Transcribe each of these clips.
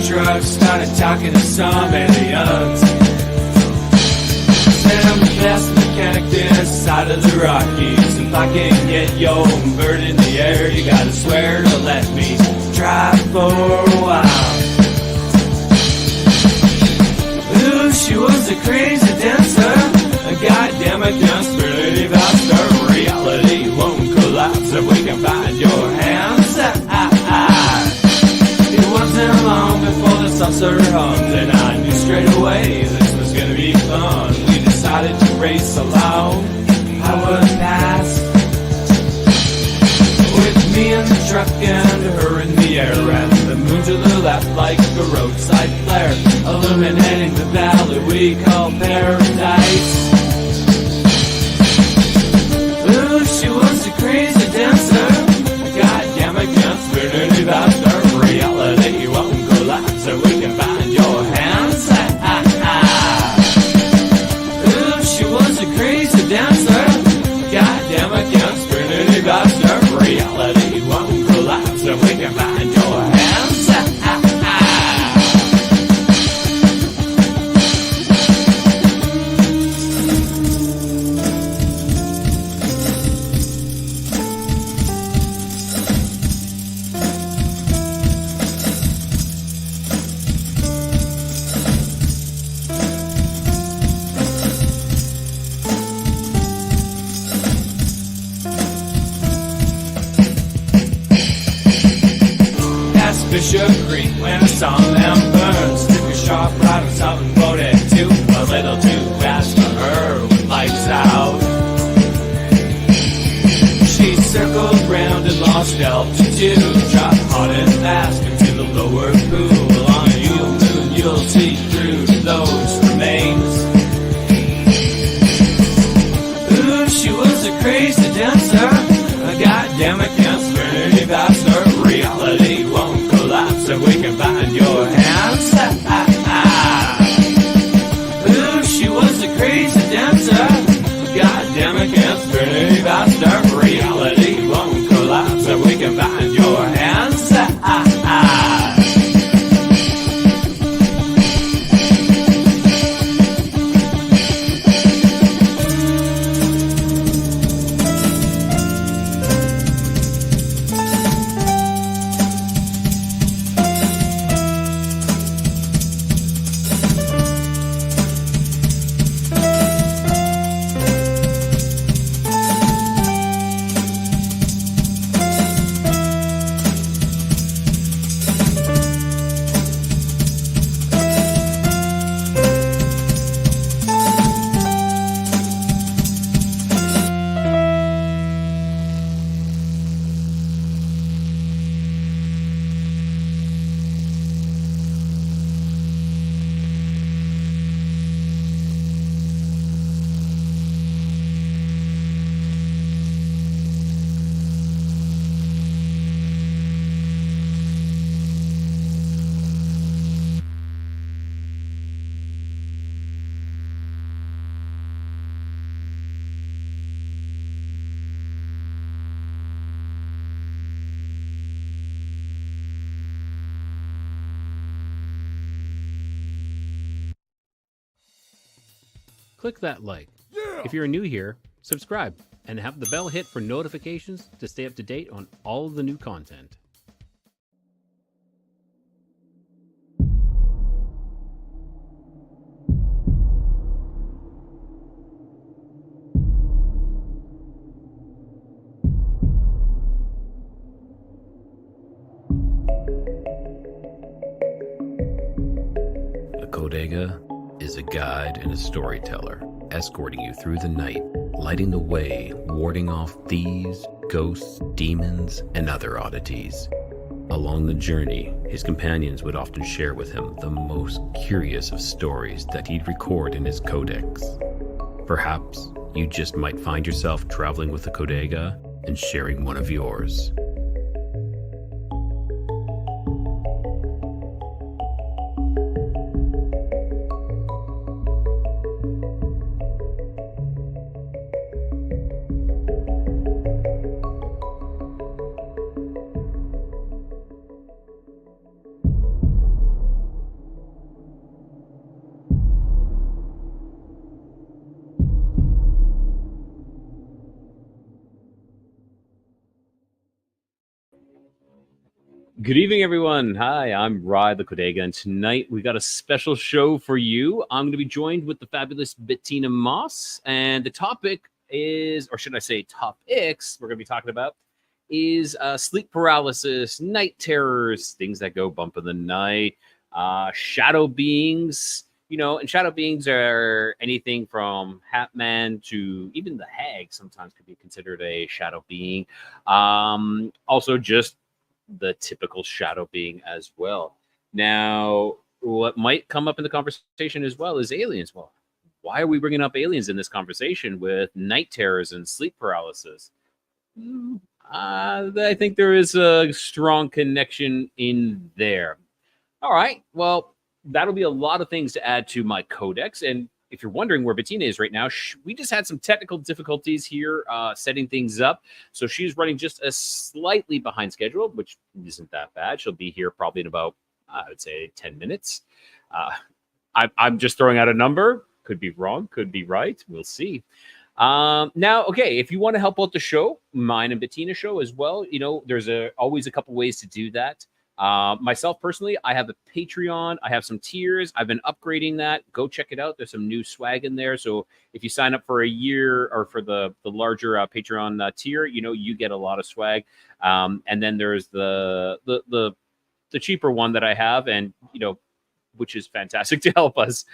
truck, started talking to some aliens. Said I'm the best mechanic this side of the Rockies. If I can get your bird in the air, you gotta swear to let me drive for a while. Ooh, she was a crazy dancer, a goddamn conspiracy about reality won't collapse if we can find your hands. It wasn't long before the saucer hummed, and I knew straight away this was gonna be fun. We decided to race along Howard Pass, with me in the truck and her in the air, and the moon to the left like a roadside flare, illuminating the valley we call Paradise. Ooh, she was a crazy dancer, goddamn it, conspiracy about her reality won't collapse so we can find your hands. Ooh, she was a crazy dancer, goddamn it, conspiracy about her reality won't collapse so we can find your hands. Bishop Creek when I saw them burns. Took a sharp right on something, voted too a little too fast for her with lights out. She circled round and lost altitude, dropped hard and fast into the lower pool. On a full moon you'll see through those remains. Ooh, she was a crazy dancer, a goddamn it, conspiracy about her reality won't collapse so we can find your hands. Ooh, she was a crazy dancer, goddamn it, conspiracy about her reality won't collapse so we can find your hands. Click that like. Yeah! If you're new here, subscribe and have the bell hit for notifications to stay up to date on all of the new content. A Codega is a guide and a storyteller, escorting you through the night, lighting the way, warding off thieves, ghosts, demons, and other oddities. Along the journey, his companions would often share with him the most curious of stories that he'd record in his codex. Perhaps you just might find yourself traveling with a Codega and sharing one of yours. Good evening, everyone. Hi, I'm Rye the Codega, and tonight we got a special show for you. I'm going to be joined with the fabulous Bettina Moss, and the topic is, or should I say, topics we're going to be talking about is sleep paralysis, night terrors, things that go bump in the night, shadow beings. And shadow beings are anything from Hatman to even the hag. Sometimes could be considered a shadow being. Also, just the typical shadow being as well. Now, what might come up in the conversation as well is aliens. Well, why are we bringing up aliens in this conversation with night terrors and sleep paralysis? I think there is a strong connection in there. All right. Well, that'll be a lot of things to add to my codex. And if you're wondering where Bettina is right now, we just had some technical difficulties here setting things up. So she's running just a slightly behind schedule, which isn't that bad. She'll be here probably in about, I would say, 10 minutes. I'm just throwing out a number. Could be wrong, could be right. We'll see. Now, okay, if you want to help out the show, mine and Bettina's show as well, there's always a couple ways to do that. Myself personally, I have a Patreon. I have some tiers. I've been upgrading that. Go check it out. There's some new swag in there. So if you sign up for a year or for the larger Patreon tier, you get a lot of swag. And then there's the cheaper one that I have, and which is fantastic to help us.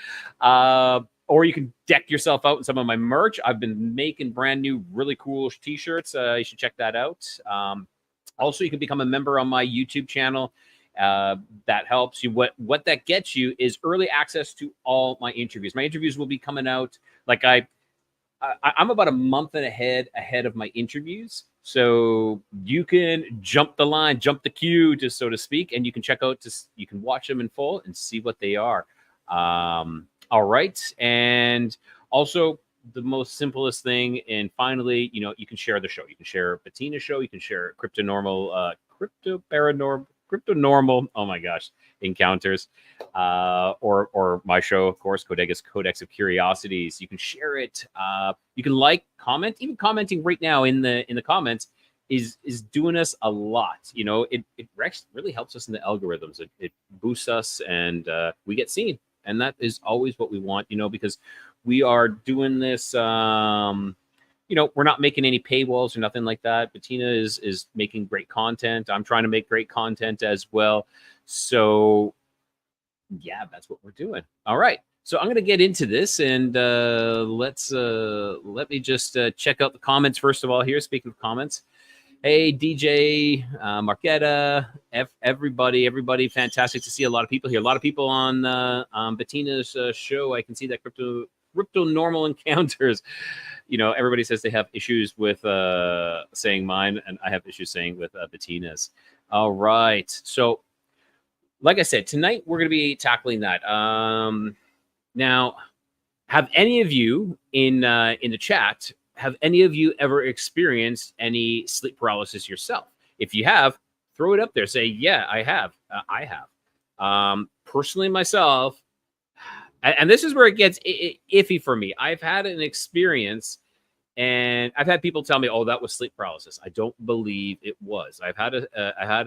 Or you can deck yourself out in some of my merch. I've been making brand new, really cool T-shirts. You should check that out. Also, you can become a member on my YouTube channel. That helps you. What that gets you is early access to all my interviews. My interviews will be coming out like I'm about a month and ahead of my interviews. So you can jump the line, jump the queue, just so to speak, and you can you can watch them in full and see what they are. All right, and also, the most simplest thing, and finally, you can share the show. You can share Bettina's show. You can share crypto-normal. Oh my gosh, encounters, or my show, of course, Codega's Codex of Curiosities. You can share it. You can comment. Even commenting right now in the comments is doing us a lot. It really helps us in the algorithms. It boosts us, and we get seen, and that is always what we want. Because we are doing this. We're not making any paywalls or nothing like that. Bettina is making great content. I'm trying to make great content as well. So, yeah, that's what we're doing. All right. So I'm going to get into this, and let me just check out the comments first of all here. Speaking of comments, hey DJ, Marquetta, everybody, fantastic to see a lot of people here. A lot of people on Bettina's show. I can see that crypto normal encounters. Everybody says they have issues with saying mine, and I have issues saying with Bettina's. All right. So, like I said, tonight we're going to be tackling that. Now, have any of you in the chat, have any of you ever experienced any sleep paralysis yourself? If you have, throw it up there. Say, yeah, I have. I have. Personally, myself, and this is where it gets iffy for me. I've had an experience, and I've had people tell me, "Oh, that was sleep paralysis." I don't believe it was. I had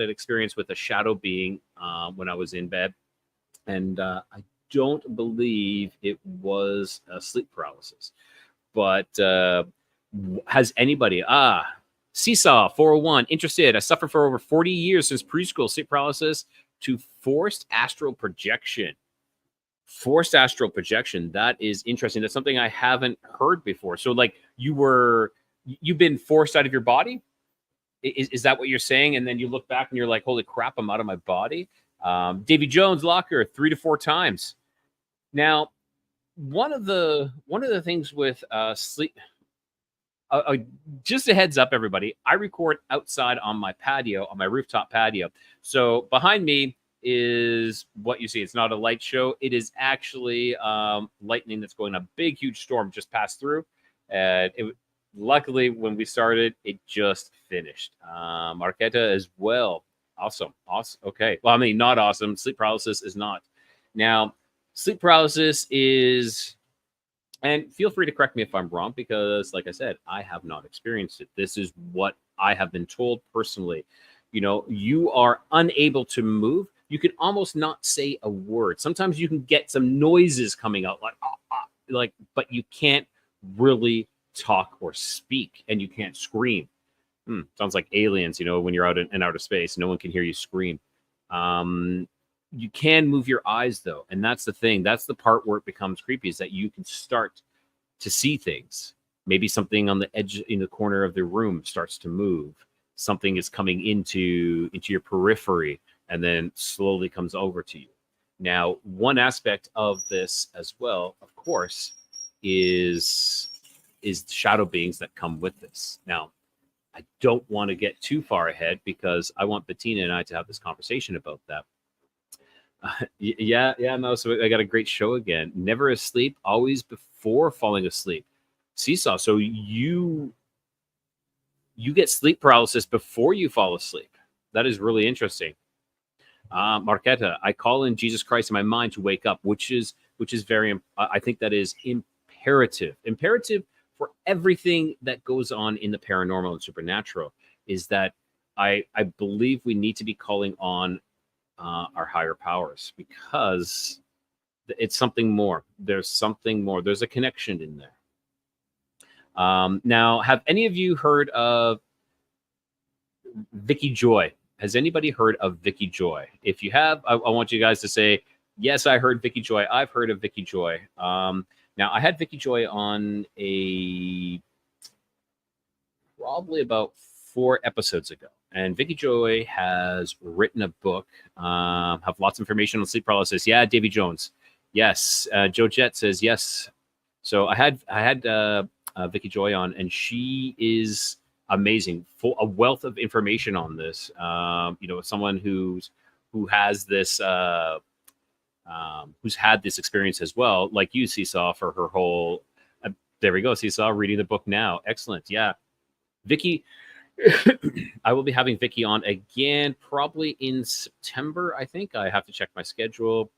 an experience with a shadow being when I was in bed, and I don't believe it was sleep paralysis. But has anybody? Seesaw 401 interested? I suffered for over 40 years since preschool. Sleep paralysis to forced astral projection. Forced astral projection. That is interesting. That's something I haven't heard before. So, like, you've been forced out of your body. Is that what you're saying? And then you look back and you're like, "Holy crap, I'm out of my body." Davy Jones Locker 3 to 4 times. Now, one of the things with sleep. Just a heads up, everybody. I record outside on my patio, on my rooftop patio. So behind me is what you see. It's not a light show. It is actually lightning that's going. A big, huge storm just passed through. And luckily, when we started, it just finished. Marquetta as well. Awesome. Okay. Well, I mean, not awesome. Sleep paralysis is not. Now, sleep paralysis is, and feel free to correct me if I'm wrong, because like I said, I have not experienced it. This is what I have been told personally. you are unable to move. You can almost not say a word. Sometimes you can get some noises coming out but you can't really talk or speak, and you can't scream. Sounds like aliens, when you're out in outer space. No one can hear you scream. You can move your eyes, though, and that's the thing. That's the part where it becomes creepy, is that you can start to see things. Maybe something on the edge, in the corner of the room, starts to move. Something is coming into your periphery, and then slowly comes over to you. Now, one aspect of this as well, of course, is shadow beings that come with this. Now, I don't want to get too far ahead, because I want Bettina and I to have this conversation about that. No. So I got a great show again. Never asleep, always before falling asleep. Seesaw. So you get sleep paralysis before you fall asleep. That is really interesting. Marquetta, I call in Jesus Christ in my mind to wake up, which is very. I think that is imperative for everything that goes on in the paranormal and supernatural. Is that I believe we need to be calling on our higher powers, because it's something more. There's something more. There's a connection in there. Now, have any of you heard of Vicky Joy? Has anybody heard of Vicky Joy? If you have, I want you guys to say, yes, I heard Vicky Joy. I've heard of Vicky Joy. Now, I had Vicky Joy on probably about 4 episodes ago. And Vicky Joy has written a book, have lots of information on sleep paralysis. Yeah, Davy Jones. Yes. Joe Jett says yes. So I had Vicky Joy on, and she is amazing, full a wealth of information on this. Someone who has this, who's had this experience as well, like you, Seesaw, for her whole. There we go, Seesaw, reading the book now. Excellent. Yeah, Vicky. I will be having Vicky on again probably in September. I think I have to check my schedule.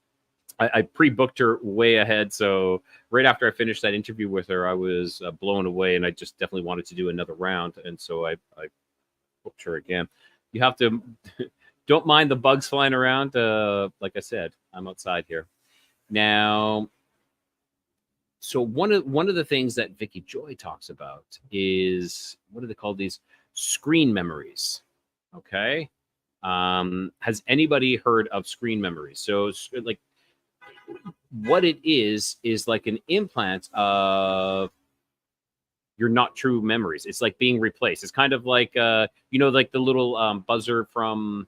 I pre-booked her way ahead, so right after I finished that interview with her, I was blown away, and I just definitely wanted to do another round, and so I booked her again. You have to don't mind the bugs flying around. Like I said, I'm outside here now. So one of the things that Vicky Joy talks about is, what do they call these? Screen memories. Okay. Has anybody heard of screen memories? So like, what it is like an implant of your not true memories. It's like being replaced. It's kind of like like the little buzzer from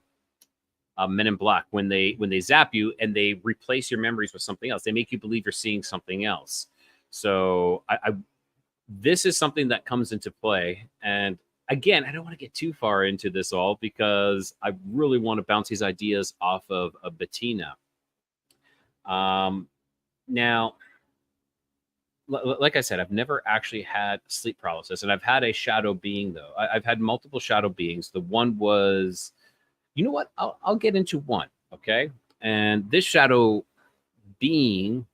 Men in Black, when they zap you and they replace your memories with something else. They make you believe you're seeing something else. So this is something that comes into play. And again, I don't want to get too far into this all, because I really want to bounce these ideas off of Bettina. Now, like I said, I've never actually had sleep paralysis, and I've had a shadow being, though. I've had multiple shadow beings. The one was, you know what? I'll get into one, okay? And this shadow being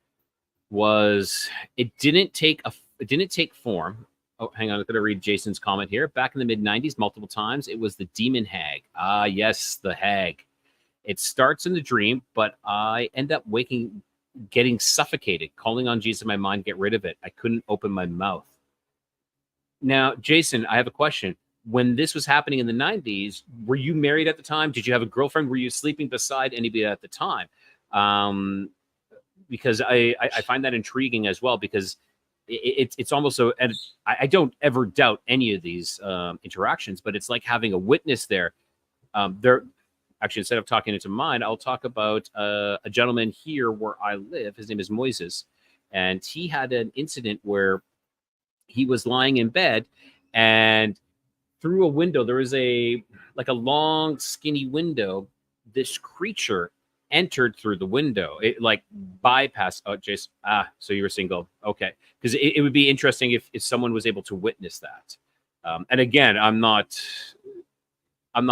was, it didn't take form. Oh, hang on. I'm going to read Jason's comment here. Back in the mid-90s, multiple times, it was the demon hag. Ah, yes, the hag. It starts in the dream, but I end up getting suffocated, calling on Jesus in my mind, get rid of it. I couldn't open my mouth. Now, Jason, I have a question. When this was happening in the 90s, were you married at the time? Did you have a girlfriend? Were you sleeping beside anybody at the time? Because I find that intriguing as well, because it's almost so, and I don't ever doubt any of these interactions, but it's like having a witness there. Actually, instead of talking into mine, I'll talk about a gentleman here where I live. His name is Moises, and he had an incident where he was lying in bed, and through a window, there was a long, skinny window. This creature entered through the window. It like bypassed. Oh, Jason. So you were single. Okay. Because it would be interesting if someone was able to witness that. And again, I'm not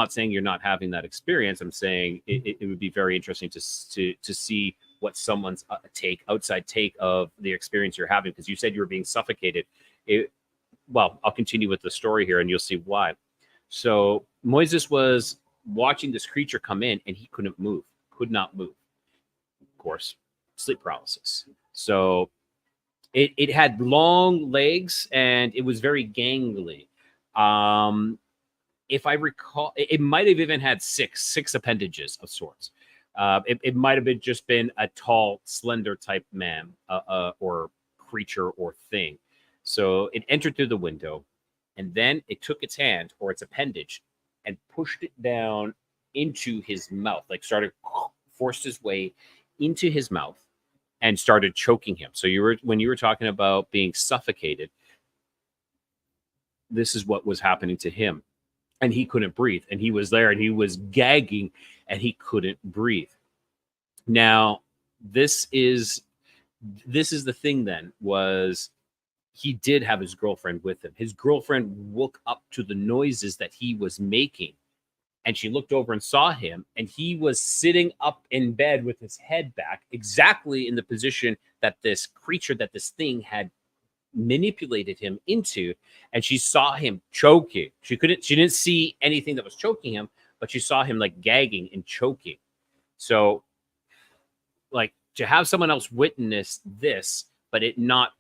saying you're not having that experience. I'm saying it would be very interesting to see what someone's outside take of the experience you're having, because you said you were being suffocated. Well, I'll continue with the story here, and you'll see why. So Moises was watching this creature come in, and he couldn't move, could not move. Of course, sleep paralysis. So it had long legs, and it was very gangly. If I recall, it might have even had six appendages of sorts. It might have been a tall, slender type man or creature or thing. So it entered through the window, and then it took its hand or its appendage and pushed it down into his mouth, like forced his way into his mouth and started choking him. So when you were talking about being suffocated, this is what was happening to him. And he couldn't breathe, and he was there, and he was gagging, and he couldn't breathe. Now, this is the thing then, was he did have his girlfriend with him. His girlfriend woke up to the noises that he was making, and she looked over and saw him, and he was sitting up in bed with his head back, exactly in the position that this creature, that this thing had manipulated him into. And she saw him choking. She didn't see anything that was choking him, but she saw him like gagging and choking. So like, to have someone else witness this, but it not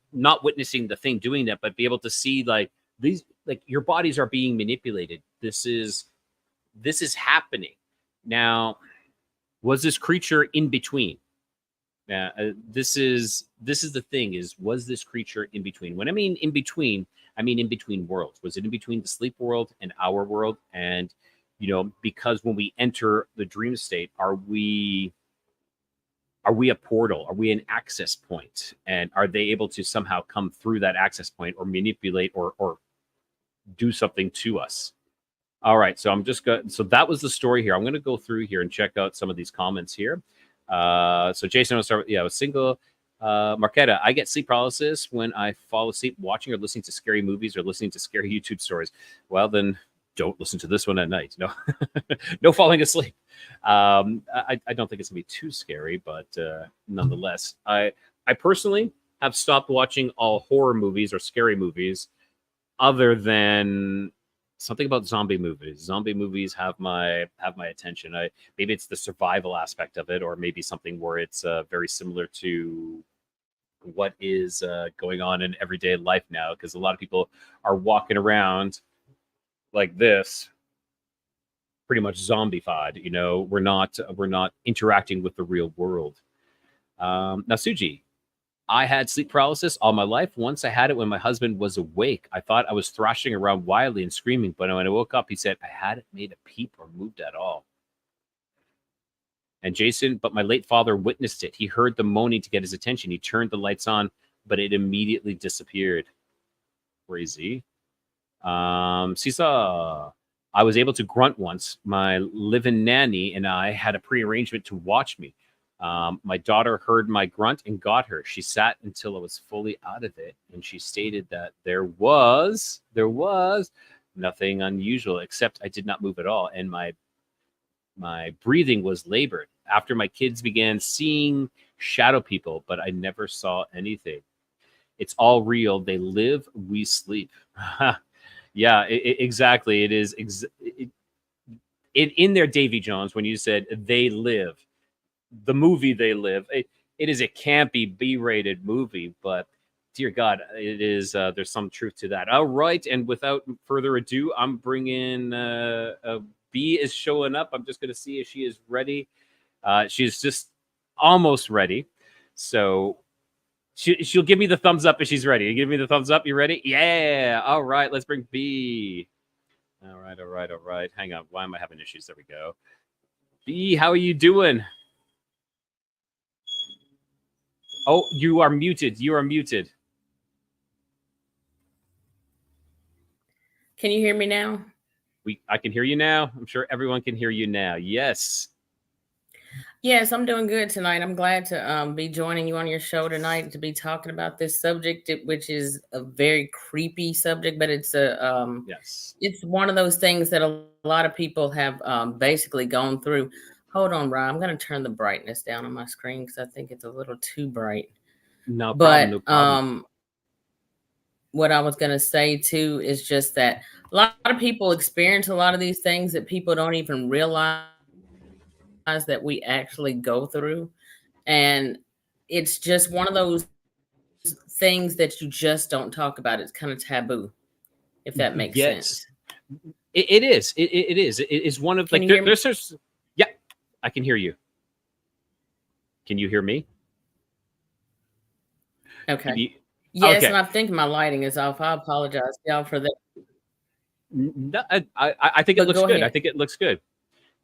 witnessing the thing doing that, but be able to see like these, like, your bodies are being manipulated. This is happening. Now, was this creature in between? This is the thing, was this creature in between? When I mean in between, I mean in between worlds. Was it in between the sleep world and our world? And, because when we enter the dream state, are we a portal? Are we an access point? And are they able to somehow come through that access point or manipulate or do something to us? All right. So so that was the story here. I'm going to go through here and check out some of these comments here. So Jason, I'll start with, I was single. Marquetta, I get sleep paralysis when I fall asleep watching or listening to scary movies or listening to scary YouTube stories. Well, then don't listen to this one at night. No, no falling asleep. I don't think it's gonna be too scary, but nonetheless, I personally have stopped watching all horror movies or scary movies, other than something about zombie movies. Zombie movies have my attention. Maybe it's the survival aspect of it, or maybe something where it's very similar to what is going on in everyday life now, because a lot of people are walking around like this, pretty much zombified. We're not interacting with the real world. Now, Suji, I had sleep paralysis all my life. Once I had it when my husband was awake. I thought I was thrashing around wildly and screaming, but when I woke up, he said I hadn't made a peep or moved at all. And Jason, but my late father witnessed it. He heard the moaning to get his attention. He turned the lights on, but it immediately disappeared. Crazy. Seesaw. I was able to grunt once. My live-in nanny and I had a pre-arrangement to watch me. My daughter heard my grunt and got her. She sat until I was fully out of it, and she stated that there was nothing unusual, except I did not move at all, and my breathing was labored. After my kids began seeing shadow people, but I never saw anything. It's all real. They live, we sleep. Yeah, exactly. It is in there, Davy Jones, when you said they live. The movie They Live, it is a campy B-rated movie, but dear God, it is. There's some truth to that. All right, and without further ado, I'm bringing B is showing up. I'm just going to see if she is ready. She's just almost ready, so she'll give me the thumbs up if she's ready. You give me the thumbs up. You ready? Yeah. All right, let's bring B. All right. Hang on. Why am I having issues? There we go. B, how are you doing? Oh, you are muted. You are muted. Can you hear me now? I can hear you now. I'm sure everyone can hear you now. Yes. Yes, I'm doing good tonight. I'm glad to be joining you on your show tonight to be talking about this subject, which is a very creepy subject, but it's yes, it's one of those things that a lot of people have basically gone through. Hold on, Brian. I'm going to turn the brightness down on my screen because I think it's a little too bright. No problem. what I was going to say too is just that a lot of people experience a lot of these things that people don't even realize that we actually go through. And it's just one of those things that you just don't talk about. It's kind of taboo, if that makes Yes, sense. it is. It is. It is one of Can like you hear me? there's yeah, I can hear you. Can you hear me? Okay. You, Yes, okay. and I think my lighting is off. I apologize, y'all, for that. No, I think it But looks go good. I ahead. think it looks good.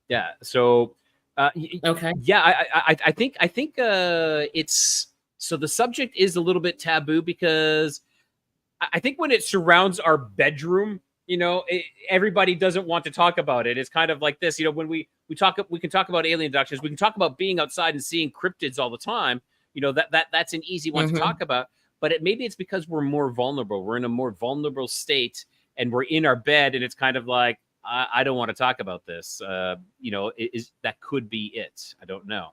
Yeah. So, Okay. yeah, I think it's so the subject is a little bit taboo because I think when it surrounds our bedroom, everybody doesn't want to talk about it. It's kind of like this, when we talk, we can talk about alien abductions, we can talk about being outside and seeing cryptids all the time. That's an easy one to Mm-hmm. talk about. But maybe it's because we're more vulnerable. We're in a more vulnerable state, and we're in our bed, and it's kind of like I don't want to talk about this. That could be it. I don't know.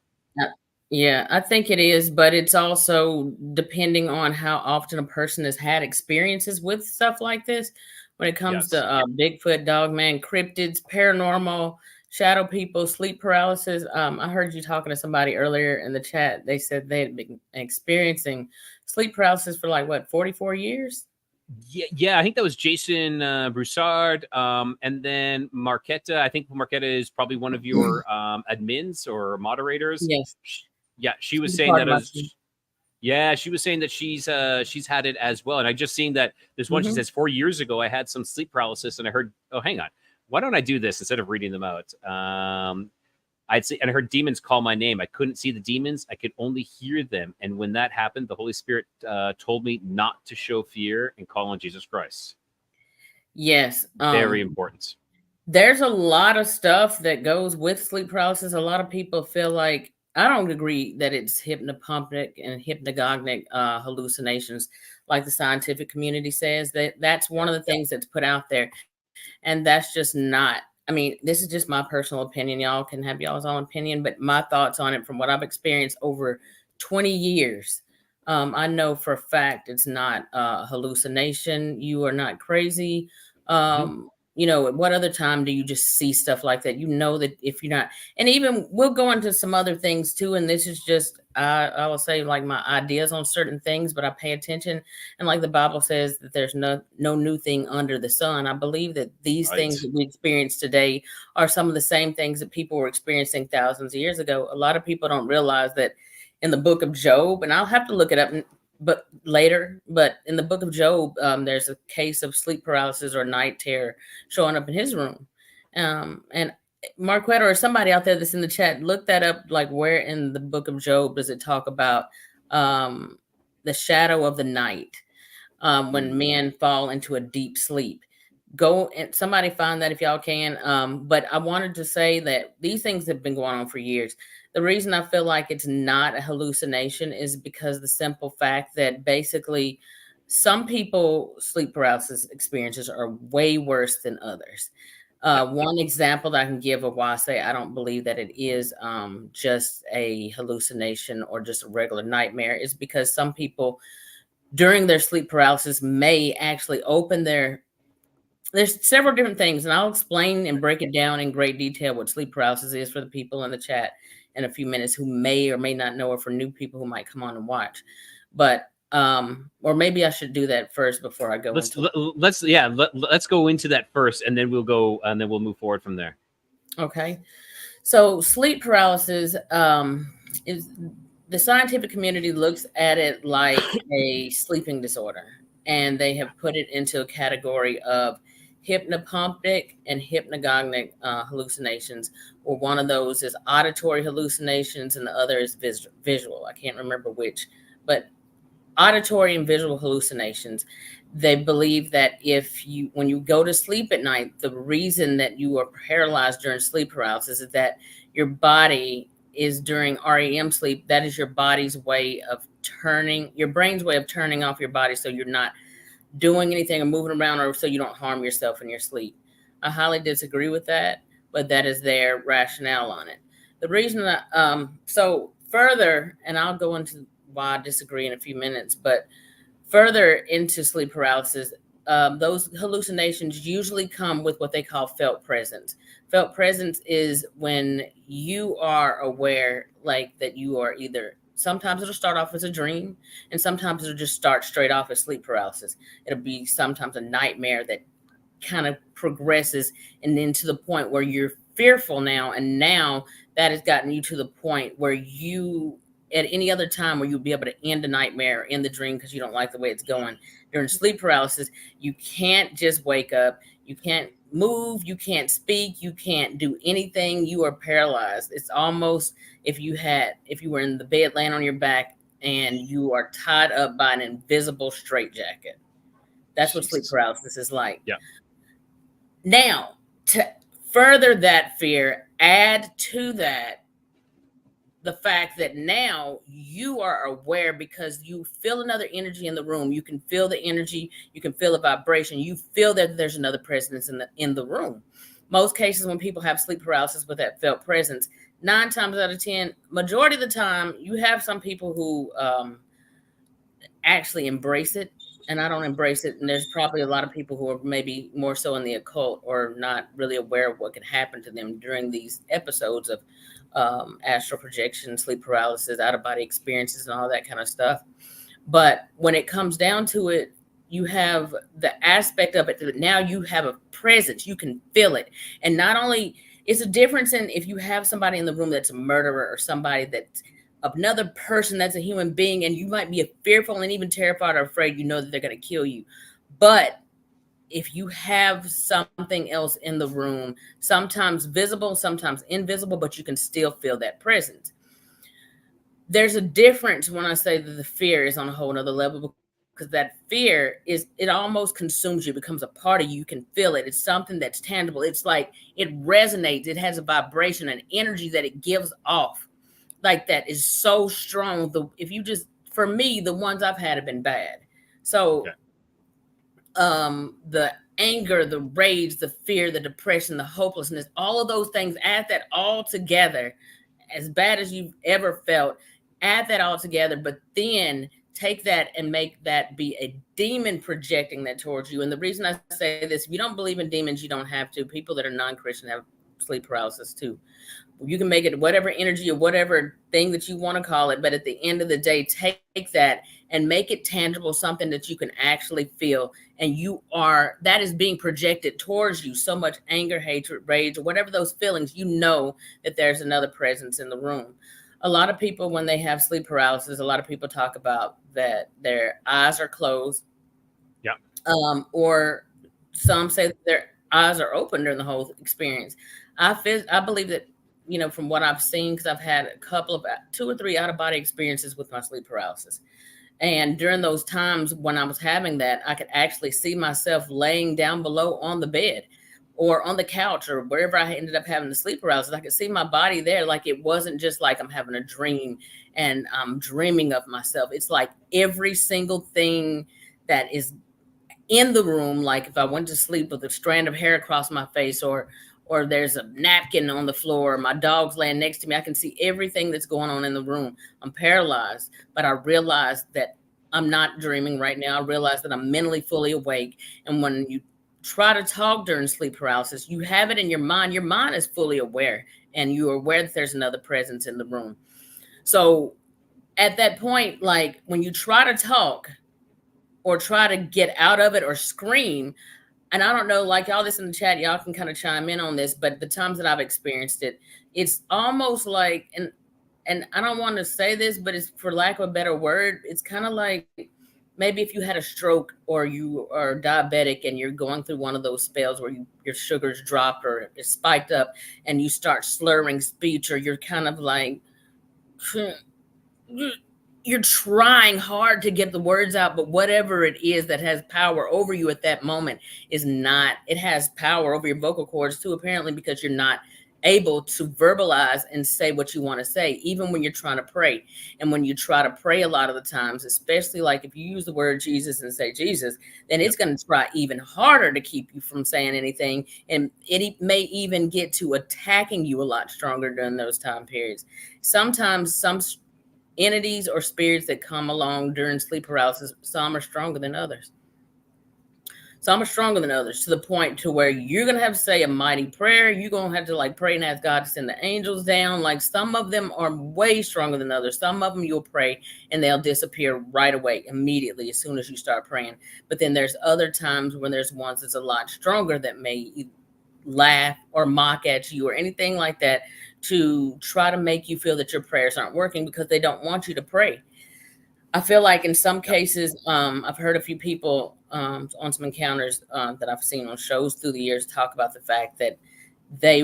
Yeah, I think it is, but it's also depending on how often a person has had experiences with stuff like this. When it comes Yes. to Bigfoot, dogman, cryptids, paranormal, shadow people, sleep paralysis. I heard you talking to somebody earlier in the chat. They said they had been experiencing sleep paralysis for like what, 44 years? Yeah, I think that was Jason Broussard, and then Marquetta. I think Marquetta is probably one of your admins or moderators. Yes, Yeah, she was she's a saying part that of my team. as yeah, she was saying that she's had it as well. And I just seen that there's one. She Hmm. says 4 years ago I had some sleep paralysis, and I heard, oh, hang on, why don't I do this instead of reading them out? I'd say, and I heard demons call my name. I couldn't see the demons. I could only hear them. And when that happened, the Holy Spirit told me not to show fear and call on Jesus Christ. Yes. Very important. There's a lot of stuff that goes with sleep paralysis. A lot of people feel like I don't agree that it's hypnopompic and hypnagogic hallucinations, like the scientific community says. That's one of the things that's put out there, and that's just not. I mean, this is just my personal opinion. Y'all can have y'all's own opinion, but my thoughts on it from what I've experienced over 20 years. I know for a fact it's not a hallucination. You are not crazy. Mhm. What other time do you just see stuff like that? You know that if you're not, and even we'll go into some other things too. And this is just, I will say like my ideas on certain things, but I pay attention. And like the Bible says that there's no new thing under the sun. I believe that these Right. things that we experience today are some of the same things that people were experiencing thousands of years ago. A lot of people don't realize that in the book of Job, and I'll have to look it up but later, but in the book of Job, there's a case of sleep paralysis or night terror showing up in his room. And Marquetta or somebody out there that's in the chat, look that up. Like, where in the book of Job does it talk about the shadow of the night when men fall into a deep sleep? Go and somebody find that if y'all can. But I wanted to say that these things have been going on for years. The reason I feel like it's not a hallucination is because the simple fact that basically some people sleep paralysis experiences are way worse than others. One example that I can give of why I say I don't believe that it is just a hallucination or just a regular nightmare is because some people during their sleep paralysis may actually open there's several different things, and I'll explain and break it down in great detail what sleep paralysis is for the people in the chat in a few minutes who may or may not know, or for new people who might come on and watch. But or maybe I should do that first before I go Let's into it. let's go into that first, and then we'll move forward from there. Okay. So sleep paralysis is the scientific community looks at it like a sleeping disorder, and they have put it into a category of hypnopompic and hypnagogic hallucinations, or one of those is auditory hallucinations and the other is visual. I can't remember which, but auditory and visual hallucinations. They believe that when you go to sleep at night, the reason that you are paralyzed during sleep paralysis is that your body is during REM sleep. That is your body's way of your brain's way of turning off your body so you're not doing anything or moving around, or so you don't harm yourself in your sleep. I highly disagree with that, but that is their rationale on it. The reason that, so further, and I'll go into why I disagree in a few minutes, but further into sleep paralysis, those hallucinations usually come with what they call felt presence. Felt presence is when you are aware, like that you are either, sometimes it'll start off as a dream, and sometimes it'll just start straight off as sleep paralysis. It'll be sometimes a nightmare that kind of progresses and then to the point where you're fearful now. And now that has gotten you to the point where you, at any other time where you'll be able to end a nightmare in the dream because you don't like the way it's going. During sleep paralysis, you can't just wake up. You can't move. You can't speak. You can't do anything. You are paralyzed. It's almost if you were in the bed laying on your back and you are tied up by an invisible straitjacket. That's what sleep paralysis is like. Yeah. Now, to further that fear, add to that the fact that now you are aware because you feel another energy in the room. You can feel the energy. You can feel the vibration. You feel that there's another presence in the room. Most cases when people have sleep paralysis with that felt presence, 9 times out of 10, majority of the time, you have some people who actually embrace it. And I don't embrace it. And there's probably a lot of people who are maybe more so in the occult or not really aware of what can happen to them during these episodes of astral projection, sleep paralysis, out-of-body experiences, and all that kind of stuff. But when it comes down to it, you have the aspect of it that now you have a presence. You can feel it. And not only, it's a difference in if you have somebody in the room that's a murderer or somebody that's another person that's a human being, and you might be fearful and even terrified or afraid, you know that they're going to kill you. But if you have something else in the room, sometimes visible, sometimes invisible, but you can still feel that presence. There's a difference when I say that the fear is on a whole nother level, because that fear it almost consumes you, becomes a part of you. You can feel it. It's something that's tangible. It's like it resonates. It has a vibration, an energy that it gives off. Like that is so strong. For me, the ones I've had have been bad. So the anger, the rage, the fear, the depression, the hopelessness, all of those things, add that all together, as bad as you've ever felt, add that all together, but then take that and make that be a demon projecting that towards you. And the reason I say this, if you don't believe in demons, you don't have to. People that are non-Christian have sleep paralysis too. You can make it whatever energy or whatever thing that you want to call it. But at the end of the day, take that and make it tangible, something that you can actually feel. And that is being projected towards you. So much anger, hatred, rage, or whatever those feelings, you know that there's another presence in the room. A lot of people, when they have sleep paralysis, a lot of people talk about that their eyes are closed. Yeah. Or some say that their eyes are open during the whole experience. I believe that, from what I've seen, because I've had a couple of 2 or 3 out-of-body experiences with my sleep paralysis. And during those times when I was having that, I could actually see myself laying down below on the bed or on the couch or wherever I ended up having the sleep paralysis. I could see my body there. Like it wasn't just like I'm having a dream and I'm dreaming of myself. It's like every single thing that is in the room, like if I went to sleep with a strand of hair across my face or there's a napkin on the floor, my dog's laying next to me, I can see everything that's going on in the room. I'm paralyzed, but I realize that I'm not dreaming right now. I realize that I'm mentally fully awake. And when you try to talk during sleep paralysis, you have it in your mind. Your mind is fully aware, and you are aware that there's another presence in the room. So at that point, like when you try to talk or try to get out of it or scream, and I don't know, like y'all this in the chat, y'all can kind of chime in on this, but the times that I've experienced it, it's almost like, and I don't want to say this, but it's for lack of a better word, it's kind of like maybe if you had a stroke or you are diabetic and you're going through one of those spells where your sugar's dropped or it's spiked up and you start slurring speech, or you're kind of like, you're trying hard to get the words out, but whatever it is that has power over you at that moment it has power over your vocal cords too, apparently, because you're not able to verbalize and say what you want to say, even when you're trying to pray. And when you try to pray a lot of the times, especially like if you use the word Jesus and say Jesus, then it's going to try even harder to keep you from saying anything. And it may even get to attacking you a lot stronger during those time periods. Sometimes some entities or spirits that come along during sleep paralysis, some are stronger than others. Some are stronger than others to the point to where you're going to have to say a mighty prayer. You're going to have to like pray and ask God to send the angels down. Like some of them are way stronger than others. Some of them you'll pray and they'll disappear right away, immediately, as soon as you start praying. But then there's other times when there's ones that's a lot stronger that may laugh or mock at you or anything like that to try to make you feel that your prayers aren't working because they don't want you to pray. I feel like in some cases, I've heard a few people on some encounters that I've seen on shows through the years talk about the fact that they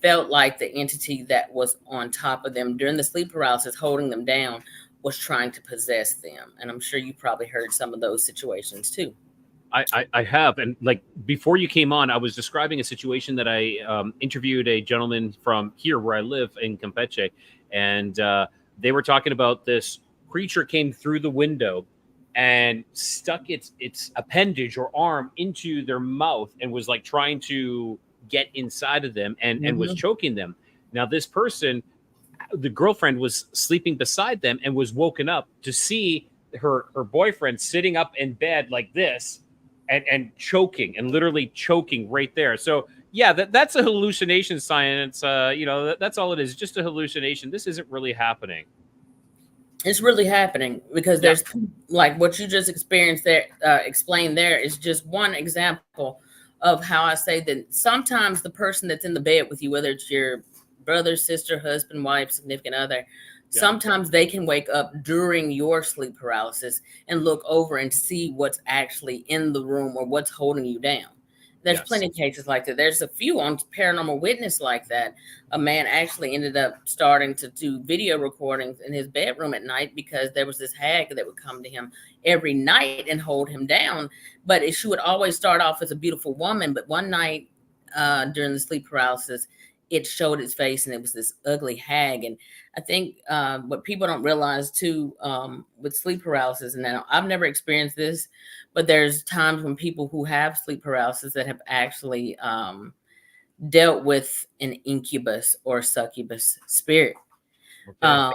felt like the entity that was on top of them during the sleep paralysis, holding them down, was trying to possess them. And I'm sure you probably heard some of those situations too. I have. And like before you came on, I was describing a situation that I interviewed a gentleman from here where I live in Campeche. And they were talking about this creature came through the window and stuck its appendage or arm into their mouth and was like trying to get inside of them and was choking them. Now, this person, the girlfriend, was sleeping beside them and was woken up to see her boyfriend sitting up in bed like this and choking and literally choking right there. So yeah, that's a hallucination science. That's all it is, just a hallucination. This isn't really happening. It's really happening because there's like what you just experienced there, explained there is just one example of how I say that sometimes the person that's in the bed with you, whether it's your brother, sister, husband, wife, significant other, sometimes they can wake up during your sleep paralysis and look over and see what's actually in the room or what's holding you down. There's plenty of cases like that. There's a few on Paranormal Witness like that. A man actually ended up starting to do video recordings in his bedroom at night because there was this hag that would come to him every night and hold him down. But she would always start off as a beautiful woman. But one night during the sleep paralysis, it showed its face and it was this ugly hag. And I think what people don't realize too with sleep paralysis, and now I've never experienced this, but there's times when people who have sleep paralysis that have actually dealt with an incubus or succubus spirit. I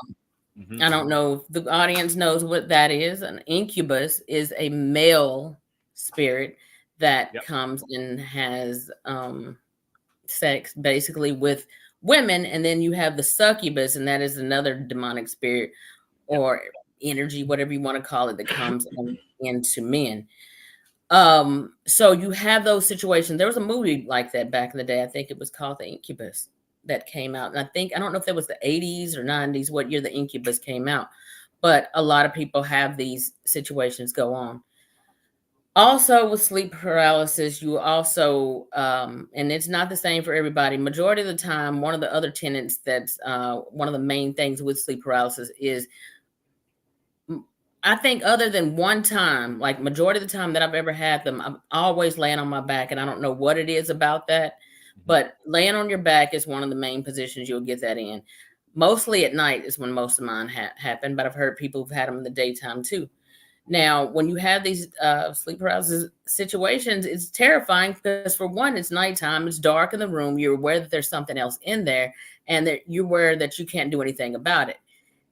don't know if the audience knows what that is. An incubus is a male spirit that comes and has sex basically with women, and then you have the succubus, and that is another demonic spirit or energy, whatever you want to call it, that comes into men. So you have those situations. There was a movie like that back in the day. I think it was called The Incubus that came out. And I don't know if that was the 80s or 90s, what year The Incubus came out, but a lot of people have these situations go on. Also with sleep paralysis, you also, and it's not the same for everybody. Majority of the time, one of the other tenets that's one of the main things with sleep paralysis is, I think other than one time, like majority of the time that I've ever had them, I'm always laying on my back. And I don't know what it is about that, but laying on your back is one of the main positions you'll get that in. Mostly at night is when most of mine happen, but I've heard people who've had them in the daytime too. Now, when you have these sleep paralysis situations, it's terrifying because for one, it's nighttime, it's dark in the room, you're aware that there's something else in there, and that you're aware that you can't do anything about it.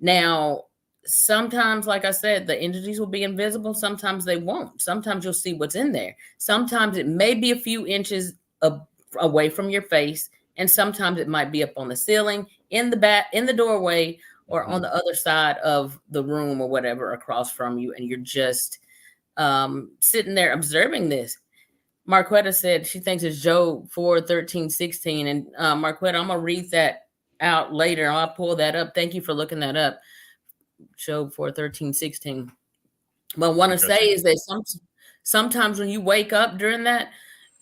Now, sometimes, like I said, the entities will be invisible. Sometimes they won't. Sometimes you'll see what's in there. Sometimes it may be a few inches away from your face, and sometimes it might be up on the ceiling, in the doorway, or on the other side of the room or whatever across from you, and you're just sitting there observing this. Marquetta said she thinks it's Job 4:13-16, and Marquetta, I'm gonna read that out later. I'll pull that up. Thank you for looking that up. Job 4:13-16. What I want to say is that sometimes when you wake up during that,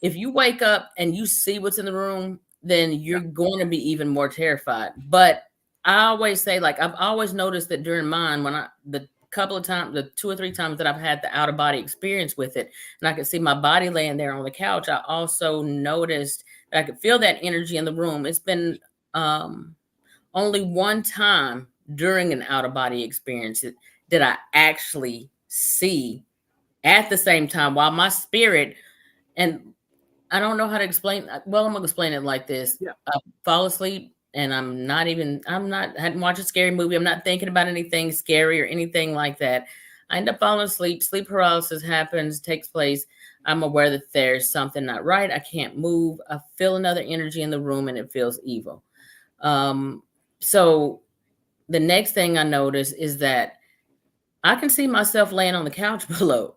if you wake up and you see what's in the room, then you're going to be even more terrified. But I always say, like, I've always noticed that during mine, when the couple of times, the 2 or 3 times that I've had the out of body experience with it, and I could see my body laying there on the couch, I also noticed that I could feel that energy in the room. It's been only one time during an out of body experience did I actually see at the same time while my spirit, and I don't know how to explain. Well, I'm going to explain it like this. I fall asleep and I hadn't watched a scary movie. I'm not thinking about anything scary or anything like that. I end up falling asleep. Sleep paralysis happens, takes place. I'm aware that there's something not right. I can't move. I feel another energy in the room and it feels evil. So the next thing I notice is that I can see myself laying on the couch below.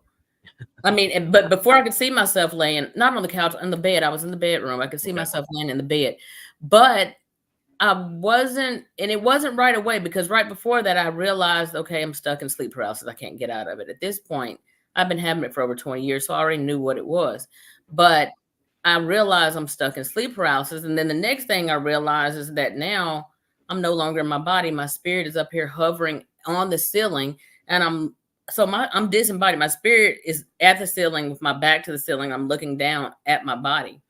I mean, but before I could see myself laying, not on the couch, on the bed, I was in the bedroom. I could see myself laying in the bed, but I wasn't, and it wasn't right away, because right before that, I realized, okay, I'm stuck in sleep paralysis. I can't get out of it. At this point, I've been having it for over 20 years, so I already knew what it was. But I realized I'm stuck in sleep paralysis. And then the next thing I realized is that now I'm no longer in my body. My spirit is up here hovering on the ceiling, and I'm disembodied. My spirit is at the ceiling with my back to the ceiling. I'm looking down at my body.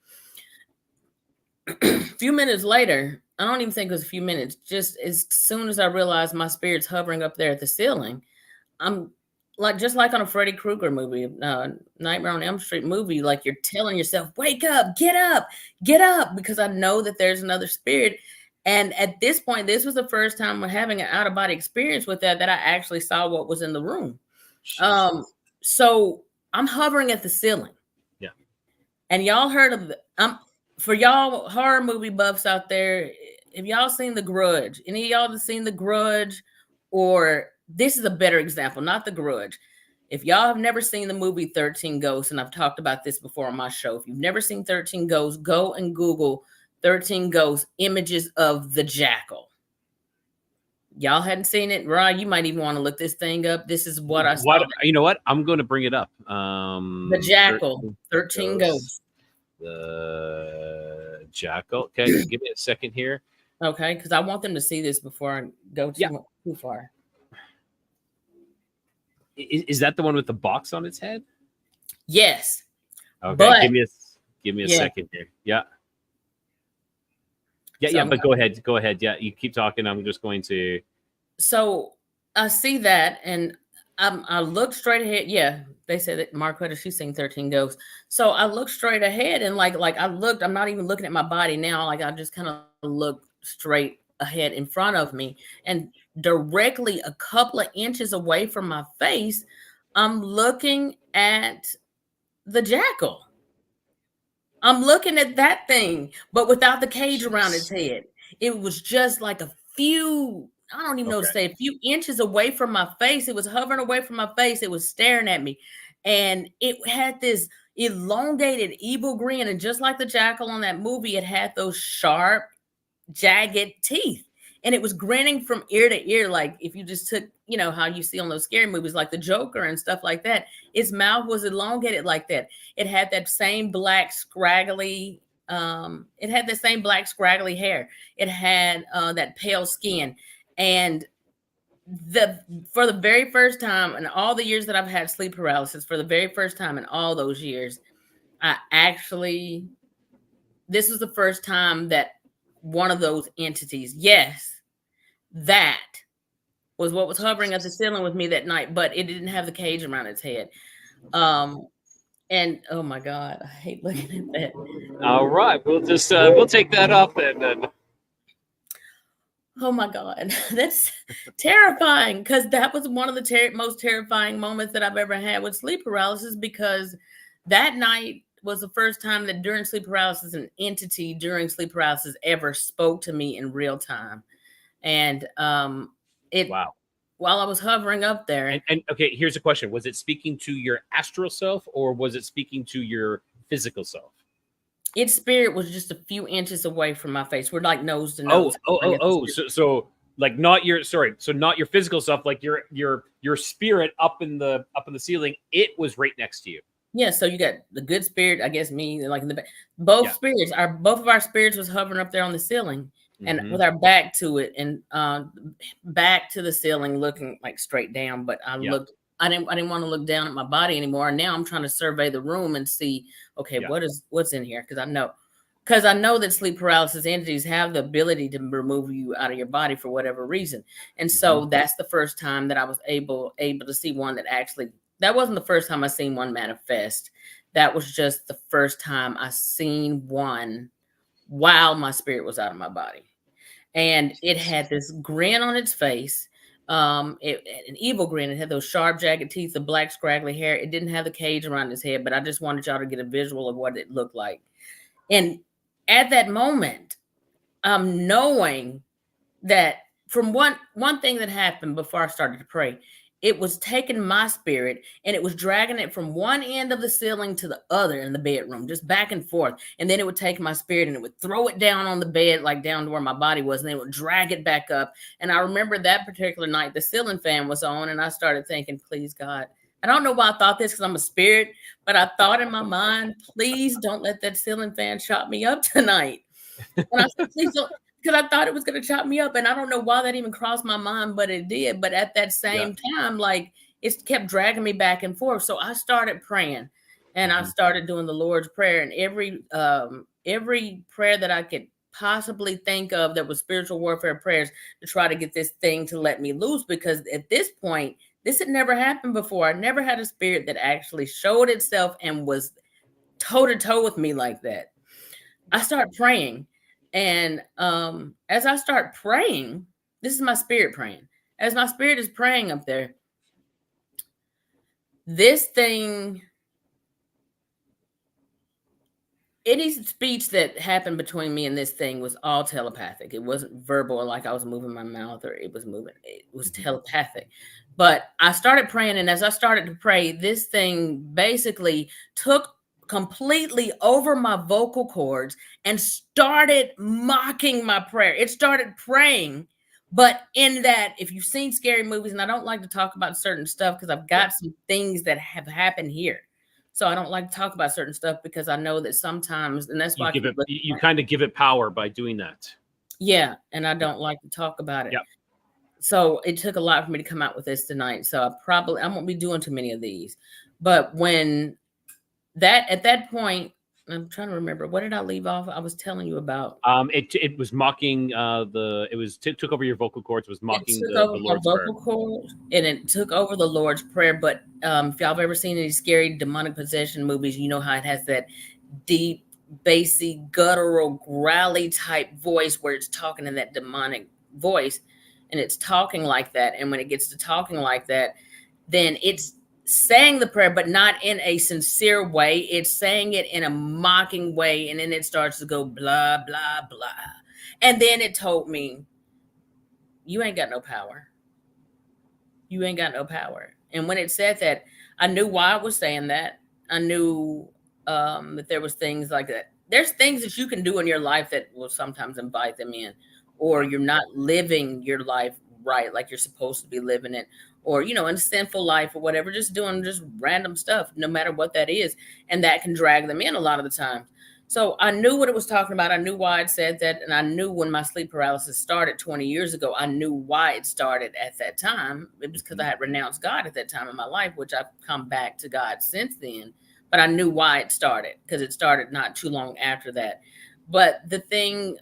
A few minutes later, I don't even think it was a few minutes, just as soon as I realized my spirit's hovering up there at the ceiling, I'm like, just like on a Freddy Krueger movie, Nightmare on Elm Street movie, like you're telling yourself, wake up, get up, because I know that there's another spirit. And at this point, this was the first time we're having an out of body experience with that I actually saw what was in the room. So I'm hovering at the ceiling. Yeah. And y'all heard of for y'all horror movie buffs out there, have y'all seen The Grudge? Any of y'all have seen The Grudge? Or this is a better example, not The Grudge. If y'all have never seen the movie 13 Ghosts, and I've talked about this before on my show, if you've never seen 13 Ghosts, go and Google 13 Ghosts, images of the jackal. Y'all hadn't seen it, Ryan? You might even want to look this thing up. This is what I saw. You know what? I'm going to bring it up. The jackal, 13 Ghosts. The jackal. Okay, give me a second here. Okay, because I want them to see this before I go too far. Is that the one with the box on its head? Yes. Okay, but, give me a second here. Yeah. Yeah, but go ahead. Yeah, you keep talking. I'm just going to. So I see that, and I look straight ahead. Yeah, they said that Marquetta, she's seen 13 Ghosts. So I look straight ahead, and like I looked. I'm not even looking at my body now. Like I just kind of look straight ahead in front of me, and directly a couple of inches away from my face, I'm looking at the jackal. I'm looking at that thing, but without the cage around its head. It was just like a few, I don't even know to say, a few inches away from my face. It was hovering away from my face. It was staring at me. And it had this elongated evil grin. And just like the jackal on that movie, it had those sharp, jagged teeth. And it was grinning from ear to ear, like if you just took, you know, how you see on those scary movies, like the Joker and stuff like that. Its mouth was elongated like that. It had that same black scraggly, hair. It had that pale skin. And for the very first time in all the years that I've had sleep paralysis, for the very first time in all those years, this was the first time that one of those entities, that was what was hovering at the ceiling with me that night, but it didn't have the cage around its head. And oh my God, I hate looking at that. All right, we'll just we'll take that off then. Oh my God, that's terrifying, because that was one of the most terrifying moments that I've ever had with sleep paralysis, because that night was the first time that during sleep paralysis, an entity during sleep paralysis ever spoke to me in real time. And while I was hovering up there. And okay, here's a question. Was it speaking to your astral self, or was it speaking to your physical self? Its spirit was just a few inches away from my face. We're like nose to nose. So like not your not your physical self, like your spirit up in the ceiling. It was right next to you. Yeah, so you got the good spirit, I guess me, like in the back. Both of our spirits was hovering up there on the ceiling, and with our back to it, and back to the ceiling, looking like straight down. But I didn't want to look down at my body anymore. And now I'm trying to survey the room and see, okay, what's in here? Because I know that sleep paralysis entities have the ability to remove you out of your body for whatever reason. And so that's the first time that I was able to see one that actually. That wasn't the first time I seen one manifest. That was just the first time I seen one while my spirit was out of my body. and it had this grin on its face. An evil grin. It had those sharp, jagged teeth, the black, scraggly hair. It didn't have the cage around its head, but I just wanted y'all to get a visual of what it looked like. And at that moment, knowing that from one thing that happened before I started to pray, it was taking my spirit and it was dragging it from one end of the ceiling to the other in the bedroom, just back and forth. And then it would take my spirit and it would throw it down on the bed, like down to where my body was, and then it would drag it back up. And I remember that particular night, the ceiling fan was on, and I started thinking, please, God. I don't know why I thought this because I'm a spirit, but I thought in my mind, please don't let that ceiling fan chop me up tonight. And I said, please don't, because I thought it was going to chop me up. And I don't know why that even crossed my mind, but it did. But at that same time, like, it kept dragging me back and forth. So I started praying, and I started doing the Lord's Prayer. And every prayer that I could possibly think of that was spiritual warfare prayers to try to get this thing to let me loose. Because at this point, this had never happened before. I never had a spirit that actually showed itself and was toe to toe with me like that. I started praying. And as I start praying, this is my spirit praying. As my spirit is praying up there, this thing, any speech that happened between me and this thing was all telepathic. It wasn't verbal, like I was moving my mouth or it was moving. It was telepathic. But I started praying, and as I started to pray, this thing basically took completely over my vocal cords and started mocking my prayer. It started praying, but in that, if you've seen scary movies, and I don't like to talk about certain stuff because I've got some things that have happened here. So I don't like to talk about certain stuff because I know that sometimes, and that's why you kind of give it power by doing that. Yeah, and I don't like to talk about it. Yeah. So it took a lot for me to come out with this tonight. So I won't be doing too many of these. But when at that point, I'm trying to remember, what did I leave off? I was telling you about. It was mocking took over your vocal cords. Was mocking the Lord's vocal cords, and it took over the Lord's Prayer. But if y'all have ever seen any scary demonic possession movies, you know how it has that deep, bassy, guttural, growly type voice where it's talking in that demonic voice, and it's talking like that. And when it gets to talking like that, then it's saying the prayer, but not in a sincere way. It's saying it in a mocking way. And then it starts to go blah, blah, blah. And then it told me, you ain't got no power. You ain't got no power. And when it said that, I knew why it was saying that. I knew that there was things like that. There's things that you can do in your life that will sometimes invite them in, or you're not living your life right, like you're supposed to be living it, or, in a sinful life or whatever, just doing just random stuff, no matter what that is. And that can drag them in a lot of the time. So I knew what it was talking about. I knew why it said that. And I knew when my sleep paralysis started 20 years ago, I knew why it started at that time. It was because I had renounced God at that time in my life, which I've come back to God since then. But I knew why it started, because it started not too long after that. But the thing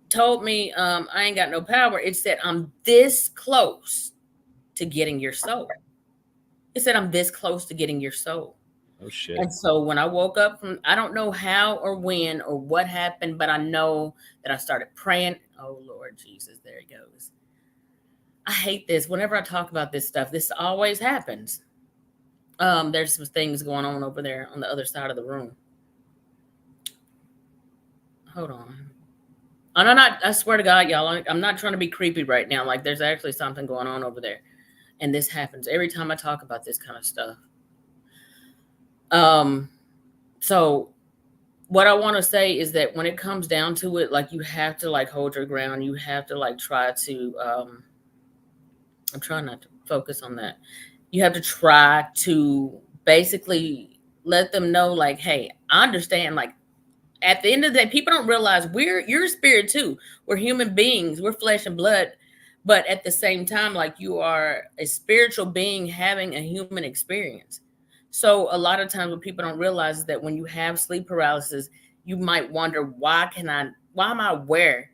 told me, I ain't got no power. It said, I'm this close to getting your soul. It said, I'm this close to getting your soul. Oh, shit. And so when I woke up I don't know how or when or what happened, but I know that I started praying. Oh, Lord Jesus, there he goes. I hate this. Whenever I talk about this stuff, this always happens. There's some things going on over there on the other side of the room. Hold on. And I swear to God, y'all, I'm not trying to be creepy right now. Like, there's actually something going on over there. And this happens every time I talk about this kind of stuff. So what I want to say is that when it comes down to it, like, you have to like hold your ground. You have to like try to, I'm trying not to focus on that. You have to try to basically let them know, like, hey, I understand. Like, at the end of the day, people don't realize you're a spirit too. We're human beings. We're flesh and blood. But at the same time, like, you are a spiritual being having a human experience. So a lot of times what people don't realize is that when you have sleep paralysis, you might wonder, why am I aware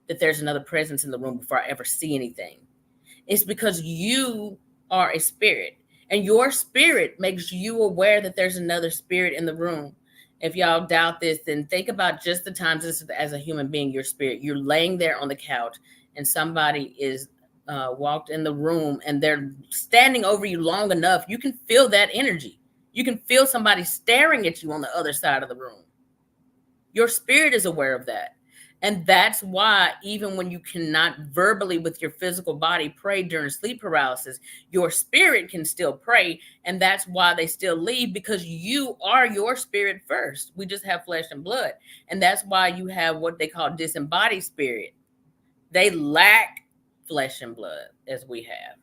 that there's another presence in the room before I ever see anything? It's because you are a spirit, and your spirit makes you aware that there's another spirit in the room. If y'all doubt this, then think about just the times this is as a human being, your spirit, you're laying there on the couch and somebody is walked in the room and they're standing over you long enough, you can feel that energy. You can feel somebody staring at you on the other side of the room. Your spirit is aware of that. And that's why, even when you cannot verbally with your physical body pray during sleep paralysis, your spirit can still pray. And that's why they still leave, because you are your spirit first. We just have flesh and blood. And that's why you have what they call disembodied spirit. They lack flesh and blood as we have.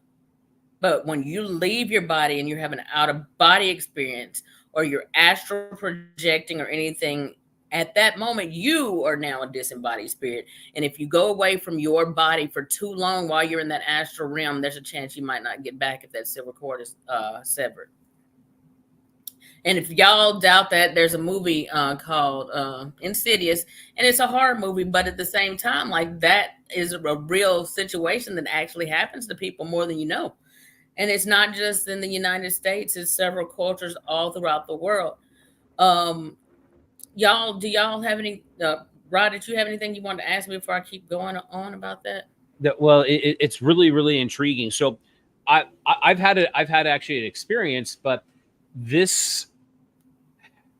But when you leave your body and you're having an out of body experience, or you're astral projecting or anything, at that moment, you are now a disembodied spirit. And if you go away from your body for too long while you're in that astral realm, there's a chance you might not get back if that silver cord is severed. And if y'all doubt that, there's a movie called Insidious, and it's a horror movie, but at the same time, like, that is a real situation that actually happens to people more than you know. And it's not just in the United States, it's several cultures all throughout the world. Y'all, do y'all have any, Rod, did you have anything you want to ask me before I keep going on about that? Well, it's really, really intriguing. So I've had actually an experience, but this,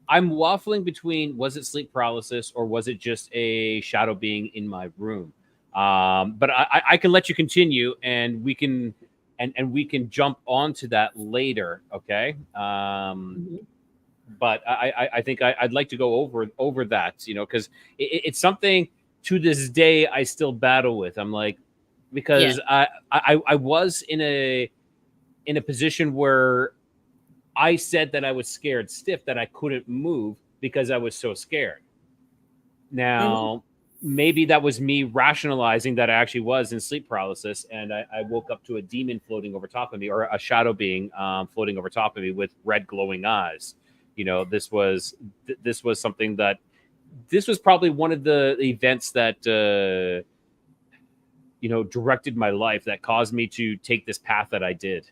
I'm waffling between, was it sleep paralysis or was it just a shadow being in my room? But I can let you continue, and we can jump onto that later. Okay. But I think I'd like to go over that, because it's something to this day I still battle with. I'm like, because I was in a position where I said that I was scared stiff, that I couldn't move because I was so scared. Now, maybe that was me rationalizing that I actually was in sleep paralysis, and I woke up to a demon floating over top of me, or a shadow being floating over top of me with red glowing eyes. This was something that, this was probably one of the events that directed my life, that caused me to take this path that I did.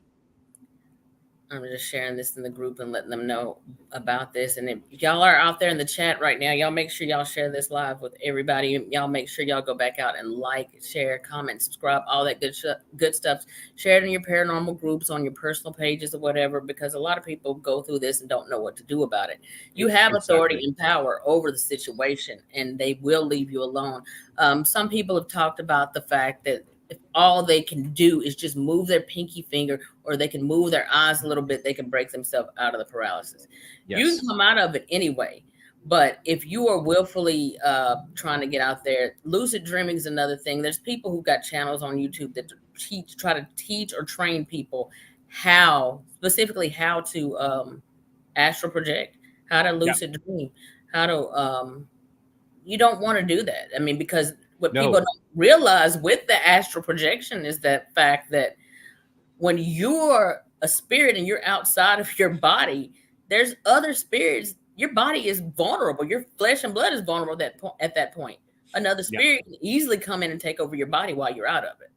I'm just sharing this in the group and letting them know about this. And if y'all are out there in the chat right now, y'all make sure y'all share this live with everybody. Y'all make sure y'all go back out and like, share, comment, subscribe, all that good stuff. Share it in your paranormal groups, on your personal pages or whatever, because a lot of people go through this and don't know what to do about it. You have authority and power over the situation, and they will leave you alone. Some people have talked about the fact that if all they can do is just move their pinky finger, or they can move their eyes a little bit, they can break themselves out of the paralysis. Yes. You can come out of it anyway. But if you are willfully trying to get out there, lucid dreaming is another thing. There's people who got channels on YouTube that try to teach or train people specifically how to astral project, how to lucid dream, how to, you don't want to do that. I mean, because what people don't realize with the astral projection is that fact that when you're a spirit and you're outside of your body, there's other spirits. Your body is vulnerable. Your flesh and blood is vulnerable at that point. Another spirit can easily come in and take over your body while you're out of it.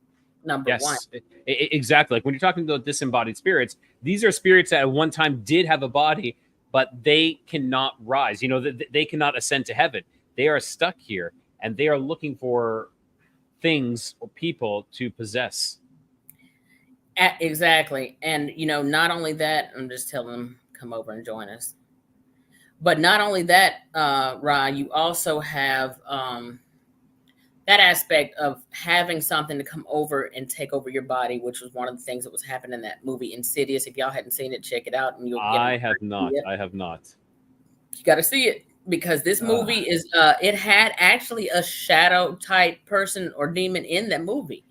Number one. Exactly. Like when you're talking about disembodied spirits, these are spirits that at one time did have a body, but they cannot rise. They cannot ascend to heaven. They are stuck here, and they are looking for things or people to possess. Exactly. And, not only that, I'm just telling them, come over and join us. But not only that, Ra, you also have that aspect of having something to come over and take over your body, which was one of the things that was happening in that movie Insidious. If y'all hadn't seen it, check it out. And I have not. You got to see it, because this movie is, it had actually a shadow type person or demon in that movie.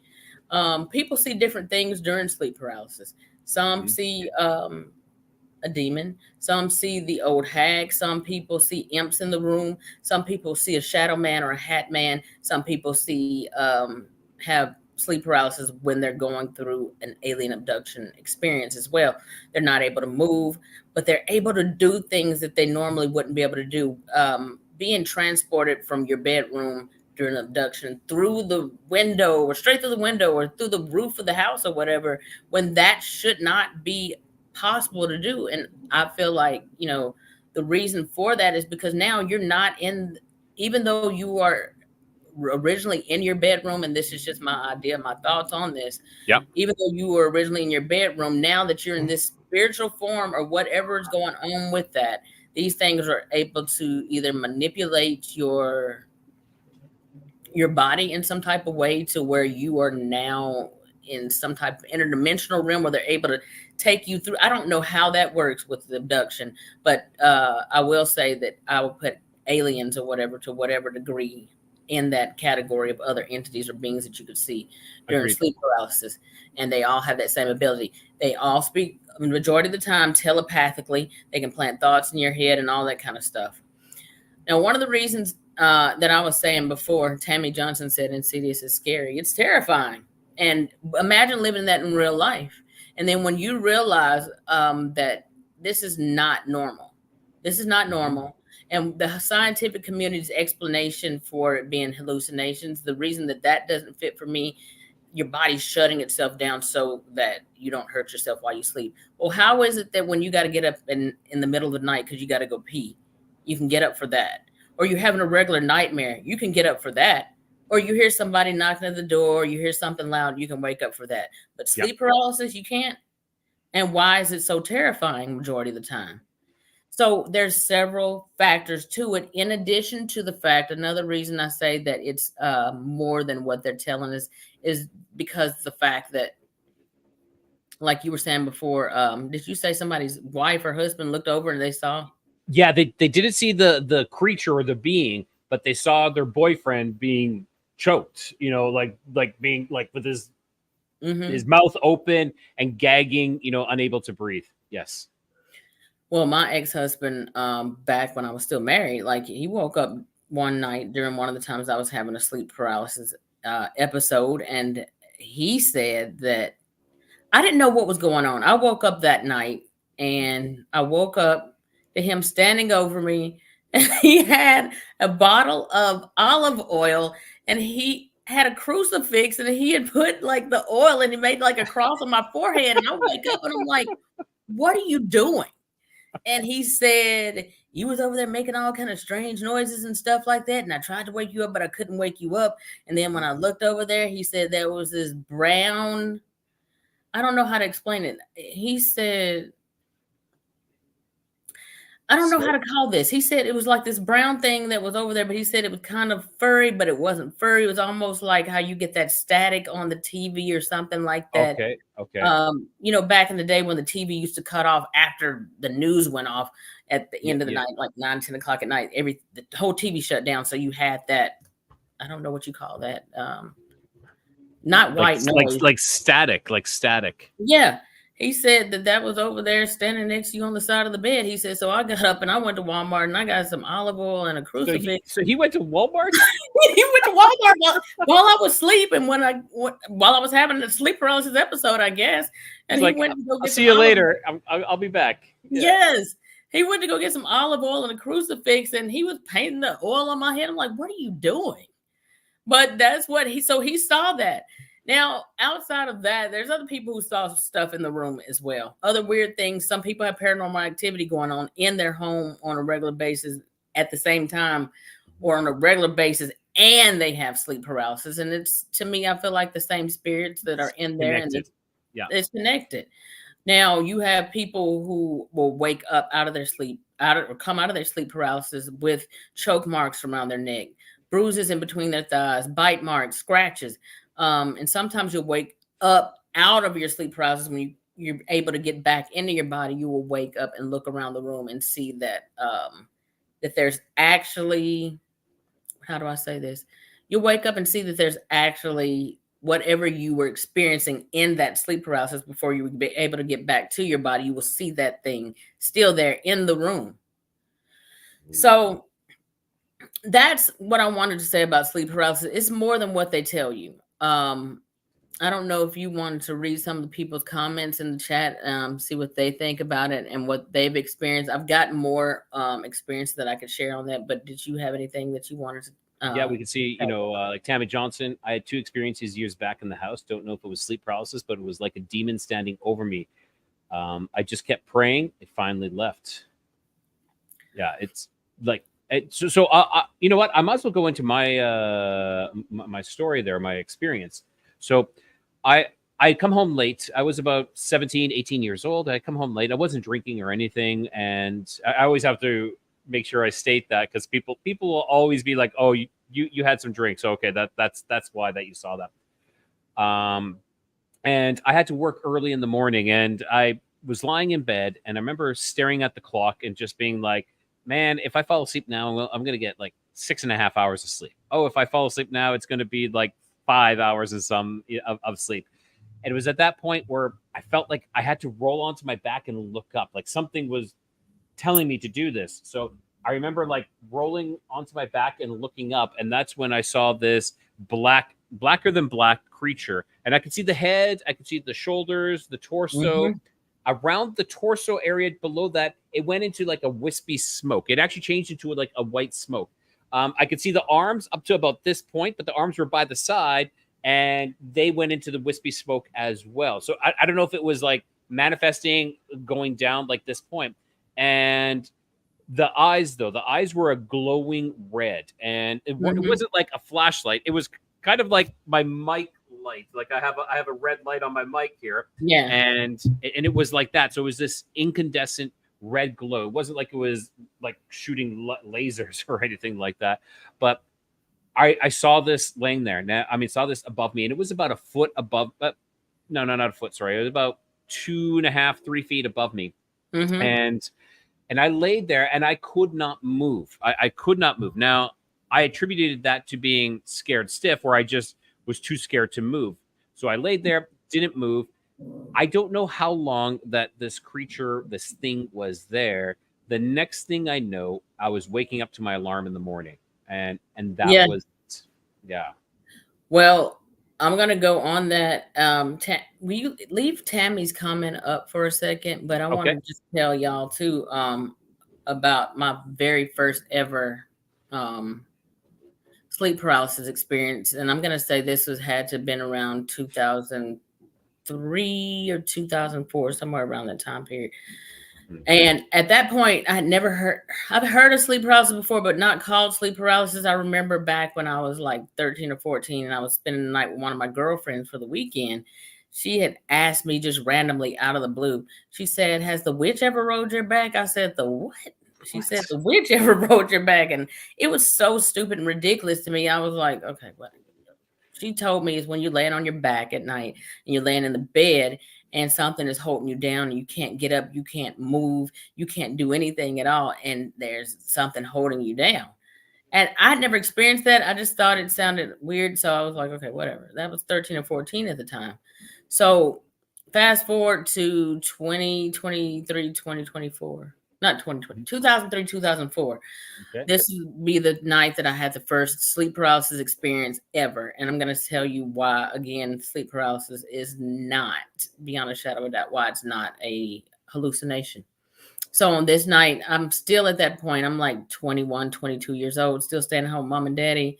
People see different things during sleep paralysis. Some see a demon. Some see the old hag. Some people see imps in the room. Some people see a shadow man or a hat man. Some people see have sleep paralysis when they're going through an alien abduction experience as well. They're not able to move, but they're able to do things that they normally wouldn't be able to do. Being transported from your bedroom during an abduction through the window, or straight through the window, or through the roof of the house or whatever, when that should not be possible to do. And I feel like, the reason for that is because now you're not in, even though you are originally in your bedroom, and this is just my idea, my thoughts on this. Yep. Even though you were originally in your bedroom, now that you're in this spiritual form or whatever is going on with that, these things are able to either manipulate your body in some type of way to where you are now in some type of interdimensional realm where they're able to take you through. I don't know how that works with the abduction, but I will say that I will put aliens or whatever to whatever degree in that category of other entities or beings that you could see during Agreed. sleep paralysis. And they all have that same ability. They all speak, the majority of the time, telepathically. They can plant thoughts in your head and all that kind of stuff. Now, one of the reasons that I was saying before, Tammy Johnson said Insidious is scary. It's terrifying. And imagine living that in real life. And then when you realize that this is not normal. This is not normal. And the scientific community's explanation for it being hallucinations, the reason that that doesn't fit for me, your body's shutting itself down so that you don't hurt yourself while you sleep. Well, how is it that when you got to get up in the middle of the night because you got to go pee, you can get up for that? Or you're having a regular nightmare, you can get up for that. Or you hear somebody knocking at the door, you hear something loud, you can wake up for that. But sleep paralysis, you can't. And why is it so terrifying majority of the time? So there's several factors to it. In addition to the fact, another reason I say that it's more than what they're telling us is because the fact that, like you were saying before, did you say somebody's wife or husband looked over and they saw? Yeah, they didn't see the creature or the being, but they saw their boyfriend being choked, like being like with his mouth open and gagging, unable to breathe. Yes. Well, my ex-husband, back when I was still married, like he woke up one night during one of the times I was having a sleep paralysis episode, and he said that I didn't know what was going on. I woke up that night, and I woke up to him standing over me, and he had a bottle of olive oil, and he had a crucifix, and he had put like the oil, and he made like a cross on my forehead, and I wake up, and I'm like, "What are you doing?" And he said, "You was over there making all kind of strange noises and stuff like that. And I tried to wake you up, but I couldn't wake you up. And then when I looked over there, he said there was this brown, I don't know how to explain it. He said, I don't know how to call this. He said it was like this brown thing that was over there, but he said it was kind of furry, but it wasn't furry. It was almost like how you get that static on the TV or something like that. Okay. Back in the day when the TV used to cut off after the news went off at the end of the night, like 9, 10 o'clock at night, the whole TV shut down. So you had that, I don't know what you call that. Not white noise. Like static. Yeah. He said that was over there standing next to you on the side of the bed. He said, so I got up and I went to Walmart and I got some olive oil and a crucifix. So he went to Walmart? He went to Walmart while I was sleeping while I was having the sleep paralysis episode, I guess. And he went to go get I'll see you later. I'll be back. Yeah. Yes. He went to go get some olive oil and a crucifix, and he was painting the oil on my head. I'm like, what are you doing? But that's what he saw that. Now, outside of that, there's other people who saw stuff in the room as well. Other weird things. Some people have paranormal activity going on in their home on a regular basis at the same time or on a regular basis, and they have sleep paralysis. And it's, to me, I feel like the same spirits that are in there. Connected. And it's connected. Now, you have people who will wake up out of their sleep, come out of their sleep paralysis with choke marks around their neck, bruises in between their thighs, bite marks, scratches. And sometimes you'll wake up out of your sleep paralysis when you're able to get back into your body. You will wake up and look around the room and see that that there's actually, how do I say this? You'll wake up and see that there's actually whatever you were experiencing in that sleep paralysis before you would be able to get back to your body. You will see that thing still there in the room. So that's what I wanted to say about sleep paralysis. It's more than what they tell you. I don't know if you wanted to read some of the people's comments in the chat, see what they think about it and what they've experienced. I've got more experience that I could share on that, but did you have anything that you wanted to? Yeah, we can see, like Tammy Johnson. I had 2 experiences years back in the house. Don't know if it was sleep paralysis, but it was like a demon standing over me. I just kept praying. It finally left. Yeah, it's like so. You know what? I might as well go into my my story there, my experience. So, I I come home late. I was about 17, 18 years old. I come home late. I wasn't drinking or anything, and I always have to make sure I state that because people will always be like, "Oh, you had some drinks. Okay, that's why that you saw that." And I had to work early in the morning, and I was lying in bed, and I remember staring at the clock and just being like, man, if I fall asleep now, well, I'm going to get like 6.5 hours of sleep. Oh, if I fall asleep now, it's going to be like 5 hours and some of sleep. And it was at that point where I felt like I had to roll onto my back and look up, like something was telling me to do this. So I remember like rolling onto my back and looking up, and that's when I saw this blacker than black creature, and I could see the head, I could see the shoulders, the torso. Mm-hmm. Around the torso area below that, it went into like a wispy smoke. It actually changed into like a white smoke. I could see the arms up to about this point, but the arms were by the side, and they went into the wispy smoke as well. So I don't know if it was like manifesting going down like this point. And the eyes, though, the eyes were a glowing red, and it Mm-hmm. wasn't like a flashlight. It was kind of like my mic light. Like I have a red light on my mic here, Yeah. and it was like that. So it was this incandescent red glow. It wasn't like it was like shooting lasers or anything like that. But I saw this laying there. Now, I mean, saw this above me, and it was about a foot above. No, not a foot. Sorry, it was about 2.5, 3 feet above me, Mm-hmm. and I laid there and I could not move. I could not move. Now, I attributed that to being scared stiff, where I just was too scared to move. So I laid there, didn't move. I don't know how long that this creature, this thing was there. The next thing I know, I was waking up to my alarm in the morning. And that Yeah. was, yeah. Well, I'm gonna go on that. Will you leave Tammy's comment up for a second? But I want Okay. to just tell y'all too about my very first ever um, sleep paralysis experience, and I'm gonna say this had to have been around 2003 or 2004, somewhere around that time period. And at that point, I had never heard, I've heard of sleep paralysis before, but not called sleep paralysis. I remember back when I was like 13 or 14 and I was spending the night with one of my girlfriends for the weekend. She had asked me just randomly out of the blue. She said, "Has the witch ever rode your back?" I said, "The what?" She said, "The witch ever rode your back." And it was so stupid and ridiculous to me. I was like, okay, what? She told me is when you're laying on your back at night and you're laying in the bed and something is holding you down and you can't get up, you can't move, you can't do anything at all, and there's something holding you down. And I'd never experienced that. I just thought it sounded weird. So I was like, okay, whatever. That was 13 or 14 at the time. So fast forward to 2023, 2024. Not 2020, 2003, 2004. Okay. This would be the night that I had the first sleep paralysis experience ever. And I'm going to tell you why, again, sleep paralysis is not, beyond a shadow of a doubt, why it's not a hallucination. So on this night, I'm still at that point. I'm like 21, 22 years old, still staying at home, mom and daddy.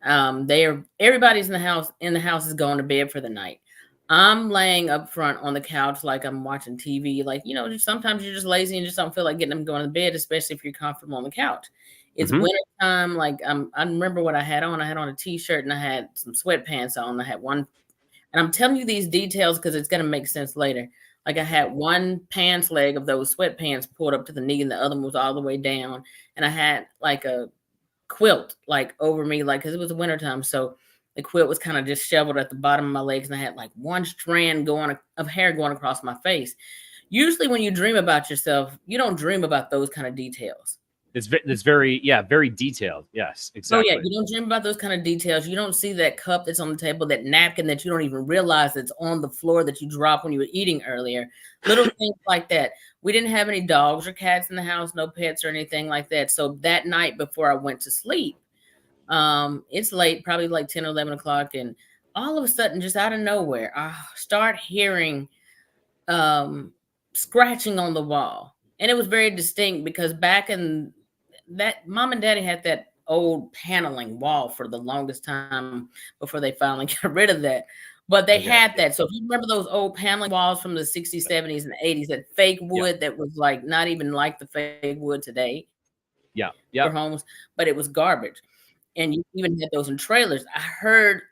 Everybody's in the house. In the house is going to bed for the night. I'm laying up front on the couch like I'm watching TV. Like, just sometimes you're just lazy and just don't feel like getting them going to bed, especially if you're comfortable on the couch. It's Mhm. winter time. Like I remember what I had on. I had on a t-shirt and I had some sweatpants on. I had one, and I'm telling you these details because it's going to make sense later. Like I had one pants leg of those sweatpants pulled up to the knee and the other one was all the way down. And I had like a quilt like over me, like, because it was the wintertime. So the quilt was kind of just shoveled at the bottom of my legs. And I had like one strand of hair going across my face. Usually when you dream about yourself, you don't dream about those kind of details. It's very, yeah, very detailed. Yes, Oh yeah, exactly. you don't dream about those kind of details. You don't see that cup that's on the table, that napkin that you don't even realize that's on the floor that you dropped when you were eating earlier. Little things like that. We didn't have any dogs or cats in the house, no pets or anything like that. So that night before I went to sleep, it's late, probably like 10 or 11 o'clock, and all of a sudden, just out of nowhere, I start hearing scratching on the wall. And it was very distinct because back in that, mom and daddy had that old paneling wall for the longest time before they finally got rid of that. But they Okay. had that. So if you remember those old paneling walls from the 60s, 70s, and 80s, that fake Yeah. wood that was like not even like the fake wood today. Yeah. for Yeah. homes, but it was garbage. And you even had those in trailers. I heard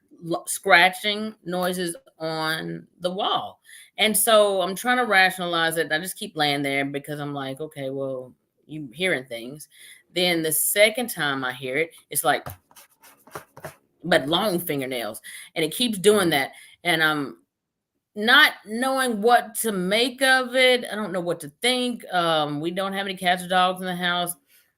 scratching noises on the wall. And so I'm trying to rationalize it. I just keep laying there because I'm like, okay, well, you hearing things. Then the second time I hear it, it's like, but long fingernails. And it keeps doing that. And I'm not knowing what to make of it. I don't know what to think. We don't have any cats or dogs in the house.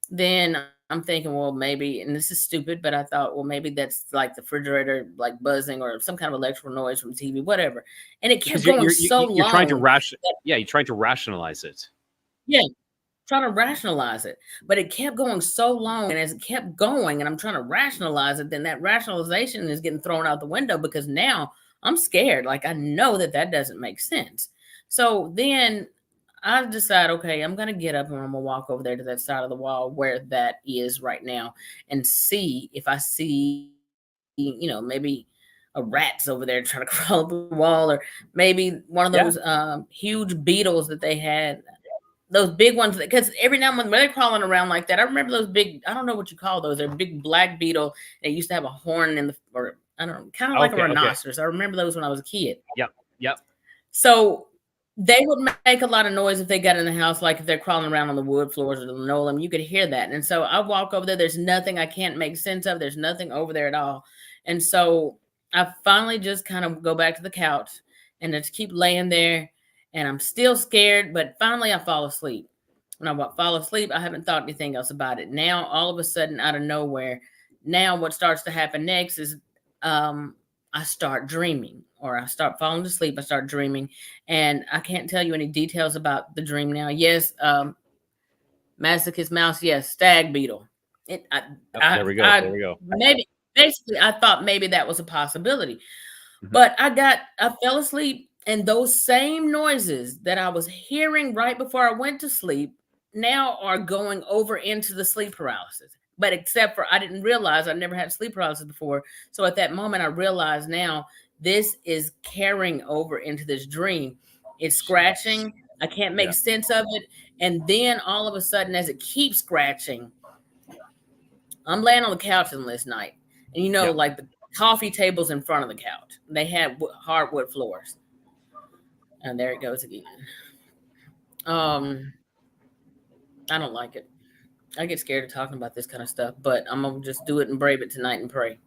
Then I'm thinking, well, maybe, and this is stupid, but I thought, well, maybe that's like the refrigerator, like buzzing or some kind of electrical noise from TV, whatever. And it kept Because going so you're trying to long. you're trying to rationalize it. Yeah, trying to rationalize it, but it kept going so long. And as it kept going, and I'm trying to rationalize it, then that rationalization is getting thrown out the window because now I'm scared. Like I know that that doesn't make sense. So then I decide, okay, I'm going to get up and I'm going to walk over there to that side of the wall where that is right now and see if I see, maybe a rat's over there trying to crawl up the wall, or maybe one of those huge beetles that they had, those big ones, because every now and then when they're crawling around like that, I remember those big, I don't know what you call those. They're big black beetle. They used to have a horn in the, or I don't know, kind of like a rhinoceros. I remember those when I was a kid. Yep. So they would make a lot of noise if they got in the house, like if they're crawling around on the wood floors or the linoleum, you could hear that. And so I walk over there. There's nothing, I can't make sense of. There's nothing over there at all. And so I finally just kind of go back to the couch and just keep laying there. And I'm still scared, but finally I fall asleep. When I fall asleep, I haven't thought anything else about it. Now, all of a sudden, out of nowhere, now what starts to happen next is I start dreaming, or I start falling asleep. I start dreaming, and I can't tell you any details about the dream now. Yes, masochist mouse. Yes, stag beetle. There we go. Maybe basically, I thought maybe that was a possibility, but I fell asleep, and those same noises that I was hearing right before I went to sleep now are going over into the sleep paralysis. But except for I didn't realize, I never had sleep paralysis before. So at that moment, I realized now this is carrying over into this dream. It's scratching. I can't make sense of it. And then all of a sudden, as it keeps scratching, I'm laying on the couch last night. And like the coffee tables in front of the couch, they had hardwood floors. And there it goes again. I don't like it. I get scared of talking about this kind of stuff, but I'm going to just do it and brave it tonight and pray.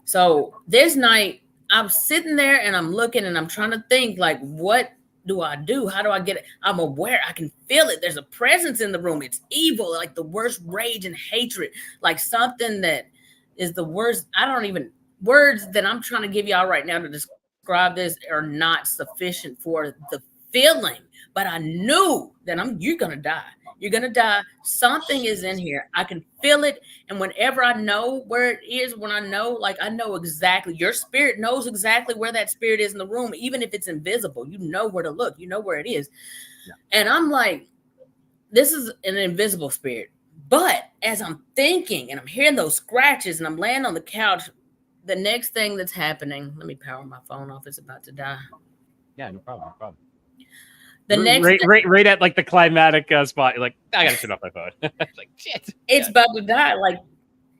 So this night, I'm sitting there and I'm looking and I'm trying to think, like, what do I do? How do I get it? I'm aware. I can feel it. There's a presence in the room. It's evil, like the worst rage and hatred, like something that is the worst. Words that I'm trying to give y'all right now to describe this are not sufficient for the feeling, but I knew that you're going to die. You're going to die. Something is in here. I can feel it. And whenever I know where it is, when I know exactly, your spirit knows exactly where that spirit is in the room, even if it's invisible. You know where to look. You know where it is. Yeah. And I'm like, this is an invisible spirit. But as I'm thinking and I'm hearing those scratches and I'm laying on the couch, the next thing that's happening, let me power my phone off. It's about to die. Yeah, no problem. The next right at like the climatic spot. You're like, I gotta turn off my phone. It's like shit. It's about to die. Like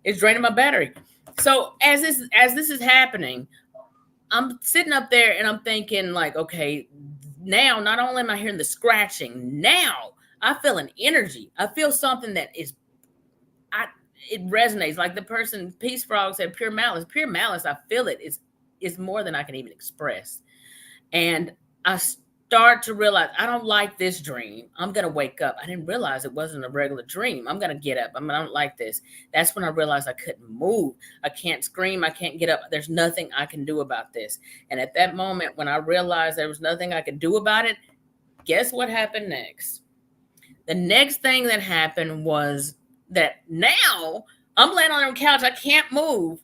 it's draining my battery. So as this is happening, I'm sitting up there and I'm thinking, like, okay, now not only am I hearing the scratching, now I feel an energy. I feel something that is, it resonates. Like the person, Peace Frog said, pure malice. Pure malice. I feel it. It's more than I can even express. And I start to realize I don't like this dream. I'm going to wake up. I didn't realize it wasn't a regular dream. I'm going to get up. I don't like this. That's when I realized I couldn't move. I can't scream. I can't get up. There's nothing I can do about this. And at that moment, when I realized there was nothing I could do about it, guess what happened next? The next thing that happened was that now I'm laying on the couch. I can't move.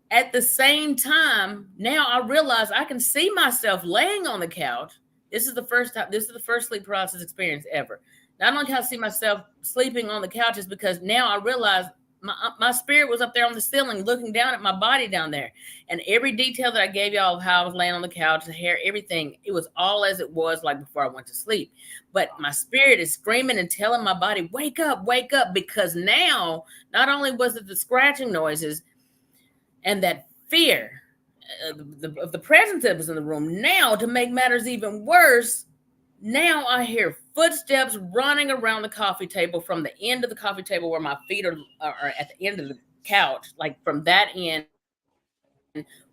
At the same time, now I realize I can see myself laying on the couch. This is the first time. This is the first sleep paralysis experience ever. Not only can I see myself sleeping on the couch, is because now I realize my spirit was up there on the ceiling looking down at my body down there. And every detail that I gave y'all of how I was laying on the couch, the hair, everything, it was all as it was like before I went to sleep. But my spirit is screaming and telling my body, wake up, because now not only was it the scratching noises and that fear of the presence that was in the room, now to make matters even worse, now I hear footsteps running around the coffee table from the end of the coffee table where my feet are at the end of the couch, like from that end,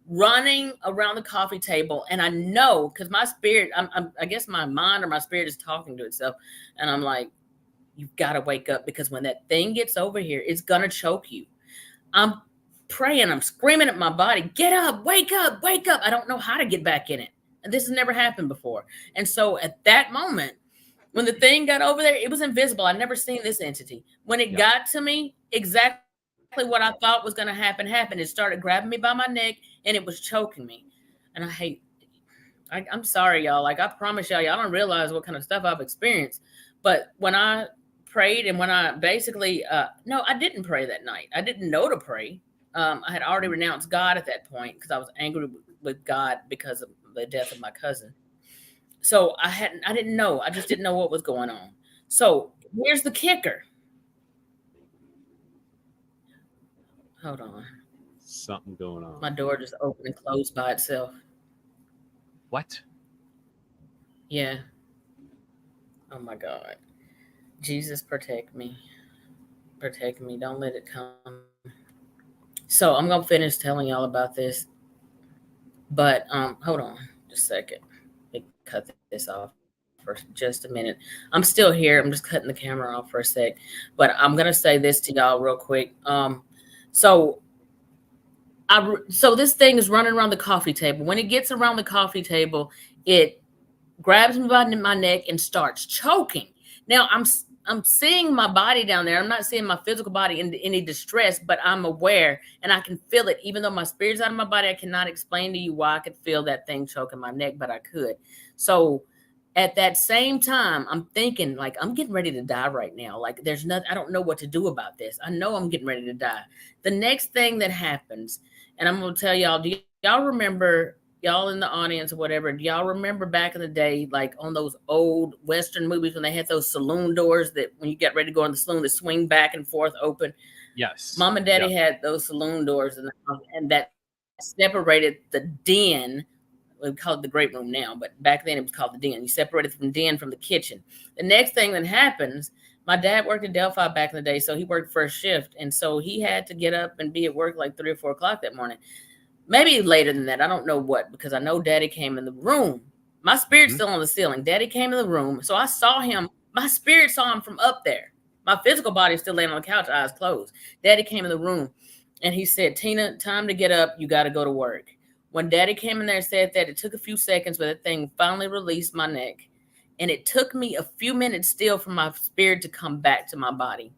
running around the coffee table. And I know, because my spirit, I guess my mind or my spirit is talking to itself. And I'm like, you've got to wake up, because when that thing gets over here, it's going to choke you. I'm praying, I'm screaming at my body, get up, wake up, wake up. I don't know how to get back in it. And this has never happened before. And so at that moment, when the thing got over there, it was invisible. I'd never seen this entity. When it got to me, exactly what I thought was going to happen happened. It started grabbing me by my neck and it was choking me. And I'm sorry, y'all. Like, I promise y'all don't realize what kind of stuff I've experienced. But when I prayed and when I basically, no, I didn't pray that night. I didn't know to pray. I had already renounced God at that point because I was angry with God because of the death of my cousin. So I didn't know. I just didn't know what was going on. So here's the kicker. Hold on. Something going on. My door just opened and closed by itself. What? Yeah. Oh my God. Jesus, protect me. Protect me. Don't let it come. So I'm going to finish telling y'all about this. But hold on just a second. Let me cut this off for just a minute. I'm still here. I'm just cutting the camera off for a sec. But I'm going to say this to y'all real quick. So this thing is running around the coffee table. When it gets around the coffee table, it grabs me by my neck and starts choking. Now I'm seeing my body down there. I'm not seeing my physical body in any distress, but I'm aware and I can feel it. Even though my spirit's out of my body, I cannot explain to you why I could feel that thing choking my neck, but I could. So at that same time, I'm thinking, like, I'm getting ready to die right now. Like, there's nothing, I don't know what to do about this. I know I'm getting ready to die. The next thing that happens, and I'm going to tell y'all, do y'all remember, y'all in the audience or whatever, do y'all remember back in the day, like on those old Western movies when they had those saloon doors that when you get ready to go in the saloon, they swing back and forth open? Yes. Mom and Daddy had those saloon doors and that separated the den. We call it the great room now, but back then it was called the den. You separated from den from the kitchen. The next thing that happens, my dad worked at Delphi back in the day, so he worked first shift. And so he had to get up and be at work like 3 or 4 o'clock that morning. Maybe later than that. I don't know what, because I know Daddy came in the room. My spirit's still on the ceiling. Daddy came in the room. So I saw him. My spirit saw him from up there. My physical body is still laying on the couch, eyes closed. Daddy came in the room and he said, Tina, time to get up. You got to go to work. When Daddy came in there and said that, it took a few seconds, but that thing finally released my neck. And it took me a few minutes still for my spirit to come back to my body.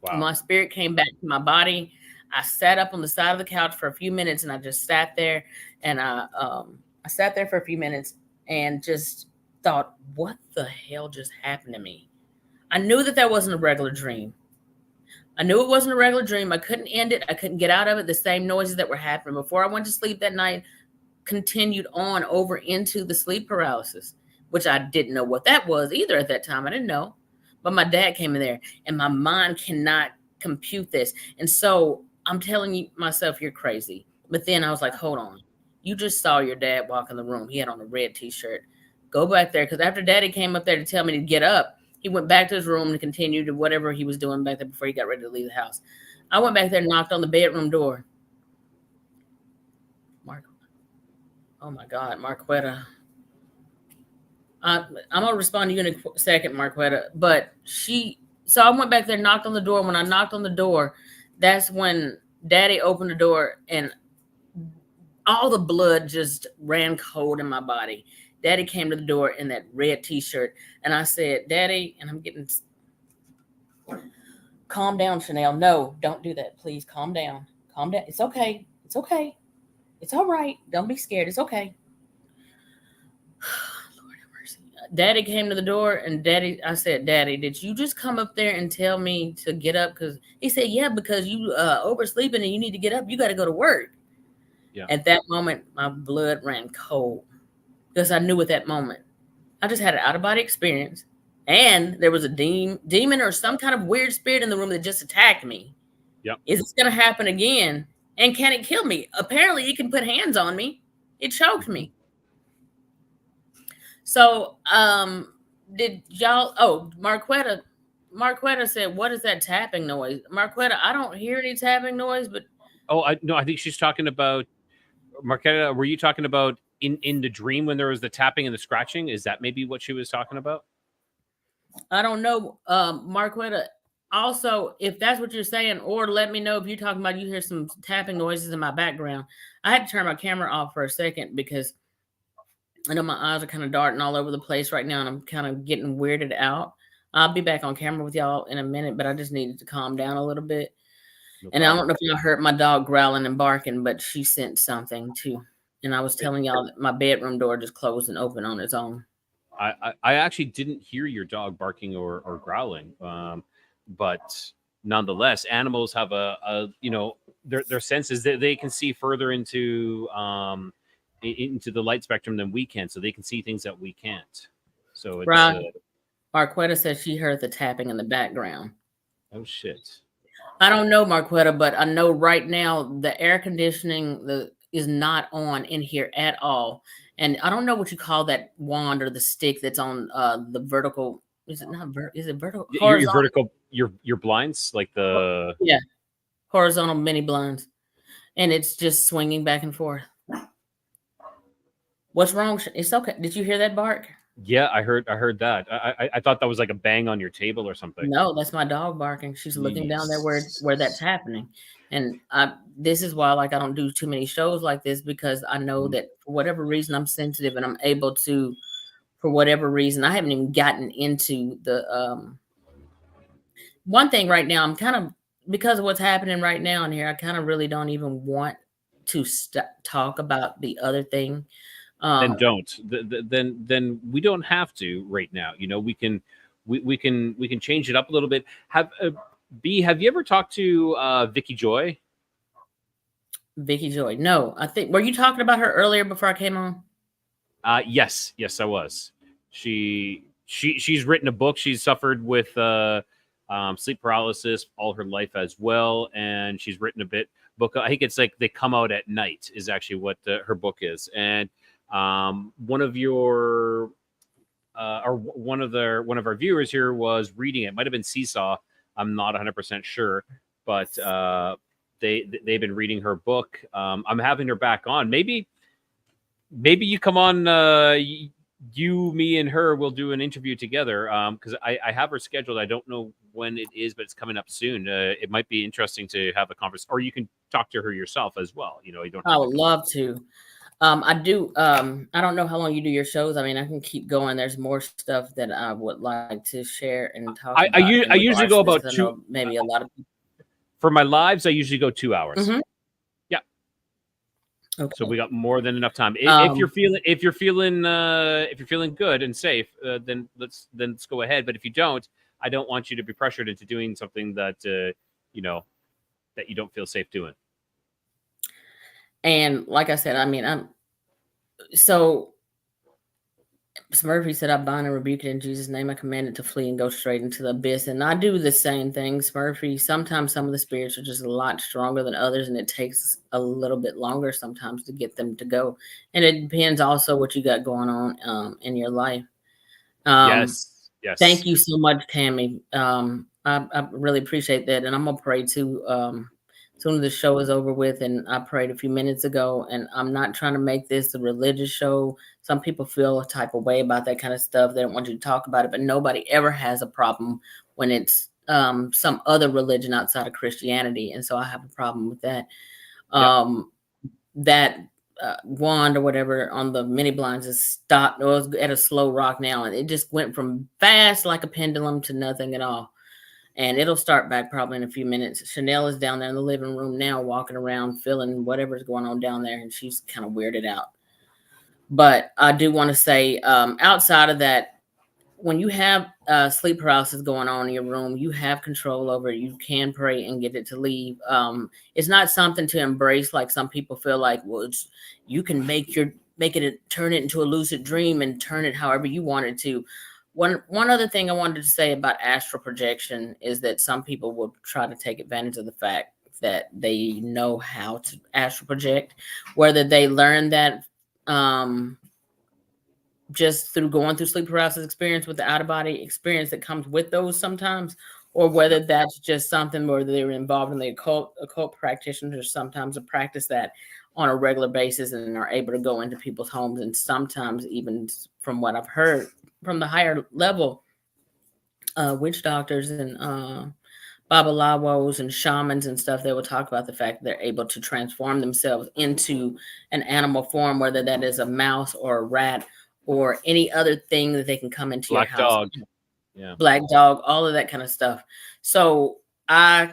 Wow. My spirit came back to my body. I sat up on the side of the couch for a few minutes and I just sat there and I sat there for a few minutes and just thought, what the hell just happened to me? I knew that wasn't a regular dream. I knew it wasn't a regular dream. I couldn't end it. I couldn't get out of it. The same noises that were happening before I went to sleep that night continued on over into the sleep paralysis, which I didn't know what that was either at that time. I didn't know. But my dad came in there and my mind cannot compute this. And so I'm telling myself, you're crazy. But then I was like, hold on. You just saw your dad walk in the room. He had on a red t-shirt. Go back there. Because after Daddy came up there to tell me to get up, he went back to his room and continued to whatever he was doing back there before he got ready to leave the house. I went back there and knocked on the bedroom door. Oh my God, Marquetta. I'm going to respond to you in a second, Marquetta. But so I went back there and knocked on the door. When I knocked on the door, that's when Daddy opened the door and all the blood just ran cold in my body. Daddy came to the door in that red t-shirt. And I said, Daddy, and I'm getting, calm down, Chanel. No, don't do that. Please calm down. Calm down. It's okay. It's okay. It's all right. Don't be scared. It's okay. Lord have mercy. Daddy came to the door, and I said, Daddy, did you just come up there and tell me to get up? Because he said, yeah, because you oversleeping and you need to get up. You got to go to work. Yeah. At that moment, my blood ran cold because I knew at that moment I just had an out-of-body experience, and there was a demon or some kind of weird spirit in the room that just attacked me. Yep. Is this going to happen again? And can it kill me? Apparently, it can put hands on me. It choked me. So, did y'all? Oh, Marquetta said, "What is that tapping noise?" Marquetta, I don't hear any tapping noise, but No, I think she's talking about Marquetta. Were you talking about in the dream when there was the tapping and the scratching? Is that maybe what she was talking about? I don't know, Marquetta. Also, if that's what you're saying, or let me know if you're talking about you hear some tapping noises in my background. I had to turn my camera off for a second because I know my eyes are kind of darting all over the place right now, and I'm kind of getting weirded out. I'll be back on camera with y'all in a minute, but I just needed to calm down a little bit. No And I problem. don't know if y'all heard my dog growling and barking, but she sensed something too. And I was telling y'all that my bedroom door just closed and opened on its own. I actually didn't hear your dog barking or growling, but nonetheless, animals have a their senses that they can see further into the light spectrum than we can, so they can see things that we can't. So it's Right. Marquetta says she heard the tapping in the background. Oh shit! I don't know, Marquetta, but I know right now the air conditioning is not on in here at all. And I don't know what you call that wand or the stick that's on the vertical. Is it not? Is it vertical? Your vertical, your blinds, like the horizontal mini blinds, and it's just swinging back and forth. What's wrong? It's okay. Did you hear that bark? Yeah, I heard that. I thought that was like a bang on your table or something. No, that's my dog barking. She's looking down there where that's happening. And this is why, like, I don't do too many shows like this, because I know that for whatever reason I'm sensitive and I'm able to, for whatever reason, I haven't even gotten into the one thing right now. I'm kind of, because of what's happening right now in here, I kind of really don't even want to talk about the other thing. Then don't. Then we don't have to right now. You know, we can change it up a little bit. Have you ever talked to Vicky Joy? Vicky Joy? No, I think, were you talking about her earlier before I came on? Yes, I was. She's written a book. She's suffered with sleep paralysis all her life as well, and she's written a book. I think it's like They Come Out at Night is actually what her book is, and one of your or one of our viewers here was reading it. Might have been Seesaw. I'm not 100% sure, but they've been reading her book. I'm having her back on. Maybe you come on. You, me, and her will do an interview together, because I have her scheduled. I don't know when it is, but it's coming up soon. It might be interesting to have a conversation, or you can talk to her yourself as well. You know, you don't. I would love to. I do. I don't know how long you do your shows. I mean, I can keep going. There's more stuff that I would like to share and talk about. I usually go about two. Maybe a lot of people. For my lives, I usually go 2 hours. Mm-hmm. Yeah. Okay. So we got more than enough time. If you're feeling good and safe, then let's go ahead. But if you don't, I don't want you to be pressured into doing something that that you don't feel safe doing. And like I said, I mean, so Smurfy said, I bind and rebuke it in Jesus' name. I command it to flee and go straight into the abyss. And I do the same thing, Smurfy. Sometimes some of the spirits are just a lot stronger than others, and it takes a little bit longer sometimes to get them to go. And it depends also what you got going on in your life. Yes. Thank you so much, Tammy. I really appreciate that. And I'm going to pray too. As soon as the show is over with, and I prayed a few minutes ago, and I'm not trying to make this a religious show. Some people feel a type of way about that kind of stuff. They don't want you to talk about it, but nobody ever has a problem when it's some other religion outside of Christianity. And so I have a problem with that. That wand or whatever on the mini blinds is stopped, or it's at a slow rock now, and it just went from fast like a pendulum to nothing at all. And it'll start back probably in a few minutes. Chanel is down there in the living room now, walking around, feeling whatever's going on down there, and she's kind of weirded out. But I do want to say, outside of that, when you have sleep paralysis going on in your room, you have control over it. You can pray and get it to leave. It's not something to embrace like some people feel like, well, you can turn it into a lucid dream and turn it however you want it to. One other thing I wanted to say about astral projection is that some people will try to take advantage of the fact that they know how to astral project, whether they learn that just through going through sleep paralysis experience with the out of body experience that comes with those sometimes, or whether that's just something where they're involved in the occult practitioners sometimes to practice that on a regular basis and are able to go into people's homes. And sometimes even from what I've heard from the higher level witch doctors and babalawos and shamans and stuff, they will talk about the fact that they're able to transform themselves into an animal form, whether that is a mouse or a rat or any other thing that they can come into Black your house. dog. Yeah. Black dog, all of that kind of stuff. So I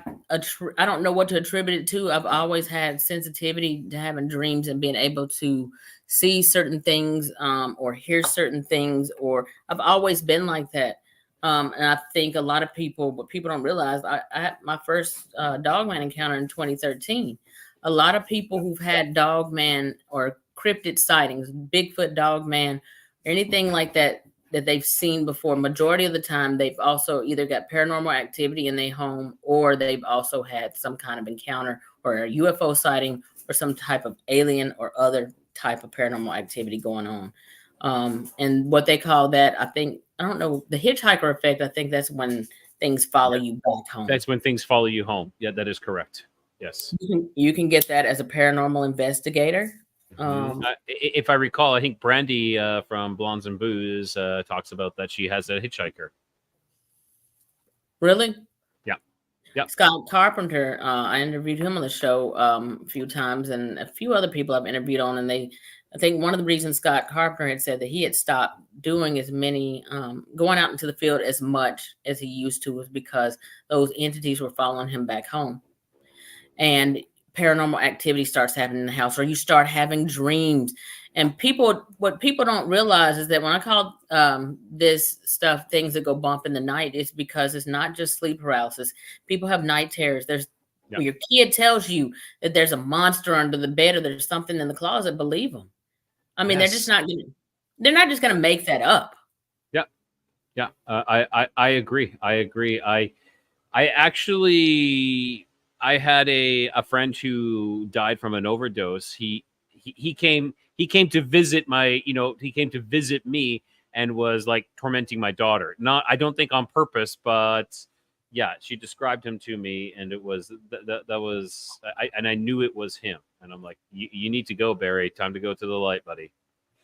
don't know what to attribute it to. I've always had sensitivity to having dreams and being able to see certain things or hear certain things, or I've always been like that. And I think a lot of people, what people don't realize, I had my first dogman encounter in 2013. A lot of people who've had dogman or cryptid sightings, Bigfoot, dogman, or anything like that they've seen before, majority of the time they've also either got paranormal activity in their home, or they've also had some kind of encounter or a UFO sighting or some type of alien or other type of paranormal activity going on. And what they call that, I don't know, the hitchhiker effect. I think that's when things follow you back home. That's when things follow you home. Yeah, that is correct. Yes. You can get that as a paranormal investigator. If I recall, I think Brandy from Blondes and Booze talks about that she has a hitchhiker. Really? Yeah. Yeah. Scott Carpenter, I interviewed him on the show a few times, and a few other people I've interviewed on, and I think one of the reasons Scott Carpenter had said that he had stopped doing as many, going out into the field as much as he used to, was because those entities were following him back home. And paranormal activity starts happening in the house, or you start having dreams. And what people don't realize is that when I call this stuff things that go bump in the night, it's because it's not just sleep paralysis. People have night terrors. When your kid tells you that there's a monster under the bed or there's something in the closet, believe them. I mean, they're just not just going to make that up. Yeah. Yeah. I agree. I actually, I had a friend who died from an overdose. He came to visit he came to visit me and was like tormenting my daughter. I don't think on purpose, but yeah, she described him to me, and it was I knew it was him. And I'm like, you need to go, Barry. Time to go to the light, buddy.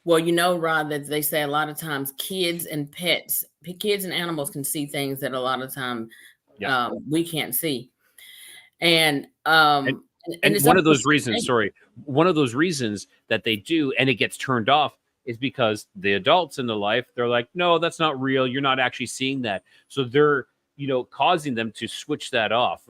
Well, Rod, that they say a lot of times kids and animals can see things that a lot of time we can't see. And one of those reasons, one of those reasons that they do, and it gets turned off, is because the adults in the life, they're like, no, that's not real. You're not actually seeing that. So they're, causing them to switch that off.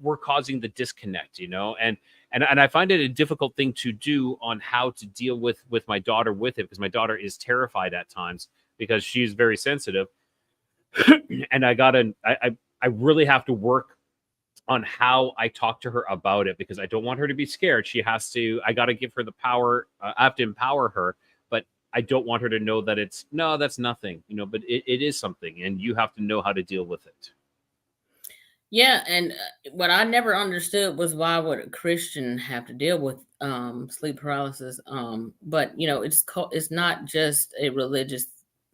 We're causing the disconnect, and I find it a difficult thing to do on how to deal with my daughter with it, because my daughter is terrified at times because she's very sensitive. And I really have to work on how I talk to her about it, because I don't want her to be scared. I got to give her the power. I have to empower her, but I don't want her to know that that's nothing, but it is something, and you have to know how to deal with it. Yeah. And what I never understood was, why would a Christian have to deal with sleep paralysis? But it's not just a religious,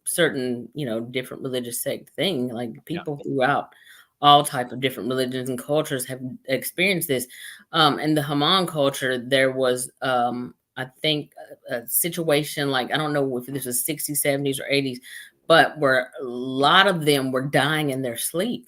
certain, different religious sect thing. Like people throughout all types of different religions and cultures have experienced this. In the Haman culture, there was, I think, a situation, like, I don't know if this was 60s, 70s, or 80s, but where a lot of them were dying in their sleep.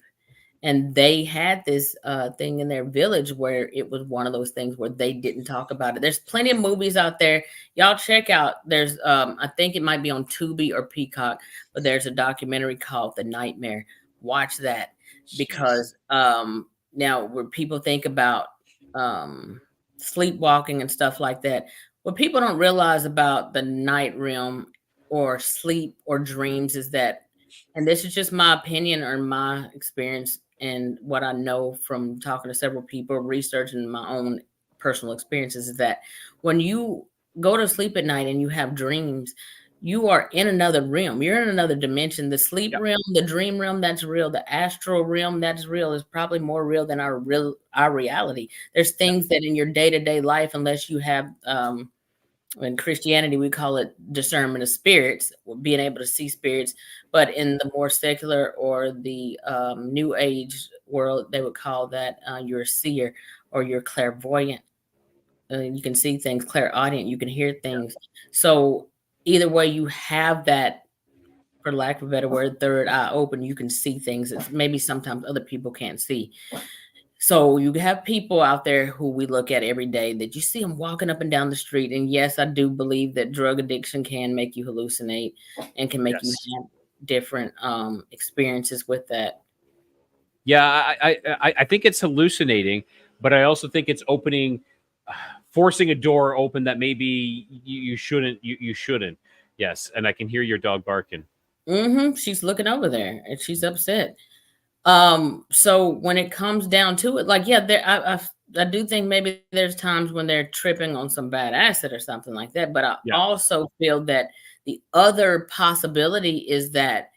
And they had this thing in their village where it was one of those things where they didn't talk about it. There's plenty of movies out there. Y'all check out. There's, I think it might be on Tubi or Peacock, but there's a documentary called The Nightmare. Watch that. Because now where people think about sleepwalking and stuff like that, what people don't realize about the night realm or sleep or dreams is that, and this is just my opinion or my experience and what I know from talking to several people, researching my own personal experiences, is that when you go to sleep at night and you have dreams, you are in another realm. You're in another dimension. The sleep realm, the dream realm, that's real. The astral realm, that's real, is probably more real than our reality. There's things that in your day-to-day life, unless you have in Christianity, we call it discernment of spirits, being able to see spirits. But in the more secular or the New Age world, they would call that you're a seer or you're clairvoyant. You can see things, clairaudient, you can hear things. So either way, you have that, for lack of a better word, third eye open. You can see things that maybe sometimes other people can't see. So you have people out there who we look at every day that you see them walking up and down the street. And yes, I do believe that drug addiction can make you hallucinate and can make you have different experiences with that. Yeah, I think it's hallucinating, but I also think it's forcing a door open that maybe you shouldn't. You shouldn't. Yes, and I can hear your dog barking. She's looking over there and she's upset. So when it comes down to it, like, yeah, I do think maybe there's times when they're tripping on some bad acid or something like that. But I also feel that the other possibility is that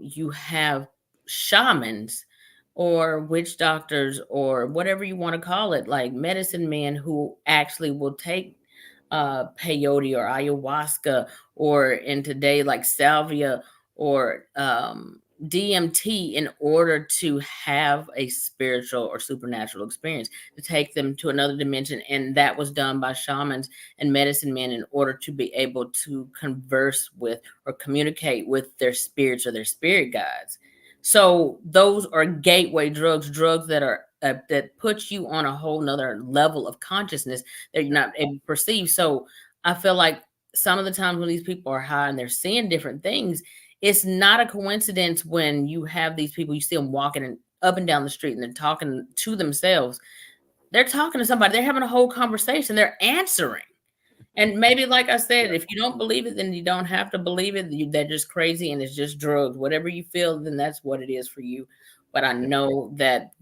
you have shamans or witch doctors or whatever you want to call it, like medicine men who actually will take peyote or ayahuasca, or in today like salvia or DMT, in order to have a spiritual or supernatural experience, to take them to another dimension. And that was done by shamans and medicine men in order to be able to converse with or communicate with their spirits or their spirit guides. So those are gateway drugs that are that puts you on a whole nother level of consciousness that you're not able to perceive. So I feel like some of the times when these people are high and they're seeing different things, it's not a coincidence when you have these people, you see them walking up and down the street and they're talking to themselves. They're talking to somebody. They're having a whole conversation. They're answering. And maybe, like I said, if you don't believe it, then you don't have to believe it. They're just crazy and it's just drugs. Whatever you feel, then that's what it is for you. But I know that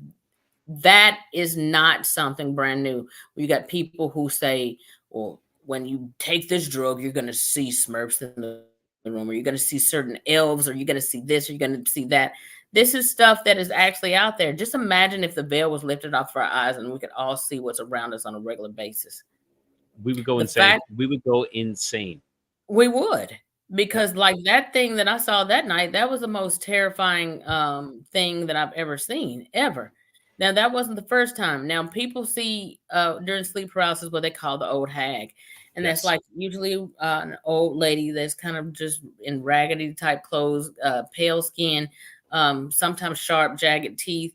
that is not something brand new. You got people who say, well, when you take this drug, you're going to see Smurfs in the room, or you're going to see certain elves, or you're going to see this, or you're going to see that. This is stuff that is actually out there. Just imagine if the veil was lifted off our eyes and we could all see what's around us on a regular basis. We would go insane. We would go insane. We would, because like that thing that I saw that night, that was the most terrifying thing that I've ever seen, ever. Now, that wasn't the first time. Now, people see during sleep paralysis what they call the old hag. And that's like usually an old lady that's kind of just in raggedy type clothes, pale skin, sometimes sharp, jagged teeth,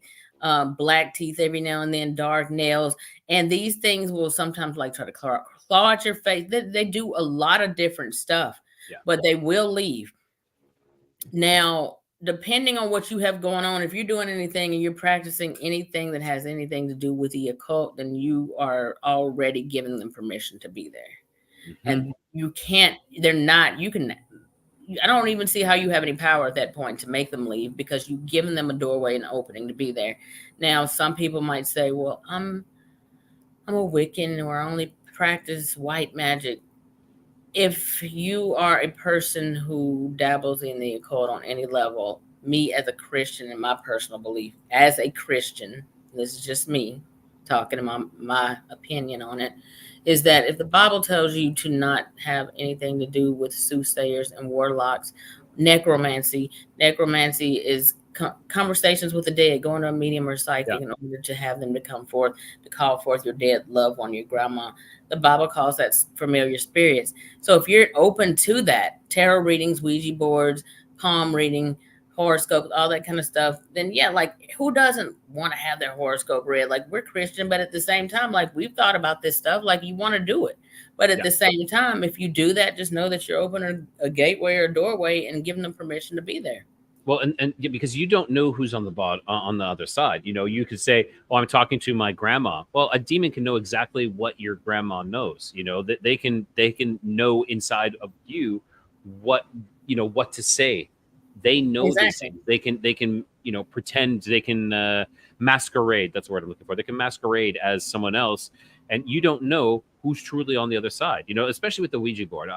black teeth every now and then, dark nails. And these things will sometimes like try to claw at your face. They do a lot of different stuff, but they will leave. Now, depending on what you have going on, if you're doing anything and you're practicing anything that has anything to do with the occult, then you are already giving them permission to be there. And you can't, I don't even see how you have any power at that point to make them leave, because you've given them a doorway and opening to be there. Now, some people might say, well, I'm a Wiccan, or I only practice white magic. If you are a person who dabbles in the occult on any level, me as a Christian, in my personal belief, as a Christian, this is just me talking about my opinion on it, is that if the Bible tells you to not have anything to do with soothsayers and warlocks, necromancy is conversations with the dead, going to a medium or psychic in order to have them to come forth, to call forth your dead loved one, your grandma. The Bible calls that familiar spirits. So if you're open to that, tarot readings, Ouija boards, palm reading, horoscopes, all that kind of stuff, then like, who doesn't want to have their horoscope read? Like, we're Christian, but at the same time, like, we've thought about this stuff, like, you want to do it. But at the same time, if you do that, just know that you're opening a gateway or a doorway and giving them permission to be there. Well, and because you don't know who's on the other side. You know, you could say, "Oh, I'm talking to my grandma." Well, a demon can know exactly what your grandma knows. You know, that they can know inside of you what what to say. They know these Exactly. things. They can pretend. They can masquerade. That's the word I'm looking for. They can masquerade as someone else, and you don't know who's truly on the other side. Especially with the Ouija board.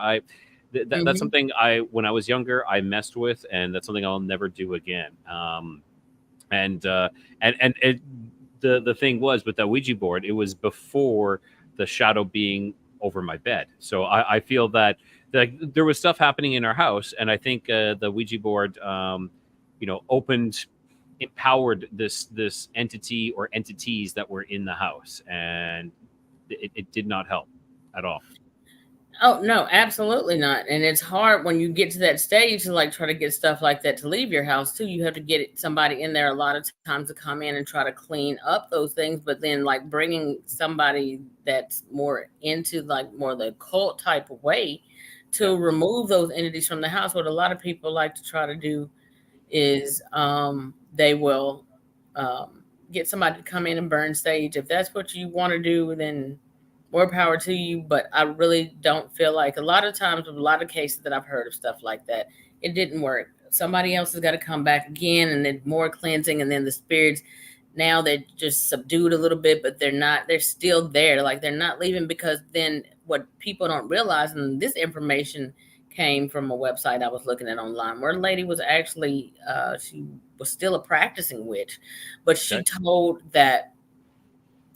That's Hmm. something when I was younger I messed with, and that's something I'll never do again. And the thing was with that Ouija board, it was before the shadow being over my bed. So I feel that there was stuff happening in our house, and I think the Ouija board, empowered this entity or entities that were in the house, and it did not help at all. Oh no, absolutely not. And it's hard when you get to that stage to like try to get stuff like that to leave your house too. You have to get somebody in there a lot of times to come in and try to clean up those things. But then like bringing somebody that's more into like more the cult type of way Yeah. to remove those entities from the house. What a lot of people like to try to do is they will get somebody to come in and burn sage. If that's what you want to do, then more power to you. But I really don't feel like a lot of times with a lot of cases that I've heard of stuff like that, it didn't work. Somebody else has got to come back again and then more cleansing, and then the spirits now they're just subdued a little bit, but they're still there. Like they're not leaving, because then what people don't realize, and this information came from a website I was looking at online, where a lady was actually she was still a practicing witch, but she Okay. told that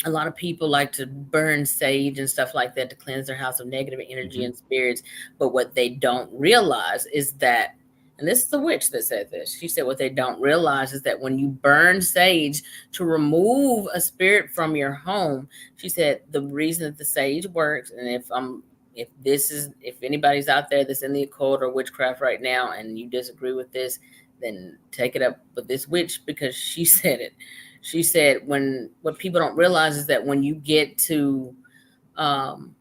a lot of people like to burn sage and stuff like that to cleanse their house of negative energy Hmm. and spirits. But what they don't realize is that, and this is the witch that said this, she said, what they don't realize is that when you burn sage to remove a spirit from your home, she said the reason that the sage works, and if anybody's out there that's in the occult or witchcraft right now and you disagree with this, then take it up with this witch, because she said it. She said, what people don't realize is that when you get um,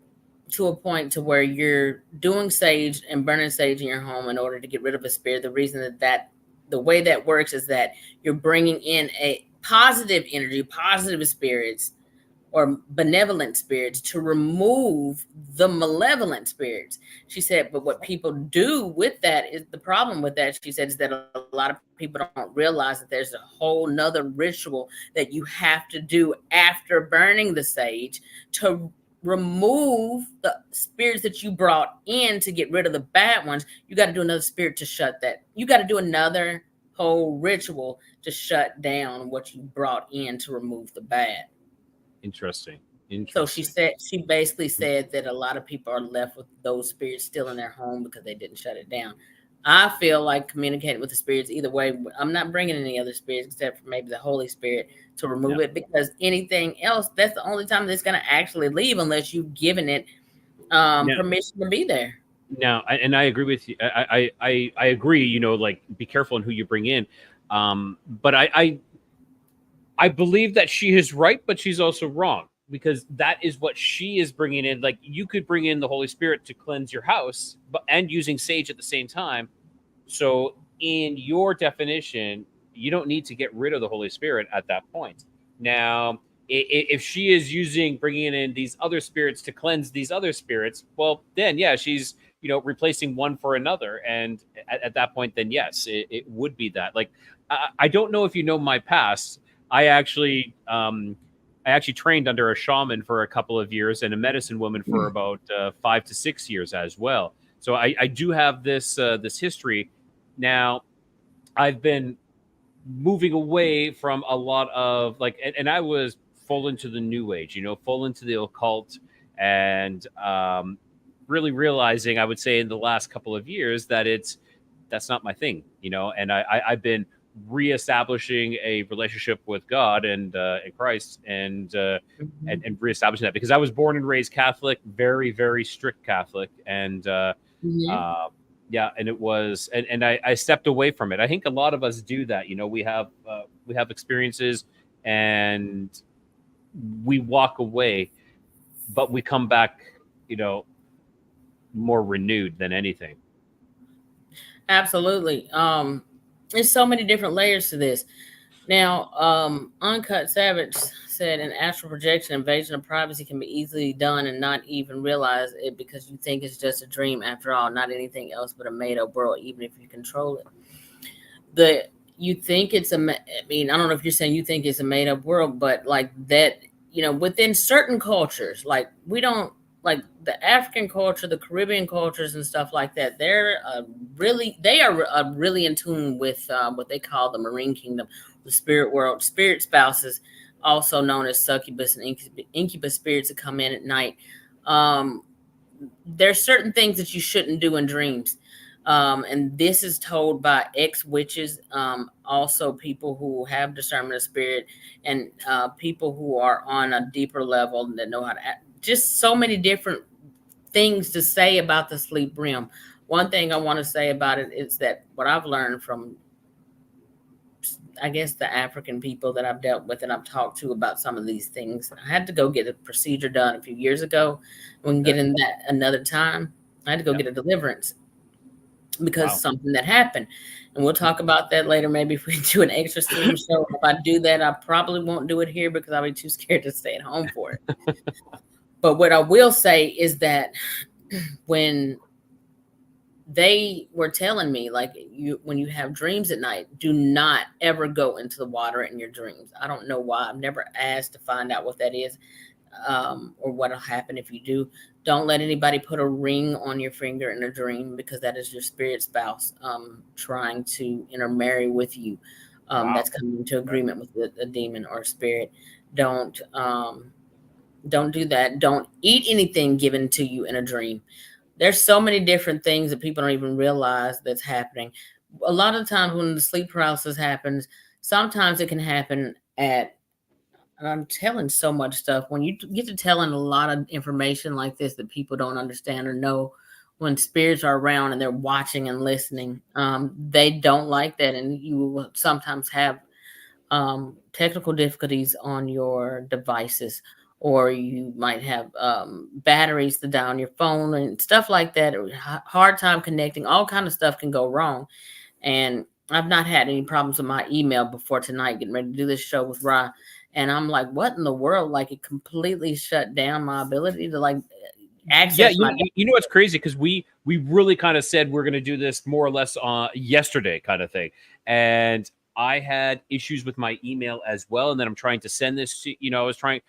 to a point to where you're doing sage and burning sage in your home in order to get rid of a spirit, the reason that the way that works is that you're bringing in a positive energy, positive spirits, or benevolent spirits to remove the malevolent spirits. She said, but what people do with that is the problem with that, she said, is that a lot of people don't realize that there's a whole nother ritual that you have to do after burning the sage to remove the spirits that you brought in to get rid of the bad ones. You got to do another spirit to shut that. You got to do another whole ritual to shut down what you brought in to remove the bad. Interesting. So Interesting. she basically said that a lot of people are left with those spirits still in their home because they didn't shut it down. I feel like communicating with the spirits either way. I'm not bringing any other spirits except for maybe the Holy Spirit to Yeah. remove it, because anything else, that's the only time that's going to actually leave, unless you've given it Now, permission to be there. and I agree with you. I agree. Like be careful in who you bring in. But I believe that she is right, but she's also wrong, because that is what she is bringing in. Like you could bring in the Holy Spirit to cleanse your house, but and using sage at the same time. So in your definition, you don't need to get rid of the Holy Spirit at that point. Now, if she is using bringing in these other spirits to cleanse these other spirits, well, then yeah, she's replacing one for another, and at that point, then yes, it would be that. Like I don't know if you know my past. I actually I actually trained under a shaman for a couple of years and a medicine woman for about 5 to 6 years as well. So I do have this history. Now I've been moving away from a lot of like, and I was full into the new age, full into the occult, and really realizing, I would say in the last couple of years, that that's not my thing, and I've been reestablishing a relationship with God and Christ, Mhm. and reestablishing that, because I was born and raised Catholic, very, very strict Catholic, and Mhm. uh, yeah, and it was, and I stepped away from it. I think a lot of us do that. We have experiences, and we walk away, but we come back, you know, more renewed than anything. Absolutely. There's so many different layers to this. Now, Uncut Savage said, in astral projection, invasion of privacy can be easily done and not even realize it because you think it's just a dream after all, not anything else but a made-up world, even if you control it. You think it's I mean, I don't know if you're saying you think it's a made-up world, but like that, within certain cultures, like we don't, like the African culture, the Caribbean cultures and stuff like that, they are really in tune with what they call the marine kingdom, the spirit world, spirit spouses, also known as succubus and incubus spirits that come in at night. There's certain things that you shouldn't do in dreams. And this is told by ex-witches, also people who have discernment of spirit, and people who are on a deeper level that know how to act. Just so many different things to say about the sleep realm. One thing I want to say about it is that what I've learned from, I guess, the African people that I've dealt with and I've talked to about some of these things. I had to go get a procedure done a few years ago. We can get in that another time. I had to go get a deliverance because of something that happened. And we'll talk about that later. Maybe if we do an exorcism show. If I do that, I probably won't do it here because I'll be too scared to stay at home for it. But what I will say is that when they were telling me, like, when you have dreams at night, do not ever go into the water in your dreams. I don't know why. I've never asked to find out what that is, or what'll happen if you do. Don't let anybody put a ring on your finger in a dream, because that is your spirit spouse trying to intermarry with you. That's coming into agreement with a demon or a spirit. Don't do that. Don't eat anything given to you in a dream. There's so many different things that people don't even realize that's happening. A lot of times when the sleep paralysis happens, sometimes it can happen and I'm telling so much stuff. When you get to telling a lot of information like this that people don't understand or know, when spirits are around and they're watching and listening, they don't like that. And you will sometimes have technical difficulties on your devices, or you might have batteries to die on your phone and stuff like that, or hard time connecting. All kind of stuff can go wrong. And I've not had any problems with my email before tonight, getting ready to do this show with Ra. And I'm like, what in the world? Like, it completely shut down my ability to, like, access. Yeah, you know what's crazy, because we really kind of said we're going to do this more or less yesterday kind of thing. And I had issues with my email as well. And then I'm trying to send this to, I was trying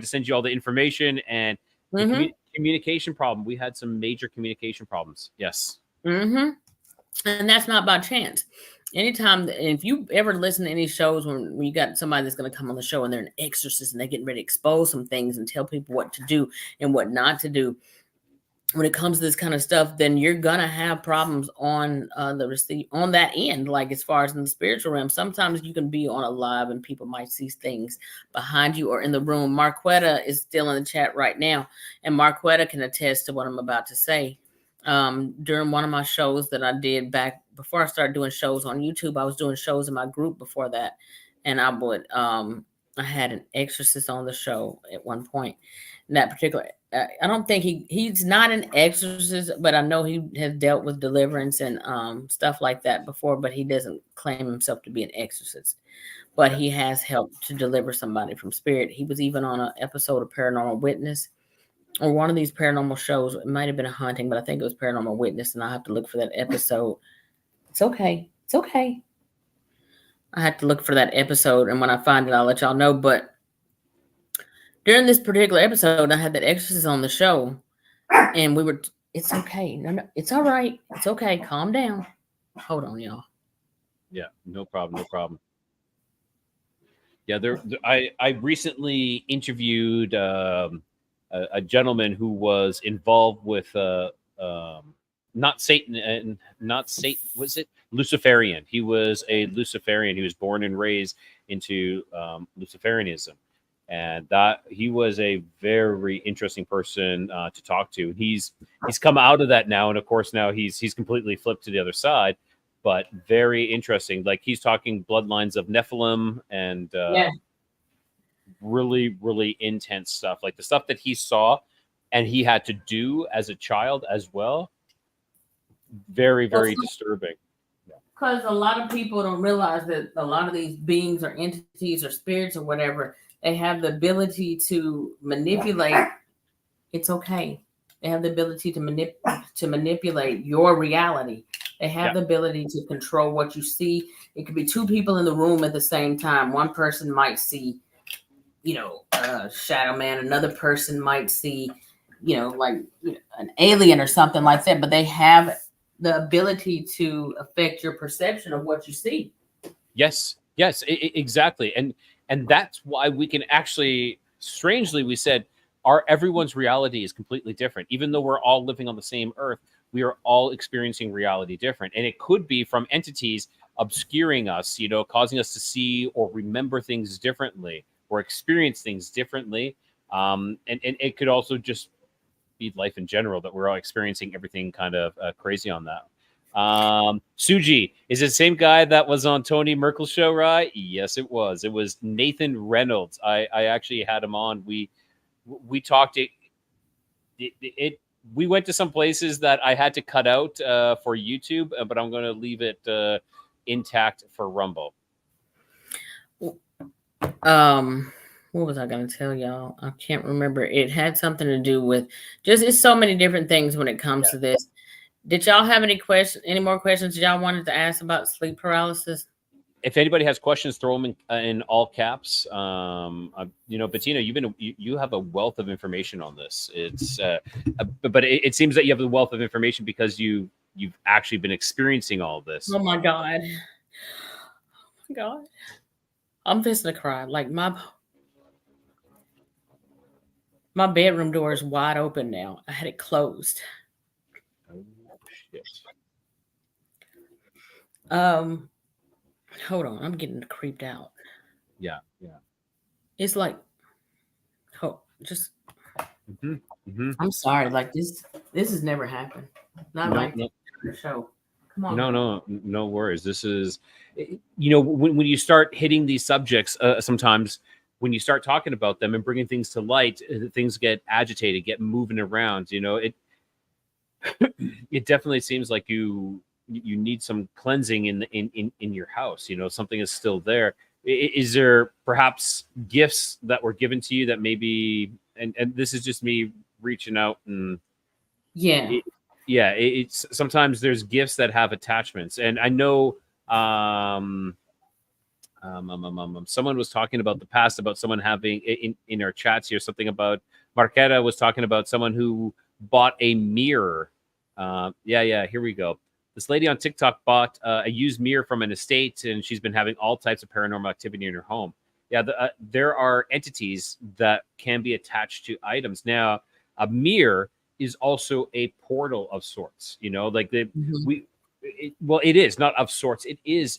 to send you all the information, and the communication problem. We had some major communication problems. Yes. And that's not by chance. Anytime, if you ever listen to any shows when you got somebody that's going to come on the show and they're an exorcist and they're getting ready to expose some things and tell people what to do and what not to do, when it comes to this kind of stuff, then you're gonna have problems on on that end. Like, as far as in the spiritual realm, sometimes you can be on a live and people might see things behind you or in the room. Marquetta is still in the chat right now, and Marquetta can attest to what I'm about to say. During one of my shows that I did back before I started doing shows on YouTube, I was doing shows in my group before that, and I had an exorcist on the show at one point. In that particular, I don't think he's not an exorcist, but I know he has dealt with deliverance and stuff like that before, but he doesn't claim himself to be an exorcist. But he has helped to deliver somebody from spirit. He was even on an episode of Paranormal Witness, or one of these paranormal shows. It might have been a haunting, but I think it was Paranormal Witness, and I have to look for that episode. It's okay. It's okay. I had to look for that episode, and when I find it, I'll let y'all know. But during this particular episode, I had that exorcist on the show, and it's okay. No, it's all right. It's okay. Calm down. Hold on, y'all. Yeah, no problem. Yeah, I recently interviewed a gentleman who was involved with not Satan and not Satan. Was it Luciferian? He was a Luciferian. He was born and raised into Luciferianism. And that he was a very interesting person to talk to. He's come out of that now, and of course now he's completely flipped to the other side. But very interesting. Like, he's talking bloodlines of Nephilim and really, really intense stuff. Like the stuff that he saw and he had to do as a child as well. Very, very disturbing. Because a lot of people don't realize that a lot of these beings or entities or spirits or whatever, They have the ability to manipulate. It's okay. They have the ability to manipulate your reality. They have the ability to control what you see. It could be two people in the room at the same time. One person might see, shadow man. Another person might see, an alien or something like that. But they have the ability to affect your perception of what you see. Yes, exactly, and that's why we can actually, strangely, we said everyone's reality is completely different. Even though we're all living on the same earth, we are all experiencing reality different, and it could be from entities obscuring us, causing us to see or remember things differently or experience things differently. And it could also just be life in general that we're all experiencing everything kind of crazy on that. Suji, is it the same guy that was on Tony Merkel's show, right? Yes, it was. It was Nathan Reynolds. I actually had him on. We talked we went to some places that I had to cut out for YouTube, but I'm going to leave it intact for Rumble. What was I going to tell y'all? I can't remember. It had something to do with it's so many different things when it comes to this. Did y'all have any more questions y'all wanted to ask about sleep paralysis? If anybody has questions, throw them in all caps. Bettina, you have a wealth of information on this. It's but it seems that you have a wealth of information because you've actually been experiencing all of this. Oh my God. Oh my God. I'm fixing to cry. Like my bedroom door is wide open now. I had it closed. Oh shit. Hold on. I'm getting creeped out. Yeah. It's like, I'm sorry. Like this has never happened. Not like the show. Come on. No worries. This is, when you start hitting these subjects, sometimes when you start talking about them and bringing things to light, things get agitated, get moving around. It definitely seems like you need some cleansing in your house. Something is still there. Is there perhaps gifts that were given to you that maybe, and this is just me reaching out and it's sometimes there's gifts that have attachments, and I know someone was talking about the past about someone having in our chats here something about Marquetta was talking about someone who bought a mirror. Here we go. This lady on TikTok bought a used mirror from an estate, and she's been having all types of paranormal activity in her home. There are entities that can be attached to items. Now, a mirror is also a portal of sorts. It is not of sorts. It is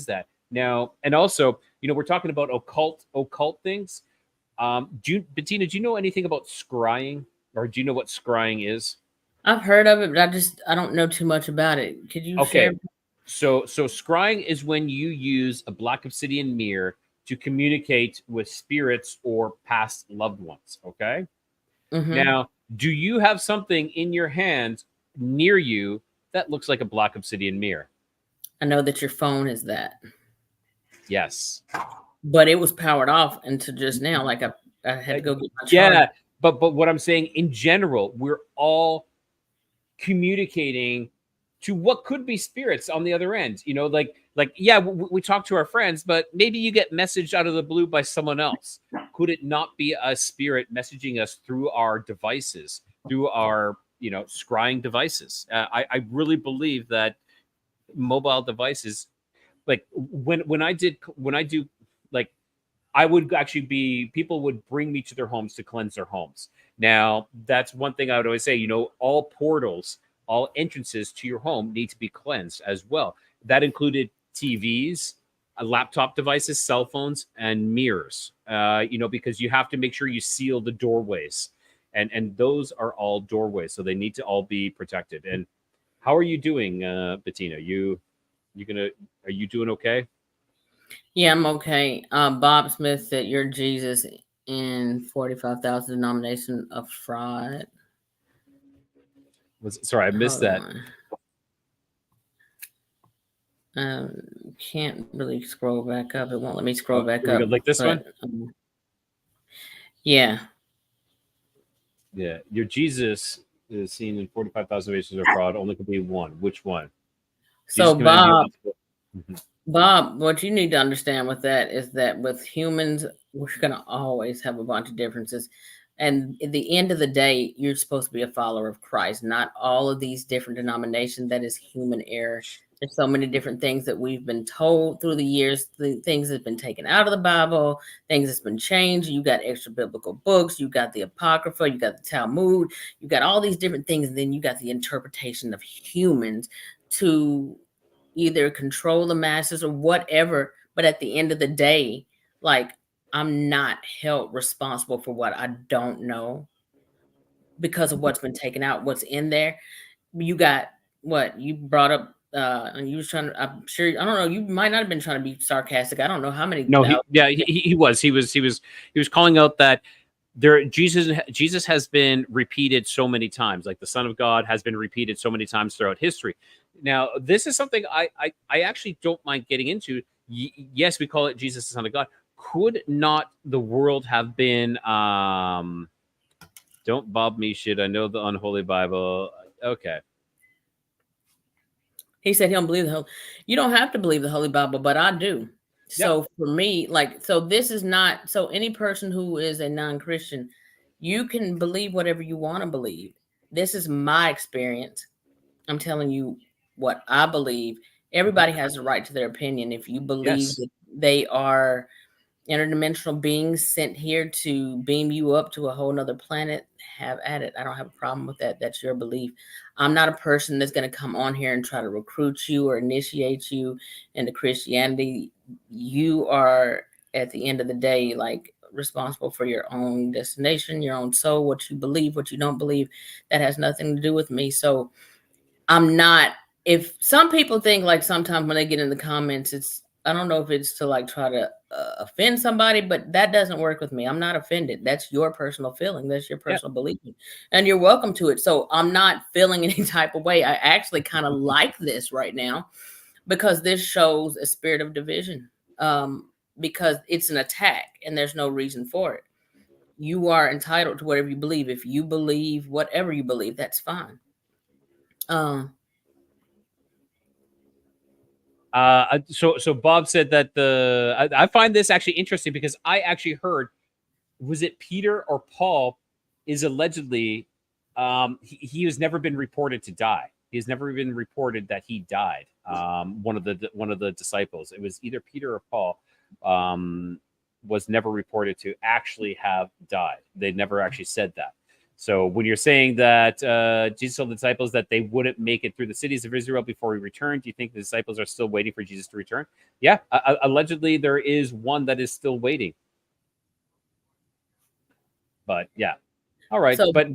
that. Now, and also, we're talking about occult things. Bettina, do you know anything about scrying, or do you know what scrying is? I've heard of it, but I don't know too much about it. Could you share? So scrying is when you use a black obsidian mirror to communicate with spirits or past loved ones. Okay. Mm-hmm. Now, do you have something in your hand near you that looks like a black obsidian mirror? I know that your phone is that. Yes. But it was powered off until just now. Like I had to go get my charger. Yeah, but what I'm saying in general, we're all communicating to what could be spirits on the other end. We talk to our friends, but maybe you get messaged out of the blue by someone else. Could it not be a spirit messaging us through our devices, through our scrying devices? I really believe that mobile devices, like when I do, like, I would actually people would bring me to their homes to cleanse their homes. Now, that's one thing I would always say, all portals, all entrances to your home need to be cleansed as well. That included TVs, laptop devices, cell phones, and mirrors, because you have to make sure you seal the doorways. And those are all doorways, so they need to all be protected. And how are you doing, Bettina? Are you doing okay? Yeah, I'm okay. Bob Smith said you're Jesus in 45,000 denomination of fraud. Sorry, I missed that. can't really scroll back up. It won't let me scroll back Here we up. go, like this one. Yeah. Yeah, your Jesus is seen in 45,000 variations of fraud. Only could be one. Which one? Jesus So commanded you Bob, not to- Mhm. Bob, what you need to understand with that is that with humans, we're going to always have a bunch of differences. And at the end of the day, you're supposed to be a follower of Christ, not all of these different denominations. That is human error. There's so many different things that we've been told through the years, the things that's been taken out of the Bible, things that's been changed. You got extra biblical books, you got the Apocrypha, you got the Talmud, you got all these different things, and then you got the interpretation of humans to either control the masses or whatever. But at the end of the day, like, I'm not held responsible for what I don't know because of what's been taken out, what's in there. You got what you brought up, and you was trying to, I'm sure, I don't know, you might not have been trying to be sarcastic. I don't know how many No, thousands. he was. He was calling out that Jesus has been repeated so many times, like the Son of God has been repeated so many times throughout history. Now, this is something I actually don't mind getting into. Yes, we call it Jesus, the Son of God. Could not the world have been? Don't bob me shit. I know the unholy Bible. Okay. He said he don't believe the Holy. You don't have to believe the Holy Bible, but I do. So for me, like, so this is not, so any person who is a non-Christian, you can believe whatever you want to believe. This is my experience. I'm telling you what I believe. Everybody has a right to their opinion. If you believe that they are interdimensional beings sent here to beam you up to a whole nother planet, have at it. I don't have a problem with that. That's your belief. I'm not a person that's going to come on here and try to recruit you or initiate you into Christianity. You are, at the end of the day, like, responsible for your own destination, your own soul, what you believe, what you don't believe. That has nothing to do with me. So I'm not, if some people think, like, sometimes when they get in the comments, it's, I don't know if it's to like try to offend somebody, but that doesn't work with me. I'm not offended. That's your personal feeling. That's your personal belief. And you're welcome to it. So I'm not feeling any type of way. I actually kind of like this right now because this shows a spirit of division, because it's an attack and there's no reason for it. You are entitled to whatever you believe. If you believe whatever you believe, that's fine. So Bob said that I find this actually interesting because I actually heard, was it Peter or Paul is allegedly he has never been reported to die. He has never been reported that he died. One of the disciples, it was either Peter or Paul, was never reported to actually have died. They never actually said that. So when you're saying that Jesus told the disciples that they wouldn't make it through the cities of Israel before he returned, do you think the disciples are still waiting for Jesus to return? Yeah, allegedly there is one that is still waiting. But yeah, all right. So, but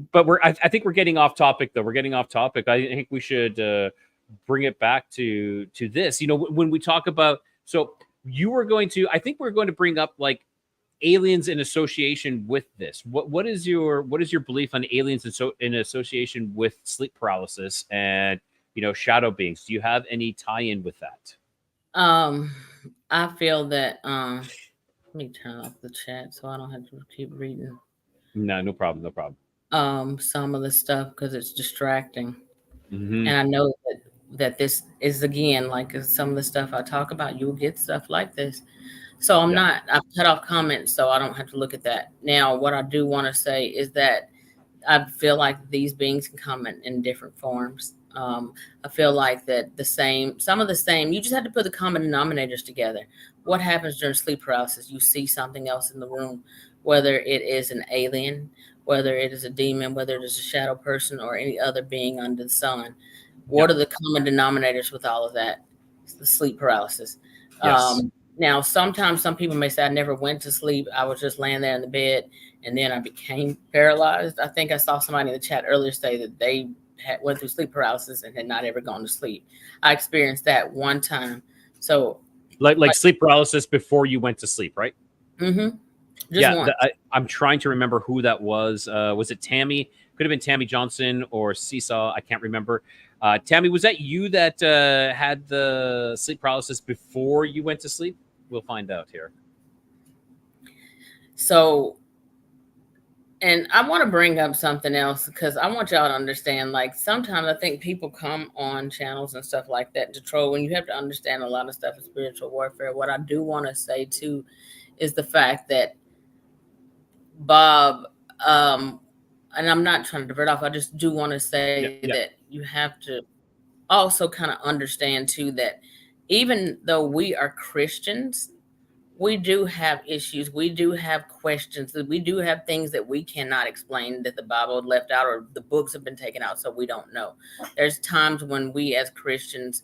I think we're getting off topic though. We're getting off topic. I think we should bring it back to this. You know, when we talk about, so you were going to, I think we're going to bring up like aliens in association with this. What is your belief on aliens in association with sleep paralysis and, you know, shadow beings? Do you have any tie-in with that? I feel that let me turn off the chat so I don't have to keep reading No problem. some of the stuff because it's distracting. Mm-hmm. And I know that this is, again, like some of the stuff I talk about, you'll get stuff like this. So I've cut off comments so I don't have to look at that. Now, what I do want to say is that I feel like these beings can come in different forms. I feel like that some of the same, you just have to put the common denominators together. What happens during sleep paralysis? You see something else in the room, whether it is an alien, whether it is a demon, whether it is a shadow person or any other being under the sun. What are the common denominators with all of that? It's the sleep paralysis. Yes. Now, sometimes some people may say, I never went to sleep. I was just laying there in the bed and then I became paralyzed. I think I saw somebody in the chat earlier say that they went through sleep paralysis and had not ever gone to sleep. I experienced that one time. So like sleep paralysis before you went to sleep, right? Mm-hmm. Yeah, I'm trying to remember who that was. Was it Tammy? Could have been Tammy Johnson or Seesaw. I can't remember. Tammy, was that you that had the sleep paralysis before you went to sleep? We'll find out here. So, and I want to bring up something else because I want y'all to understand, like, sometimes I think people come on channels and stuff like that to troll when you have to understand a lot of stuff in spiritual warfare. What I do want to say too is the fact that Bob, and I'm not trying to divert off, I just do want to say that you have to also kind of understand too that even though we are Christians, we do have issues. We do have questions. We do have things that we cannot explain that the Bible left out or the books have been taken out, so we don't know. There's times when we as Christians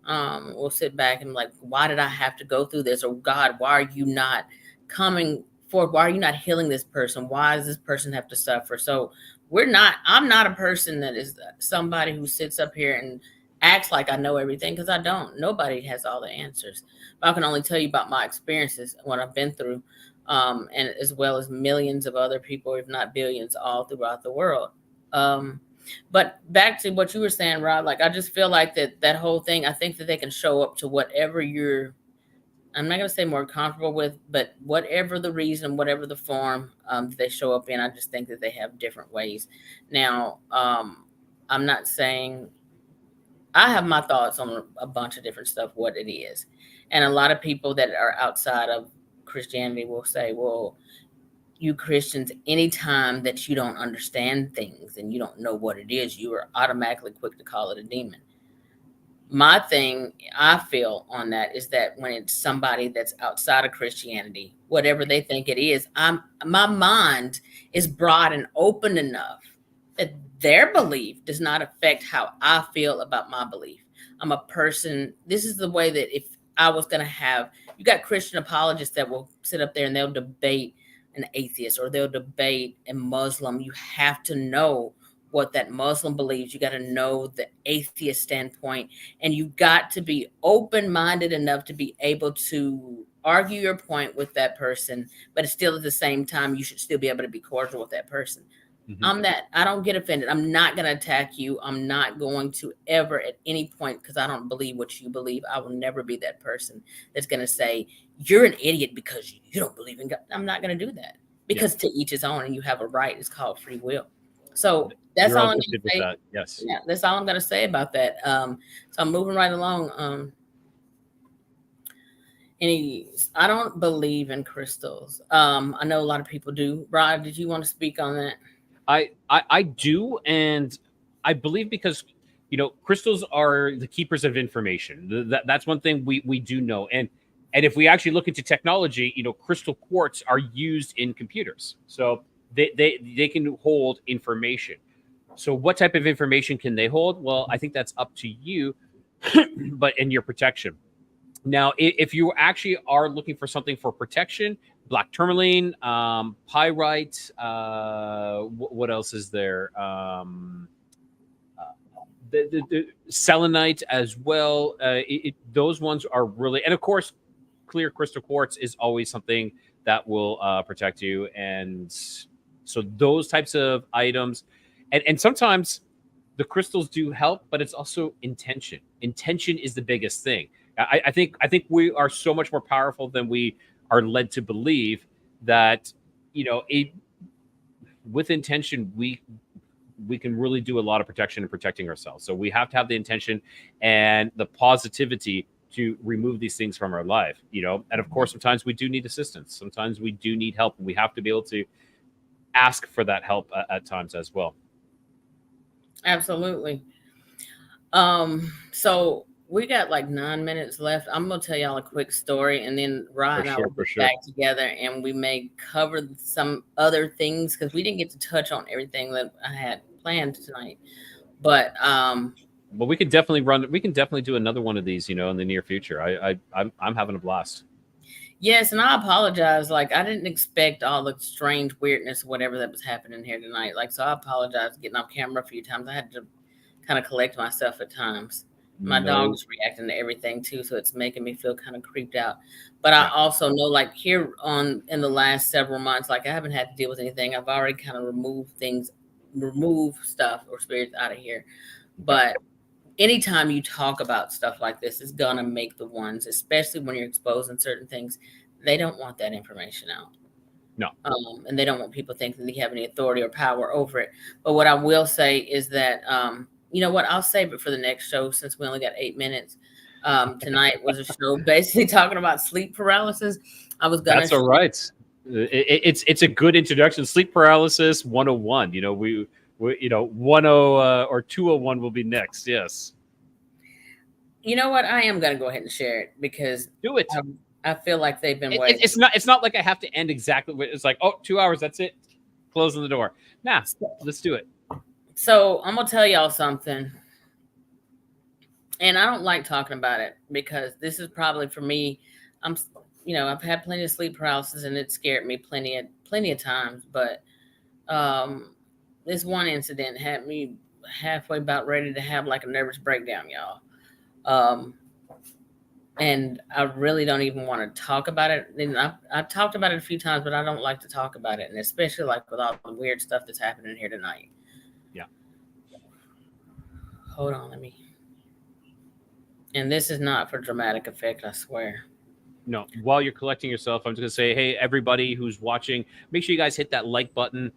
will sit back and like, why did I have to go through this? Or God, why are you not coming forth? Why are you not healing this person? Why does this person have to suffer? So I'm not a person that is somebody who sits up here and acts like I know everything, because I don't. Nobody has all the answers. But I can only tell you about my experiences, what I've been through, and as well as millions of other people, if not billions, all throughout the world. But back to what you were saying, Rod, like I just feel like that whole thing, I think that they can show up to whatever I'm not going to say more comfortable with, but whatever the reason, whatever the form they show up in, I just think that they have different ways. Now, I'm not saying, I have my thoughts on a bunch of different stuff, what it is. And a lot of people that are outside of Christianity will say, well, you Christians, anytime that you don't understand things and you don't know what it is, you are automatically quick to call it a demon. My thing I feel on that is that when it's somebody that's outside of Christianity, whatever they think it is, my mind is broad and open enough that their belief does not affect how I feel about my belief. I'm a person, this is the way that if I was going to have, you got Christian apologists that will sit up there and they'll debate an atheist or they'll debate a Muslim. You have to know what that Muslim believes. You got to know the atheist standpoint, and you got to be open-minded enough to be able to argue your point with that person, but still at the same time, you should still be able to be cordial with that person. Mm-hmm. I don't get offended. I'm not going to attack you. I'm not going to ever at any point, because I don't believe what you believe. I will never be that person that's going to say, you're an idiot because you don't believe in God. I'm not going to do that, because to each his own, and you have a right. It's called free will. So that's all I'm going to say. Yes. Yeah, that's all I'm going to say about that. So I'm moving right along. I don't believe in crystals. I know a lot of people do. Rod, did you want to speak on that? I do, and I believe because crystals are the keepers of information. That's one thing we do know, and if we actually look into technology, crystal quartz are used in computers, so they can hold information. So what type of information can they hold? Well, I think that's up to you, but in your protection. Now, if you actually are looking for something for protection, black tourmaline, pyrite, what else is there? The selenite as well. Those ones are really, and of course, clear crystal quartz is always something that will protect you. And so those types of items, and sometimes the crystals do help, but it's also intention. Intention is the biggest thing. I think we are so much more powerful than we are led to believe. That with intention we can really do a lot of protection and protecting ourselves. So we have to have the intention and the positivity to remove these things from our life. And of course, sometimes we do need assistance. Sometimes we do need help, and we have to be able to ask for that help at times as well. Absolutely. So we got like 9 minutes left. I'm going to tell y'all a quick story, and then Ryan and I will get back together and we may cover some other things, because we didn't get to touch on everything that I had planned tonight. But we could definitely do another one of these, in the near future. I'm having a blast. Yes, and I apologize. Like, I didn't expect all the strange weirdness, whatever that was happening here tonight. Like, so I apologize for getting off camera a few times. I had to kind of collect myself at times. My dog's reacting to everything too, so it's making me feel kind of creeped out. But I also know, like, here in the last several months, like, I haven't had to deal with anything. I've already kind of removed things remove stuff or spirits out of here. But anytime you talk about stuff like this, it's gonna make the ones, especially when you're exposing certain things, they don't want that information out. No. And they don't want people thinking they have any authority or power over it. But what I will say is that, you know what, I'll save it for the next show since we only got 8 minutes. Tonight was a show basically talking about sleep paralysis. I was gonna. That's all right. It's a good introduction. Sleep paralysis 101. You know, we 10 or 201 will be next. Yes. You know what? I am gonna go ahead and share it because Do it. I feel like they've been waiting. It's not like I have to end exactly. It's like, oh, 2 hours. That's it. Closing the door. Nah, let's do it. So I'm gonna tell y'all something. And I don't like talking about it because this is probably for me. I've had plenty of sleep paralysis and it scared me plenty of times. But this one incident had me halfway about ready to have like a nervous breakdown, y'all. And I really don't even want to talk about it. And I've talked about it a few times, but I don't like to talk about it. And especially like with all the weird stuff that's happening here tonight. Yeah. Hold on, and this is not for dramatic effect, I swear. No, while you're collecting yourself, I'm just going to say, hey, everybody who's watching, make sure you guys hit that like button.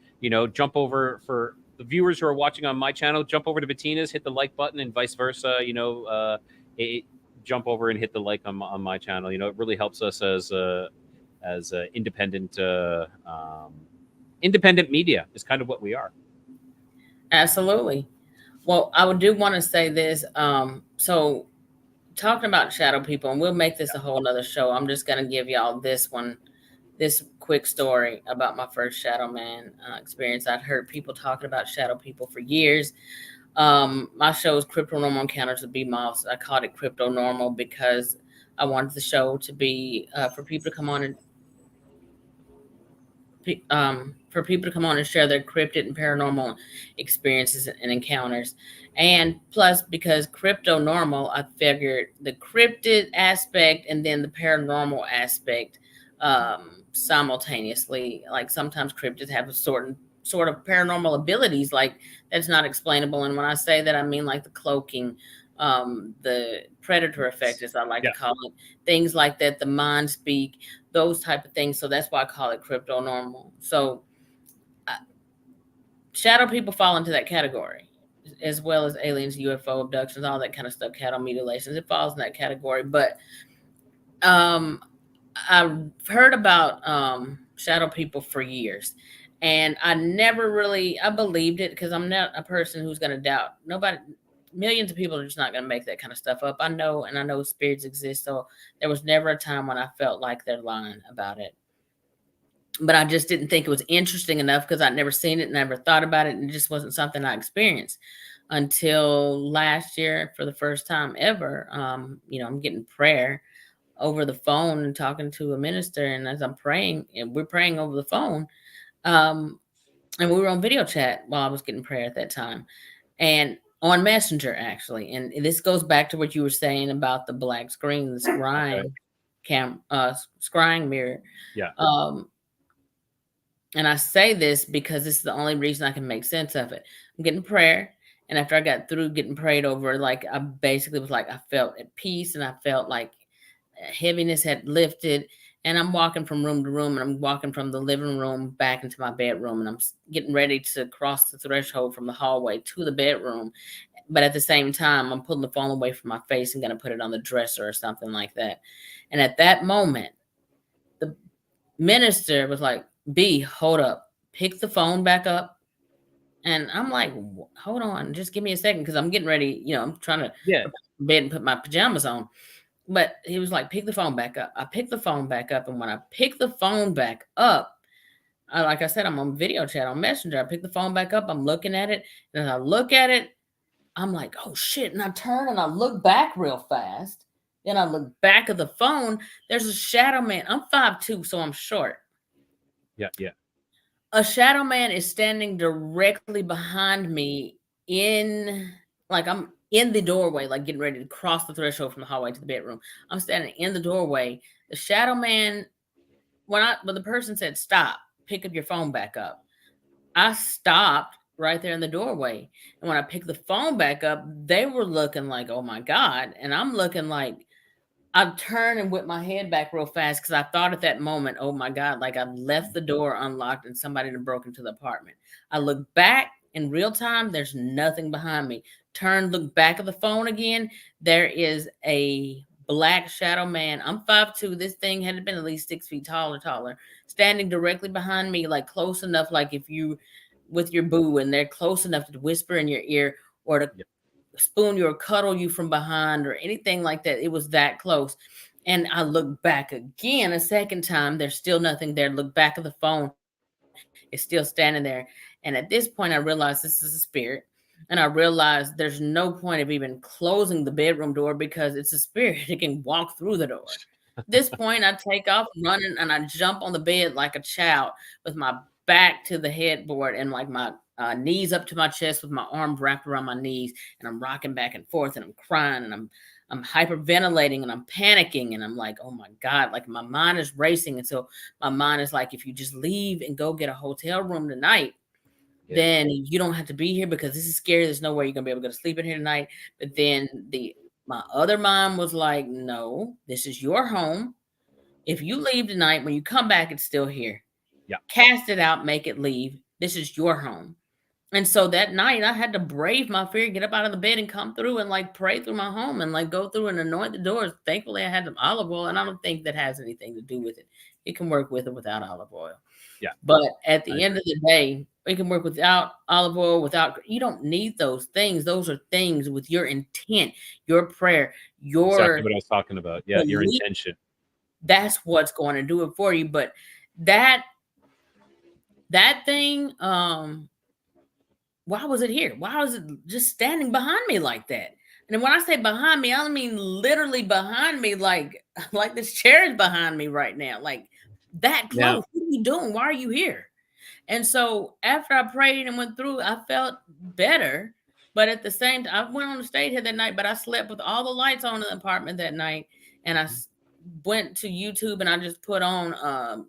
Jump over for the viewers who are watching on my channel, jump over to Bettina's, hit the like button, and vice versa. Jump over and hit the like on my channel. It really helps us as independent media is kind of what we are. Absolutely. Well, I do want to say this. So talking about shadow people, and we'll make this a whole nother show. I'm just going to give y'all this quick story about my first shadow man experience. I'd heard people talking about shadow people for years. My show is Crypto Normal Encounters with B. Moss. I called it Crypto Normal because I wanted the show to be for people to come on and share their cryptid and paranormal experiences and encounters. And plus, because crypto normal, I figured the cryptid aspect and then the paranormal aspect simultaneously. Like sometimes cryptids have a sort of paranormal abilities, like that's not explainable. And when I say that, I mean like the cloaking, the predator effect, as I like to call it, things like that, the mind speak, those type of things. So that's why I call it crypto normal. So shadow people fall into that category, as well as aliens, UFO abductions, all that kind of stuff, cattle mutilations. It falls in that category. But I've heard about shadow people for years. And I never really, I believed it because I'm not a person who's going to doubt. Millions of people are just not going to make that kind of stuff up. I know spirits exist. So there was never a time when I felt like they're lying about it. But I just didn't think it was interesting enough because I'd never seen it, never thought about it. And it just wasn't something I experienced until last year for the first time ever. I'm getting prayer over the phone and talking to a minister. And as I'm praying, and we're praying over the phone, and we were on video chat while I was getting prayer at that time. And on Messenger, actually. And this goes back to what you were saying about the black screen, the scrying scrying mirror. Yeah. And I say this because this is the only reason I can make sense of it. I'm getting prayer. And after I got through getting prayed over, like I basically was like, I felt at peace and I felt like heaviness had lifted. And I'm walking from room to room, and I'm walking from the living room back into my bedroom, and I'm getting ready to cross the threshold from the hallway to the bedroom. But at the same time, I'm pulling the phone away from my face and going to put it on the dresser or something like that. And at that moment, the minister was like, B, hold up, pick the phone back up. And I'm like, hold on, just give me a second, because I'm getting ready. I'm trying to bed and put my pajamas on. But he was like, pick the phone back up. I picked the phone back up. And when I picked the phone back up, like I said, I'm on video chat on Messenger. I picked the phone back up. I'm looking at it. And as I look at it, I'm like, oh, shit. And I turn and I look back real fast. Then I look back at the phone. There's a shadow man. I'm 5'2", so I'm short. Yeah. A shadow man is standing directly behind me I'm in the doorway, like getting ready to cross the threshold from the hallway to the bedroom. I'm standing in the doorway. The shadow man, when the person said, stop, pick up your phone back up, I stopped, right there in the doorway. And when I picked the phone back up, they were looking like, oh my God. And I'm looking like, I turned and whipped my head back real fast because I thought at that moment, oh my God, like I left the door unlocked and somebody had broke into the apartment. I looked back in real time, there's nothing behind me. Turn, look back at the phone again. There is a black shadow man. I'm 5'2". This thing had been at least 6 feet tall or taller, standing directly behind me, like close enough, like if you with your boo and they're close enough to whisper in your ear or to spoon you or cuddle you from behind or anything like that. It was that close. And I look back again a second time. There's still nothing there. Look back at the phone. It's still standing there. And at this point, I realized this is a spirit. And I realized there's no point of even closing the bedroom door because it's a spirit. It can walk through the door. At this point, I take off running and I jump on the bed like a child with my back to the headboard and like my knees up to my chest with my arms wrapped around my knees. And I'm rocking back and forth and I'm crying and I'm hyperventilating and I'm panicking and I'm like, oh my God, like my mind is racing. And so my mind is like, if you just leave and go get a hotel room tonight, then you don't have to be here because this is scary. There's no way you're gonna be able to go to sleep in here tonight. But then my other mom was like, no, this is your home. If you leave tonight, when you come back, it's still here. Yeah. Cast it out, make it leave. This is your home. And so that night I had to brave my fear, get up out of the bed and come through and like pray through my home and like go through and anoint the doors. Thankfully I had some olive oil and I don't think that has anything to do with it. It can work with or without olive oil. Yeah. But at the end of the day, it can work without olive oil, you don't need those things. Those are things with your intent, your prayer, exactly what I was talking about. Yeah. Your intention. That's what's going to do it for you. But that thing, why was it here? Why was it just standing behind me like that? And when I say behind me, I don't mean literally behind me, like this chair is behind me right now, like that close. Yeah. What are you doing? Why are you here? And so after I prayed and went through, I felt better. But at the same time, I went on the stage here that night, but I slept with all the lights on in the apartment that night. And I went to YouTube and I just put on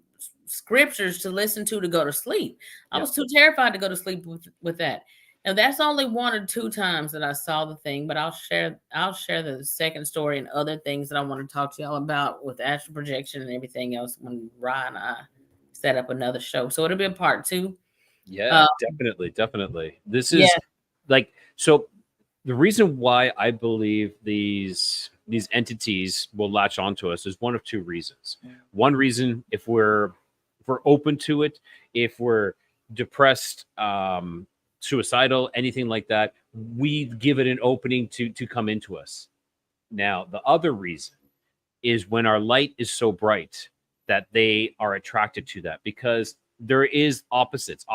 scriptures to listen to go to sleep. I was too terrified to go to sleep with that. And that's only 1 or 2 times that I saw the thing, but I'll share the second story and other things that I want to talk to y'all about with astral projection and everything else when Ryan and I set up another show. So it'll be a part 2. Yeah, definitely. This is like, so the reason why I believe these entities will latch onto us is one of 2 reasons. One reason, if we're open to it, if we're depressed, suicidal, anything like that, we give it an opening to come into us. Now, the other reason is when our light is so bright that they are attracted to that, because there is opposites.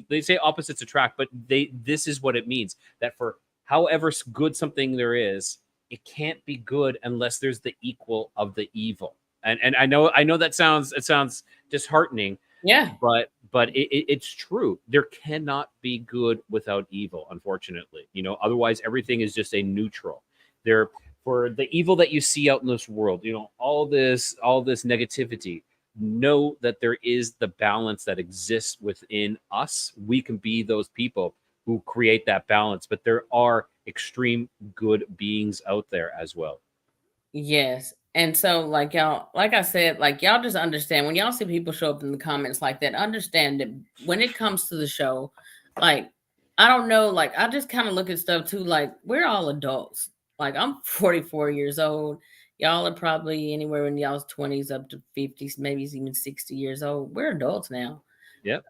They say opposites attract, but this is what it means, that for however good something there is, it can't be good unless there's the equal of the evil. And I know that sounds disheartening. Yeah. But it's true. There cannot be good without evil, unfortunately. Otherwise everything is just a neutral. For the evil that you see out in this world, all this negativity, know that there is the balance that exists within us. We can be those people who create that balance, but there are extreme good beings out there as well. Yes. And so like I said, like y'all just understand when y'all see people show up in the comments like that, understand that when it comes to the show, like, I don't know, like I just kind of look at stuff too, like we're all adults. Like I'm 44 years old. Y'all are probably anywhere in y'all's 20s up to 50s, maybe even 60 years old. We're adults now. Yep.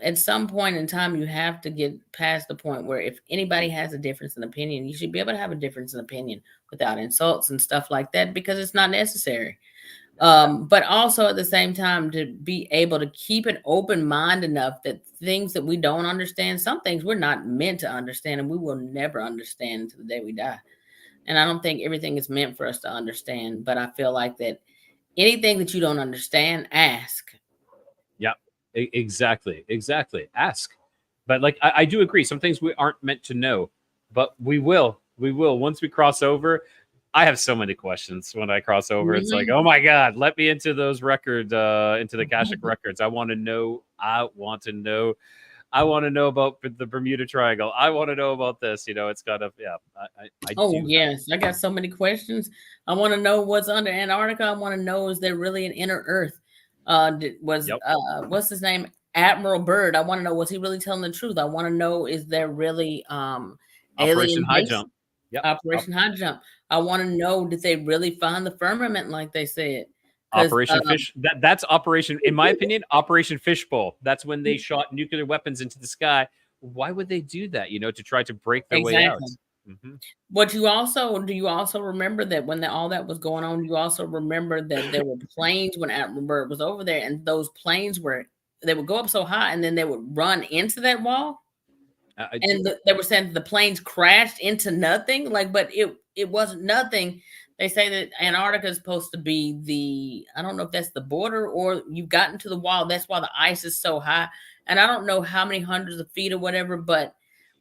At some point in time, you have to get past the point where if anybody has a difference in opinion, you should be able to have a difference in opinion without insults and stuff like that, because it's not necessary. But also at the same time, to be able to keep an open mind enough that things that we don't understand, some things we're not meant to understand, and we will never understand until the day we die. And I don't think everything is meant for us to understand, but I feel like that anything that you don't understand, ask. Yeah, exactly. Ask. But like, I do agree. Some things we aren't meant to know, but we will. Once we cross over, I have so many questions when I cross over. It's like, oh my God, let me into those records, into the Akashic records. I want to know. I want to know about the Bermuda Triangle. I want to know about this. It's kind of, yeah. I Oh do. yes, I got so many questions. I want to know what's under Antarctica. I want to know, is there really an inner Earth? Yep. What's his name? Admiral Byrd. I want to know, was he really telling the truth? I want to know, is there really Operation alien High base? Jump. Yep. Operation High Jump. I want to know, did they really find the firmament like they said? Because Operation Fish. That's Operation, in my opinion, Operation Fishbowl. That's when they shot nuclear weapons into the sky. Why would they do that? To try to break their way out. exactly. Mhm. But do you also remember that when all that was going on, you also remember that there were planes when Admiral Byrd was over there, and those planes they would go up so high and then they would run into that wall, and they were saying the planes crashed into nothing. But it wasn't nothing. They say that Antarctica is supposed to be I don't know if that's the border or you've gotten to the wall. That's why the ice is so high, and I don't know how many hundreds of feet or whatever, but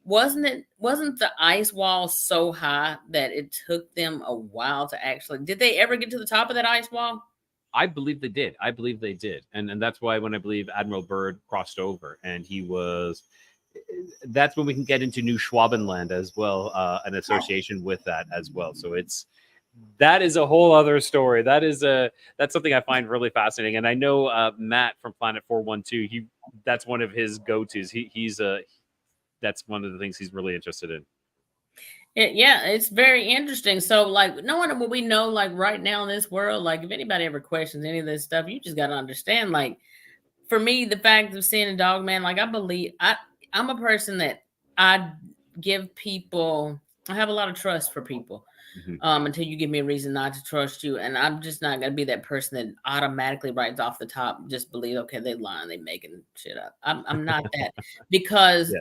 wasn't the ice wall so high that it took them a while to actually, did they ever get to the top of that ice wall? I believe they did. And that's why when I believe Admiral Byrd crossed over, and that's when we can get into New Schwabenland as well, an association with that as well. So that is a whole other story. That's something I find really fascinating. And I know Matt from Planet 412, that's one of his go-tos. That's one of the things he's really interested in. Yeah, it's very interesting. So, no wonder what we know, right now in this world, if anybody ever questions any of this stuff, you just got to understand, for me, the fact of seeing a dog man, I believe I'm a person that I have a lot of trust for people. Until you give me a reason not to trust you. And I'm just not going to be that person that automatically right off the top just believe, okay, they lying, they making shit up. I'm not that. Because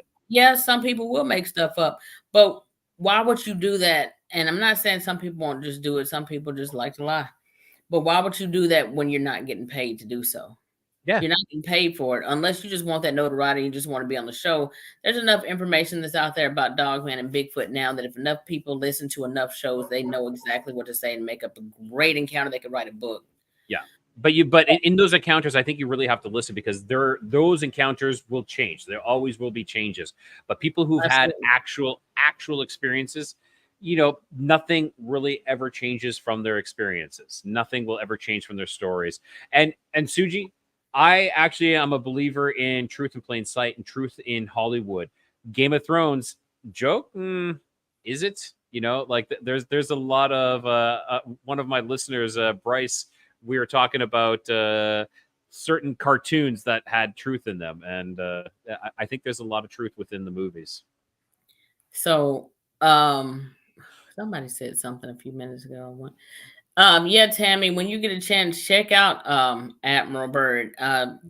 some people will make stuff up, but why would you do that? And I'm not saying some people won't just do it. Some people just like to lie. But why would you do that when you're not getting paid to do so? Yeah. You're not getting paid for it unless you just want that notoriety. You just want to be on the show. There's enough information that's out there about Dogman and Bigfoot now that if enough people listen to enough shows, they know exactly what to say and make up a great encounter. They could write a book. Yeah. But in those encounters, I think you really have to listen, because those encounters will change. There always will be changes. But people who've had actual experiences, nothing really ever changes from their experiences. Nothing will ever change from their stories. And Suji, I actually am a believer in truth in plain sight and truth in Hollywood. Game of Thrones joke, is it? There's a lot of one of my listeners, Bryce. We were talking about certain cartoons that had truth in them, and I think there's a lot of truth within the movies. So, somebody said something a few minutes ago. Tammy, when you get a chance, check out Admiral Byrd.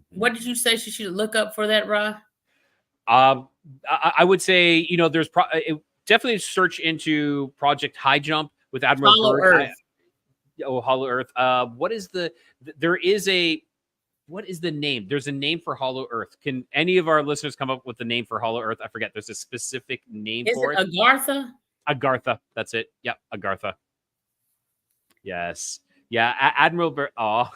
What did you say she should look up for that, Ra? I would say, there's definitely search into Project High Jump with Admiral Byrd. Hollow Earth. What is the name? There's a name for Hollow Earth. Can any of our listeners come up with the name for Hollow Earth? I forget. There's a specific name for it. Agartha? Agartha. That's it. Yep. Agartha. Yes. Yeah. Admiral Byrd. Oh.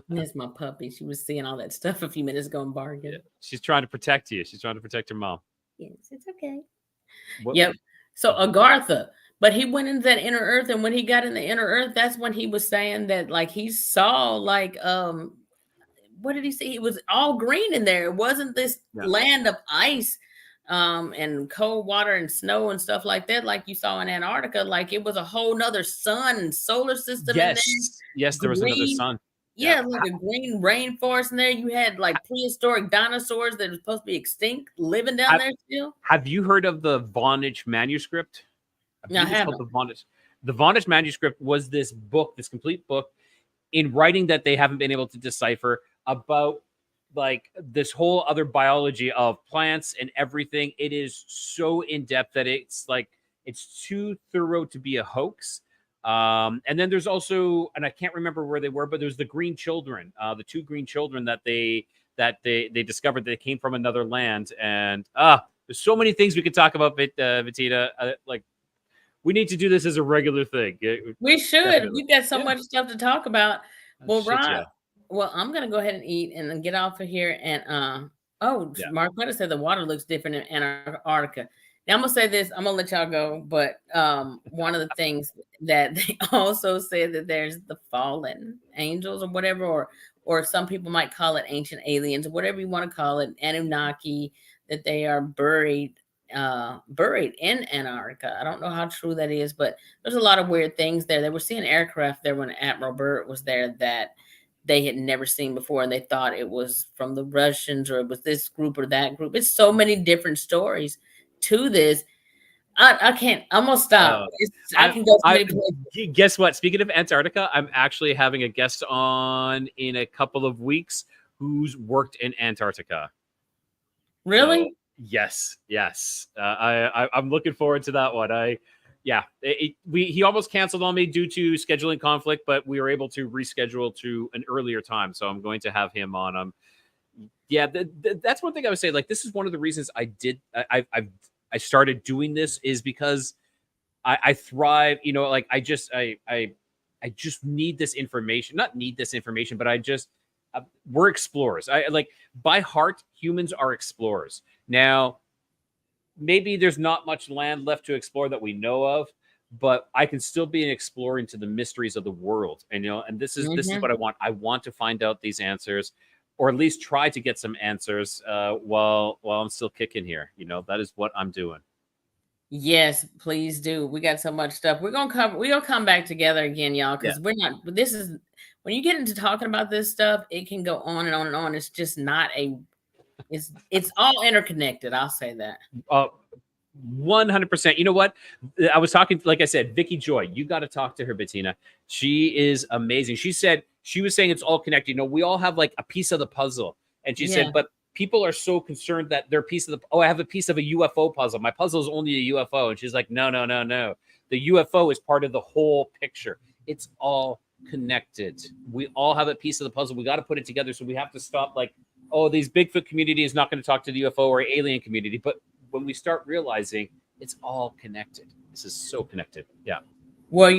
That's my puppy. She was seeing all that stuff a few minutes ago in Bargain. Yeah. She's trying to protect you. She's trying to protect her mom. Yes, it's okay. Yep. So Agartha. But he went into that inner earth, and when he got in the inner earth, that's when he was saying that, he saw, what did he see? It was all green in there. It wasn't this land of ice and cold water and snow and stuff like that, like you saw in Antarctica. It was a whole nother sun and solar system in there. Yes, there was another sun. Yeah, a green rainforest in there. You had prehistoric dinosaurs that were supposed to be extinct living down there still. Have you heard of the Voynich manuscript? No, I haven't. The Voynich manuscript was this book, this complete book in writing that they haven't been able to decipher about this whole other biology of plants and everything. It is so in depth that it's too thorough to be a hoax. And then there's also, and I can't remember where they were, but there's the green children, the two green children that they discovered that they came from another land. And there's so many things we could talk about, Bettina. We need to do this as a regular thing. We should. Definitely. We've got so much stuff to talk about. Well, Rob, well, I'm gonna go ahead and eat and then get off of here. And Oh, Yeah. Marquetta said the water looks different in Antarctica. Now I'm gonna say this. I'm gonna let y'all go, but one of the things that they also said that there's the fallen angels or whatever, or some people might call it ancient aliens or whatever you want to call it, Anunnaki, that they are buried in Antarctica. I don't know how true that is, but there's a lot of weird things there. They were seeing aircraft there when Admiral Byrd was there that they had never seen before, and they thought it was from the Russians or it was this group or that group. It's so many different stories to this. I can't. I'm gonna stop. I can go so many places. Guess what? Speaking of Antarctica, I'm actually having a guest on in a couple of weeks who's worked in Antarctica. Really? So, yes. I'm looking forward to that one. He almost canceled on me due to scheduling conflict, but we were able to reschedule to an earlier time. So I'm going to have him on. That's one thing I would say. Like, this is one of the reasons I started doing this is because I thrive. You know, like I just need this information. Not need this information, but we're explorers. By heart, humans are explorers. Now, maybe there's not much land left to explore that we know of, but I can still be an explorer into the mysteries of the world. And this is what I want. I want to find out these answers, or at least try to get some answers while I'm still kicking here. That is what I'm doing. Yes, please do. We got so much stuff. We're gonna come back together again, y'all, because we're not. This is when you get into talking about this stuff, it can go on and on and on. It's just not a. It's all interconnected. I'll say that. 100%. You know what? I was talking, like I said, Vicky Joy. You got to talk to her, Bettina. She is amazing. She was saying it's all connected. We all have like a piece of the puzzle, and she said, but people are so concerned that they're a piece of I have a piece of a UFO puzzle. My puzzle is only a UFO, and she's like, no. The UFO is part of the whole picture. It's all connected. We all have a piece of the puzzle. We got to put it together. So we have to stop these Bigfoot community is not going to talk to the UFO or alien community. But when we start realizing it's all connected, this is so connected. Yeah. Well,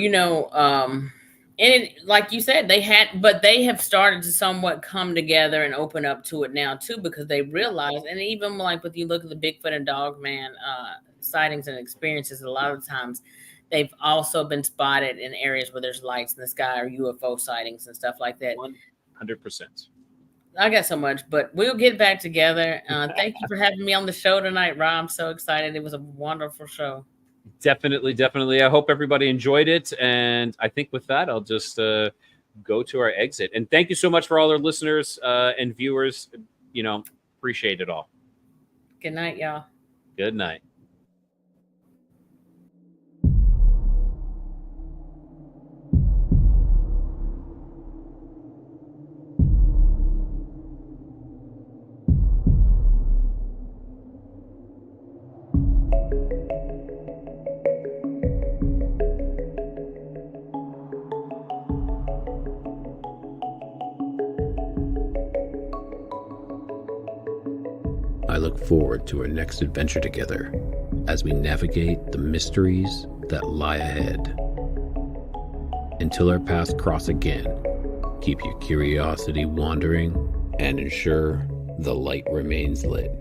and like you said, they have started to somewhat come together and open up to it now too, because they realize, and even like when you look at the Bigfoot and Dogman sightings and experiences, a lot of times they've also been spotted in areas where there's lights in the sky or UFO sightings and stuff like that. 100%. I got so much, but we'll get back together. Thank you for having me on the show tonight, Rob. I'm so excited. It was a wonderful show. Definitely. I hope everybody enjoyed it. And I think with that, I'll just go to our exit. And thank you so much for all our listeners and viewers. Appreciate it all. Good night, y'all. Good night. I look forward to our next adventure together as we navigate the mysteries that lie ahead. Until our paths cross again, keep your curiosity wandering and ensure the light remains lit.